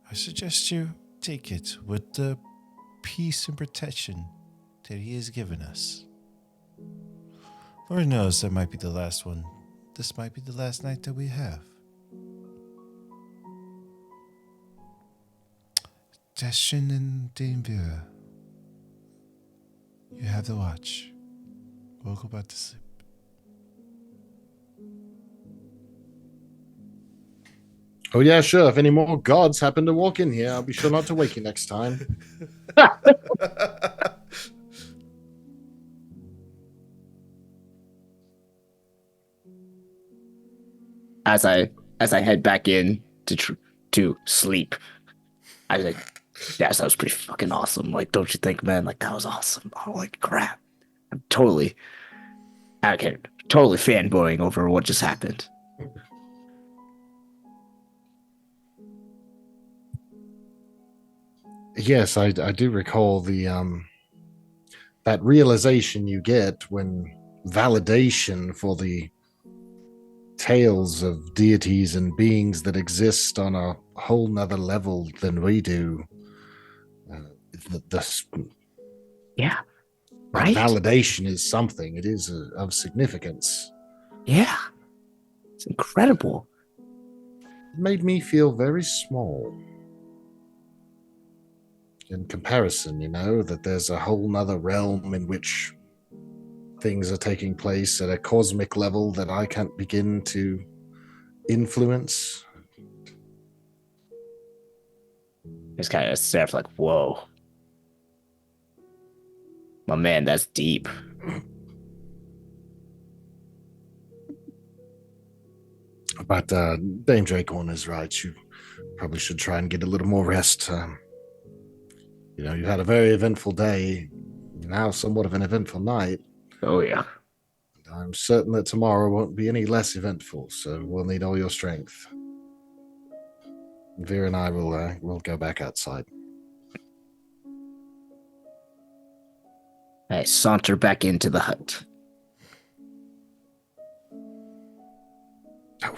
I suggest you take it with the peace and protection that he has given us. Lord knows that might be the last one. This might be the last night that we have. Destin and Dame Vera, you have the watch. We'll go back to sleep. Oh yeah, sure. If any more gods happen to walk in here, I'll be sure not to wake you next time. As I head back in to sleep, I was like, yes, that was pretty fucking awesome. Like, don't you think, man? Like, that was awesome. Oh, like, crap. I'm totally fanboying over what just happened. Yes, I do recall the that realization you get when validation for the tales of deities and beings that exist on a whole nother level than we do the Yeah. Right? validation is something. It is of significance. Yeah. It's incredible. It made me feel very small. In comparison, that there's a whole nother realm in which things are taking place at a cosmic level that I can't begin to influence. It's kind of staff like, whoa. My man, that's deep. But Dame Dracorn is right. You probably should try and get a little more rest. You had a very eventful day, now somewhat of an eventful night. Oh, yeah. I'm certain that tomorrow won't be any less eventful, so we'll need all your strength. Vera and I will go back outside. I saunter back into the hut.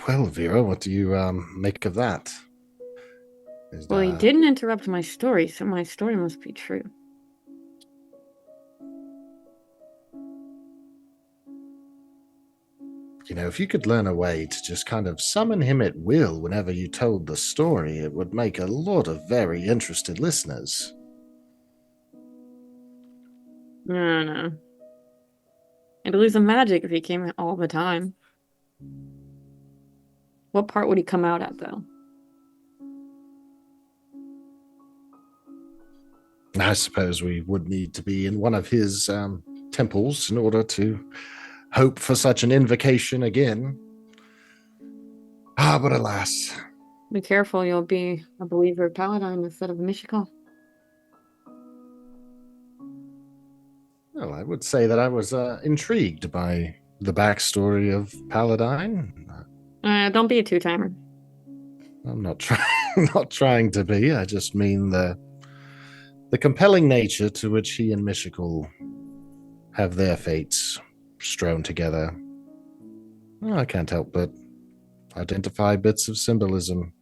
Well, Vera, what do you make of that? Well, he didn't interrupt my story, so my story must be true. If you could learn a way to just kind of summon him at will whenever you told the story, it would make a lot of very interested listeners. No. It'd lose the magic if he came all the time. What part would he come out at, though? I suppose we would need to be in one of his temples in order to hope for such an invocation again. But alas. Be careful, you'll be a believer of Paladine instead of Mishikal. Well, I would say that I was intrigued by the backstory of Paladine. Don't be a two-timer. I'm not trying to be. I just mean the compelling nature to which he and Mishikal have their fates strewn together. I can't help but identify bits of symbolism.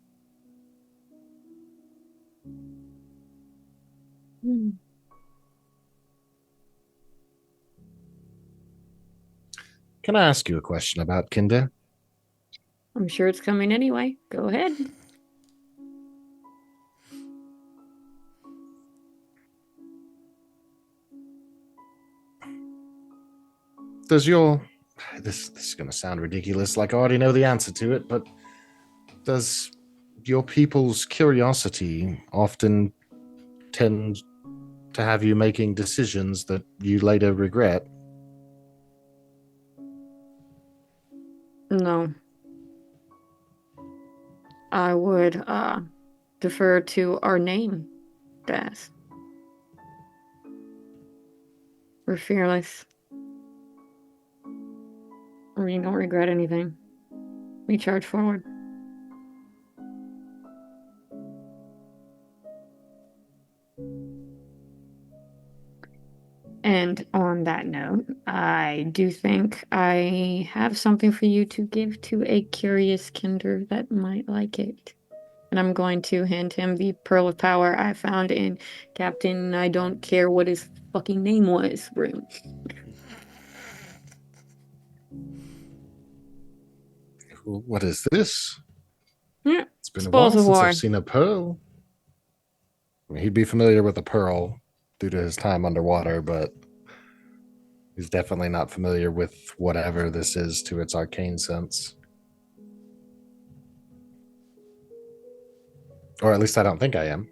Can I ask you a question about Kinder? I'm sure it's coming anyway. Go ahead. This is going to sound ridiculous, like I already know the answer to it, but does your people's curiosity often tend to have you making decisions that you later regret? No. I would defer to our name best. We're fearless. We don't regret anything. We charge forward. And on that note, I do think I have something for you to give to a curious kinder that might like it. And I'm going to hand him the Pearl of Power I found in Captain I don't care what his fucking name was room. What is this? Yeah. It's been Spoils a of while since war. I've seen a pearl. I mean, he'd be familiar with a pearl due to his time underwater, but he's definitely not familiar with whatever this is to its arcane sense. Or at least I don't think I am.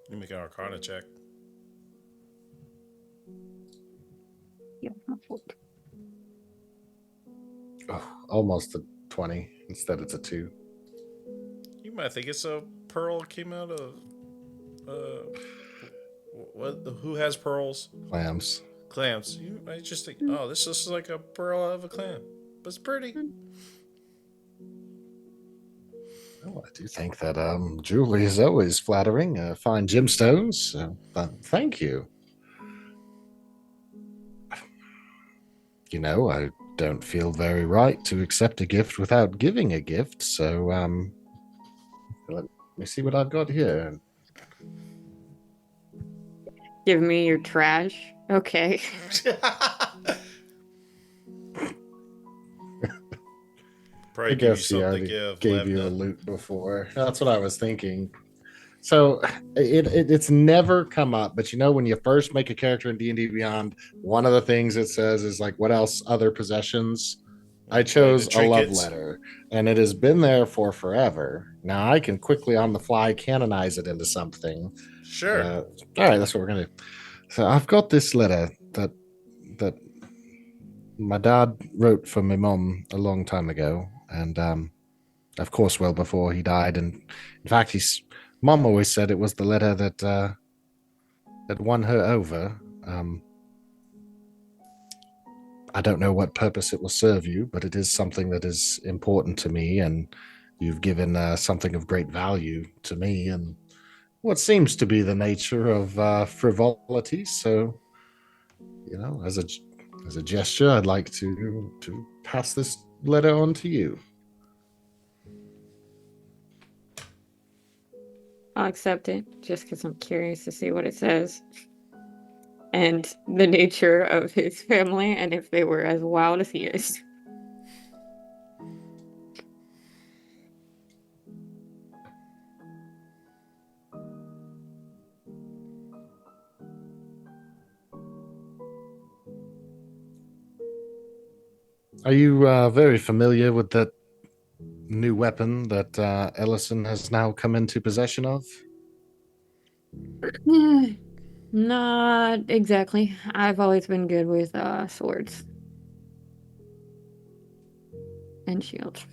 You make an Arcana check. Yeah. Oh, almost a 20. Instead, it's a 2. You might think it's a pearl came out of. Who has pearls? Clams. Clams. You might just think, oh, this is like a pearl out of a clam, but it's pretty. Well, I do think that jewelry is always flattering. Fine gemstones. So, thank you. I don't feel very right to accept a gift without giving a gift. So, Let me see what I've got here. Give me your trash. Okay. Probably I give you guess he something to already give. gave you a Levna. loot before. That's what I was thinking. So it's never come up, but you know when you first make a character in D&D Beyond, one of the things it says is like, what else? Other possessions. I chose Like a love trinkets. letter, and it has been there for forever. Now I can quickly on the fly canonize it into something. Sure. All right, that's what we're gonna do. So I've got this letter that my dad wrote for my mom a long time ago, and of course, well before he died. And in fact, his mom always said it was the letter that won her over. I don't know what purpose it will serve you, but it is something that is important to me, and you've given something of great value to me, and what seems to be the nature of frivolity. So, you know, as a gesture, I'd like to pass this letter on to you. I'll accept it just because I'm curious to see what it says. And the nature of his family and if they were as wild as he is. Are you very familiar with that new weapon that Ellison has now come into possession of? Not exactly. I've always been good with swords and shields.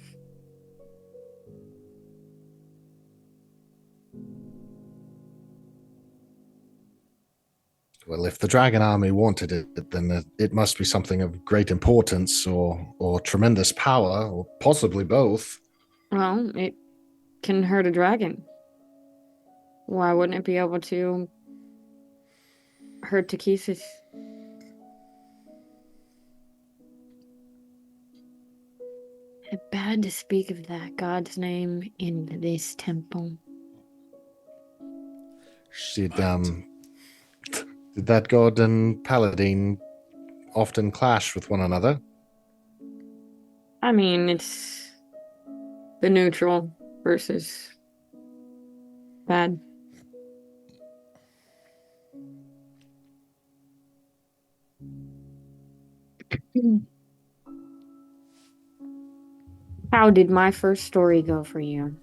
Well, if the Dragon Army wanted it, then it must be something of great importance or tremendous power, or possibly both. Well, it can hurt a dragon. Why wouldn't it be able to hurt Takesis? Bad to speak of that god's name in this temple. Did that god and Paladine often clash with one another? I mean, it's the neutral versus bad. How did my first story go for you?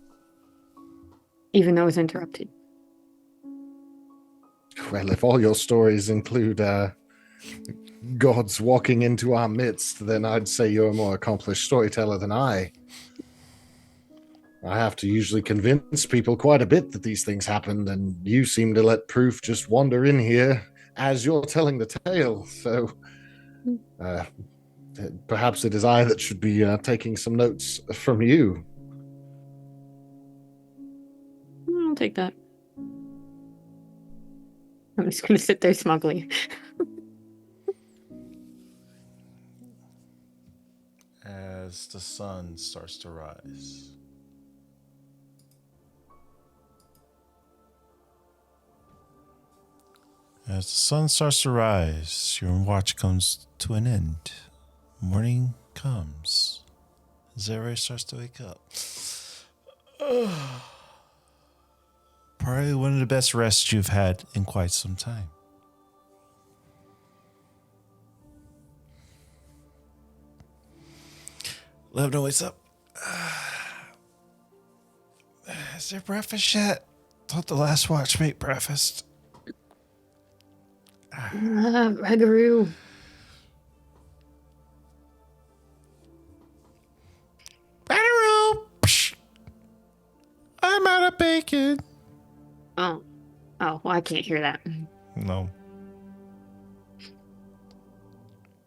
Even though it was interrupted. Well, if all your stories include gods walking into our midst, then I'd say you're a more accomplished storyteller than I. I have to usually convince people quite a bit that these things happened, and you seem to let proof just wander in here as you're telling the tale. So perhaps it is I that should be taking some notes from you. I'll take that. I'm just gonna sit there smugly. As the sun starts to rise. As the sun starts to rise, your watch comes to an end. Morning comes. As everybody starts to wake up. Probably one of the best rests you've had in quite some time. Levna wakes up. Is there breakfast yet? Thought the last watchmate breakfast. Regaroo. I'm out of bacon. Oh, well, I can't hear that. No.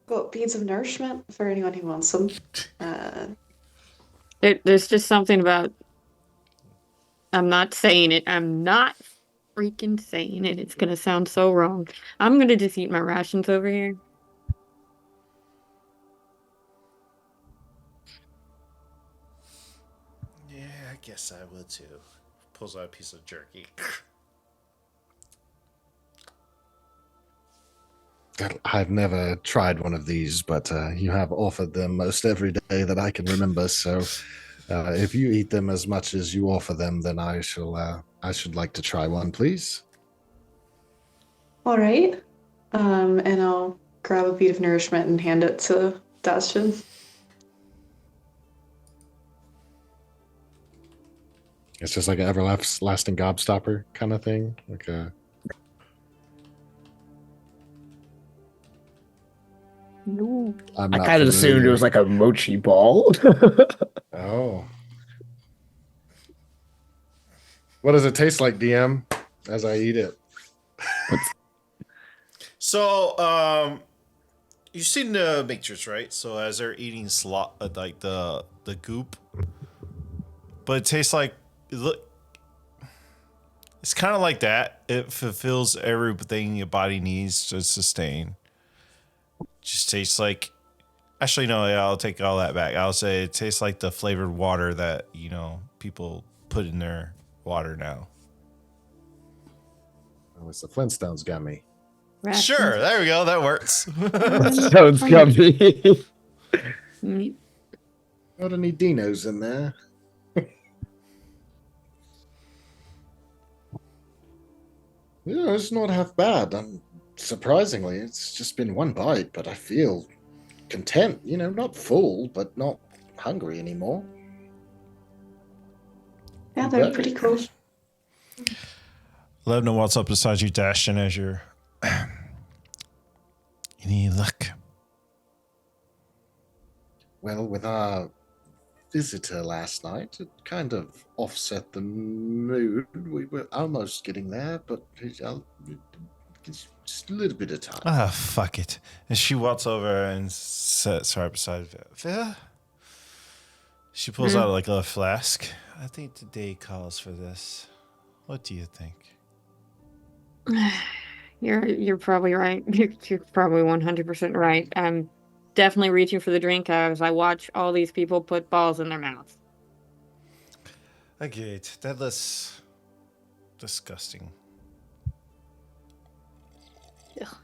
Got beads of nourishment for anyone who wants some. There's just something about. I'm not saying it. I'm not freaking saying it. It's gonna sound so wrong. I'm gonna just eat my rations over here. Yeah, I guess I will too. pulls out a piece of jerky. I've never tried one of these, but you have offered them most every day that I can remember. So, if you eat them as much as you offer them, then I shall. I should like to try one, please. All right. And I'll grab a bead of nourishment and hand it to Dashin. It's just like an everlasting gobstopper kind of thing. Like a. No. I I kind of assumed it was like a mochi ball. Oh. What does it taste like, DM? As I eat it. So, you've seen the Matrix, right? So as they're eating like the goop, but it tastes like it's kind of like that. It fulfills everything your body needs to sustain. Just tastes like. Actually, no. Yeah, I'll take all that back. I'll say it tastes like the flavored water that people put in their water now. Oh, it's the Flintstones gummy. Sure, there we go. That works. Sounds gummy. Not any dinos in there. Yeah, it's not half bad. Surprisingly, it's just been one bite, but I feel content. Not full, but not hungry anymore. Yeah, they're pretty cool. Let them know what's up beside you, Dashin, as you're. Any luck? Well, with our visitor last night, it kind of offset the mood. We were almost getting there, but it's just a little bit of time. Ah, fuck it. And she walks over and sits right beside Vera. She pulls out like a flask. I think today calls for this. What do you think? You're probably right. You're probably 100% right. I'm definitely reaching for the drink as I watch all these people put balls in their mouths. Agreed. That looks disgusting. Ugh.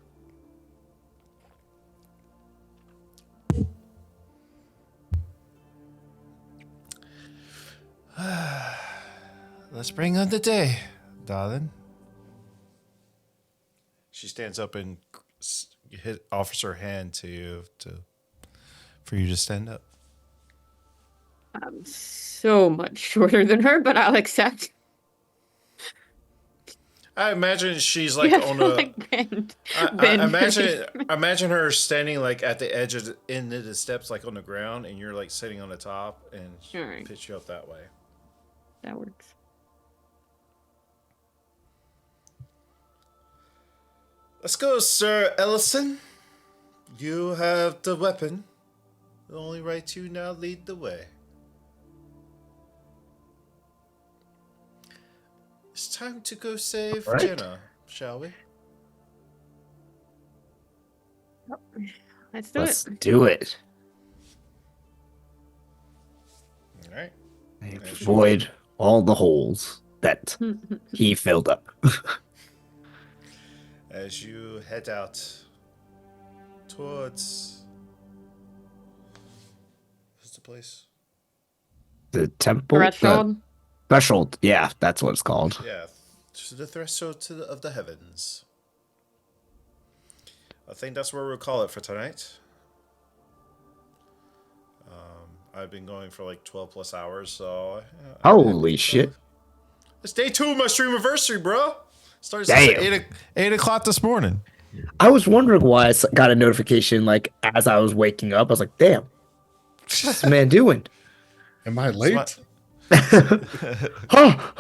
Let's bring on the day, darling. She stands up and offers her hand to you for you to stand up. I'm so much shorter than her, but I'll accept. I imagine she's like You have on to, a. like, bend Imagine her standing like at the edge of the end of the steps, like on the ground, and you're like sitting on the top, and she Alright. pitch you up that way. That works. Let's go, Sir Ellison. You have the weapon. The only right to now lead the way. It's time to go save Right. Jenna, shall we? Let's do Let's it. do it. All right. Avoid all the holes that he filled up. As you head out towards. What's the place? The temple? Threshold. Threshold. Yeah, that's what it's called. Yeah, to the threshold of the heavens. I think that's where we'll call it for tonight. I've been going for like 12 plus hours, so. Holy shit. It's day 2 of my stream anniversary, bro. Started Damn. at 8 o'clock this morning. I was wondering why I got a notification like as I was waking up. I was like, damn, what's this man doing? Am I late? Oh,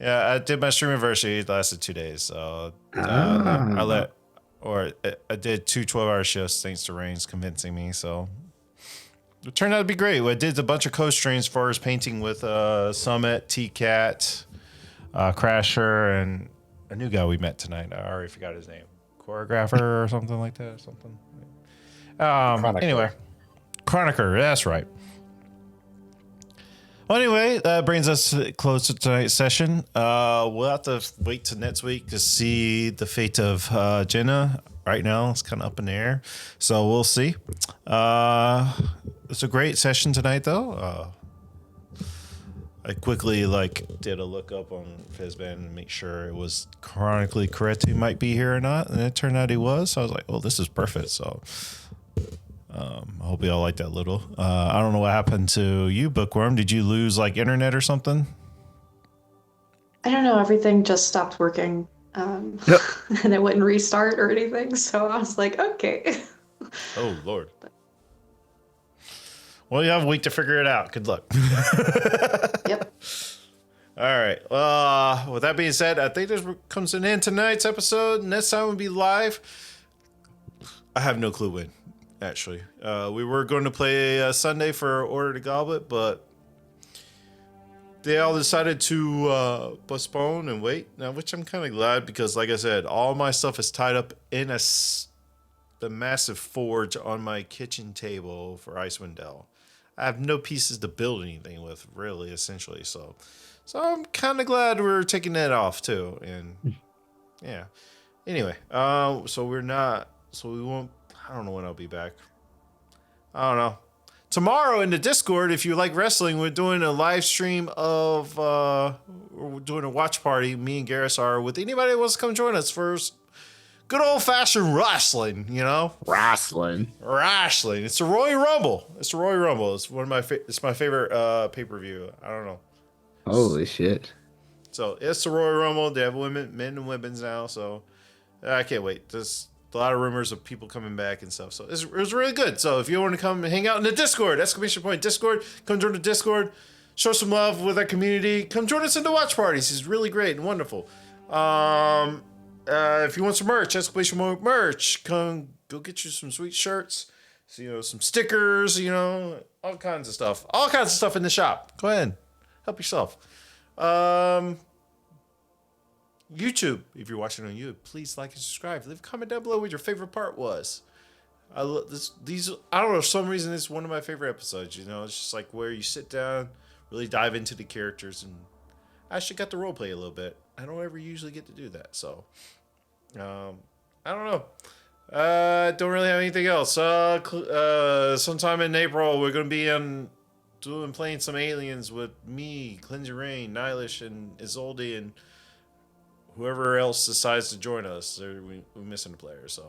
Yeah, I did my stream anniversary. It lasted 2 days, so Ah. I did 2 12-hour shifts thanks to Rain's convincing me. So it turned out to be great. I did a bunch of co-streams for his painting with Summit, T-Cat, Crasher, and a new guy we met tonight. I already forgot his name. Choreographer or something like that. Chronicle. Anyway, Chroniker. That's right. Well, anyway, that brings us close to tonight's session. We'll have to wait till next week to see the fate of Jenna. Right now, it's kind of up in the air, so we'll see. It's a great session tonight, though. I quickly did a look up on Fizban and make sure it was chronically correct he might be here or not, and it turned out he was. So I was like, "Oh, this is perfect." So I hope you all like that little. I don't know what happened to you, Bookworm. Did you lose internet or something? I don't know, everything just stopped working. Yep. And it wouldn't restart or anything, so I was like, okay. Oh Lord. Well, you have a week to figure it out. Good luck. Yep. All right. With that being said, I think this comes to an end tonight's episode. Next time we'll be live. I have no clue when, actually. We were going to play Sunday for Order of the Goblet, but they all decided to postpone and wait. Now, which I'm kind of glad because, like I said, all my stuff is tied up in the massive forge on my kitchen table for Icewind Dale. I have no pieces to build anything with, really, essentially. So I'm kind of glad we're taking that off too. And yeah. Anyway, so we won't. I don't know when I'll be back. I don't know. Tomorrow in the Discord, if you like wrestling, we're doing a live stream of we're doing a watch party. Me and Garrus are with anybody that wants to come join us for good old fashioned wrestling. Wrestling. It's a Royal Rumble. It's one of my it's my favorite pay-per-view. I don't know. Holy shit. So it's the Royal Rumble. They have men and women's now. So I can't wait. There's a lot of rumors of people coming back and stuff. So it was really good. So if you want to come and hang out in the Discord, ! Discord, come join the Discord. Show some love with our community. Come join us in the watch parties. It's really great and wonderful. If you want some merch, merch, come go get you some sweet shirts, some stickers, all kinds of stuff. All kinds of stuff in the shop. Go ahead. Help yourself. YouTube, if you're watching on YouTube, please like and subscribe. Leave a comment down below what your favorite part was. I love these. I don't know, for some reason it's one of my favorite episodes. It's just where you sit down, really dive into the characters, and I actually got to roleplay a little bit. I don't ever usually get to do that, so I don't know. Don't really have anything else. Sometime in April, we're gonna be playing some aliens with me, Cleansing Rain, Nylish, and Isolde, and whoever else decides to join us. We're missing a player, so.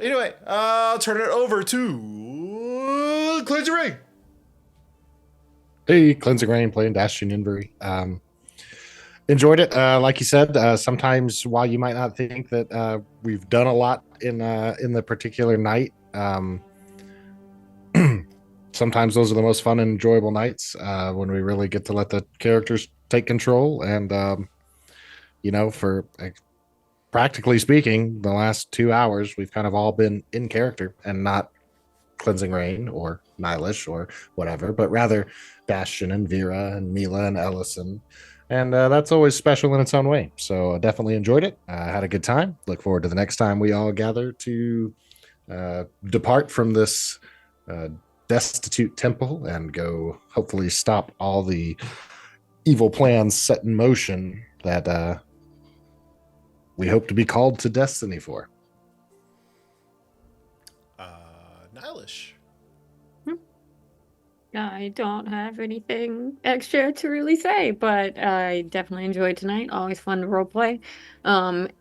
Anyway, I'll turn it over to Cleansing Rain. Hey, Cleansing Rain playing Bastion Invery. Enjoyed it. Like you said, sometimes while you might not think that we've done a lot in the particular night, sometimes those are the most fun and enjoyable nights when we really get to let the characters take control. And, for practically speaking, the last 2 hours, we've kind of all been in character and not Cleansing Rain or Nylish or whatever, but rather Bastion and Vera and Mila and Ellison. And that's always special in its own way. So definitely enjoyed it. Had a good time. Look forward to the next time we all gather to depart from this destitute temple and go hopefully stop all the evil plans set in motion that we hope to be called to destiny for. Nylish. I don't have anything extra to really say, but I definitely enjoyed tonight. Always fun to roleplay.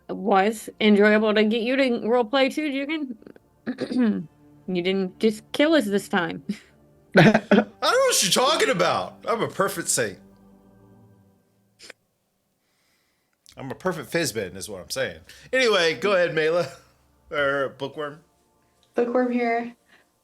Was enjoyable to get you to roleplay too, Jugan. You didn't just kill us this time. I don't know what you're talking about. I'm a perfect saint. I'm a perfect Fizban, is what I'm saying. Anyway, go ahead, Mela. Or Bookworm. Bookworm here.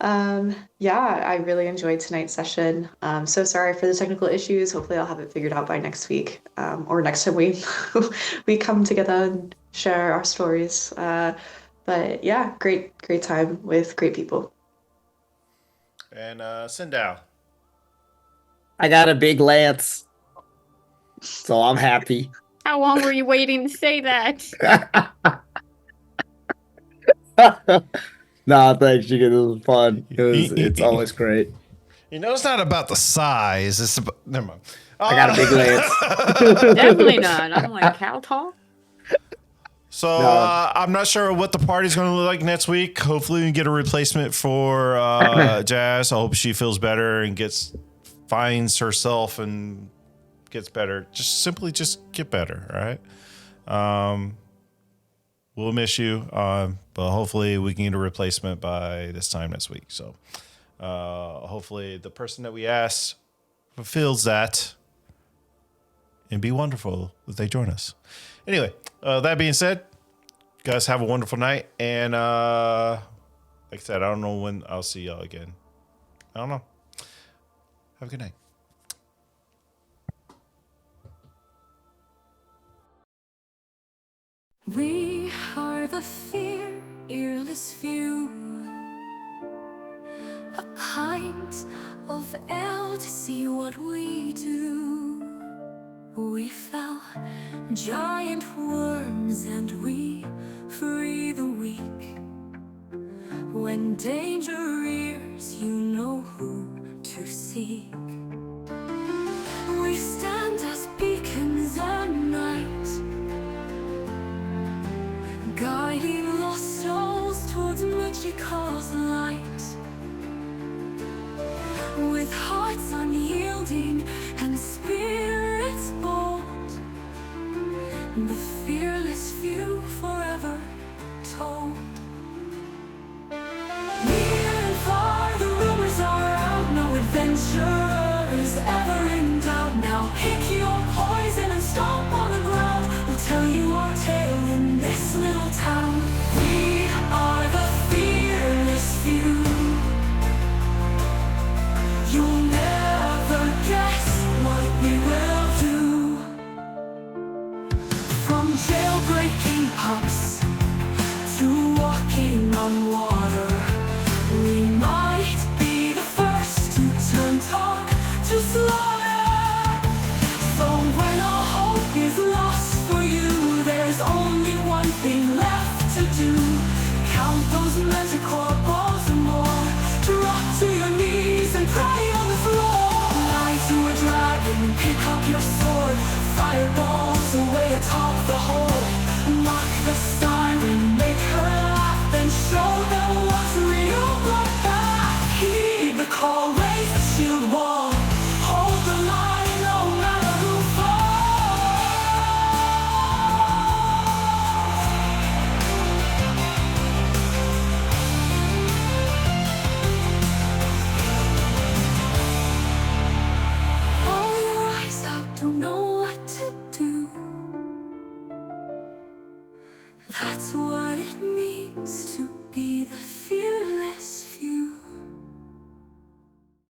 I really enjoyed tonight's session. So sorry for the technical issues. Hopefully I'll have it figured out by next week, or next time we come together and share our stories. But yeah, great time with great people. And Sindao. I got a big lance, so I'm happy. How long were you waiting to say that? Nah, thanks, Chicken. It was fun. It's always great. it's not about the size. It's about, never mind. I got a big lance. Definitely not. I don't like cow talk. So No. I'm not sure what the party's going to look like next week. Hopefully we can get a replacement for Jazz. I hope she feels better and finds herself and gets better. Just get better, all right? We'll miss you, but hopefully we can get a replacement by this time next week. So hopefully the person that we asked fulfills that and be wonderful if they join us. Anyway, that being said, guys, have a wonderful night. And like I said, I don't know when I'll see y'all again. I don't know. Have a good night. We are the fearless few, a pint of ale to see what we do. We fell giant worms and we free the weak. When danger rears, you know who to seek. We stand as beacons at night, guiding lost souls towards Magical's light. With hearts unyielding and spirits bold, the fearless few forever told. Near and far the rumors are out, no adventurers ever in doubt. Now pick your poison and stomp on the ground. We'll tell you our tale in this little town. We are the fearless few. You'll never guess what we will do. From jailbreaking pubs to walking on water, we might be the first to turn talk to slaughter. So when all hope is lost for you, there's only one thing left to do. Count those magical balls and more. Drop to your knees and pray on the floor. Lie to a dragon, pick up your sword. Fireballs away atop the hole. Mock the siren, make her laugh, then show them what's real bloodbath. Heed the call, raise the shield wall. Hold the line no matter who falls. All your eyes out, don't know what to do. That's what it means to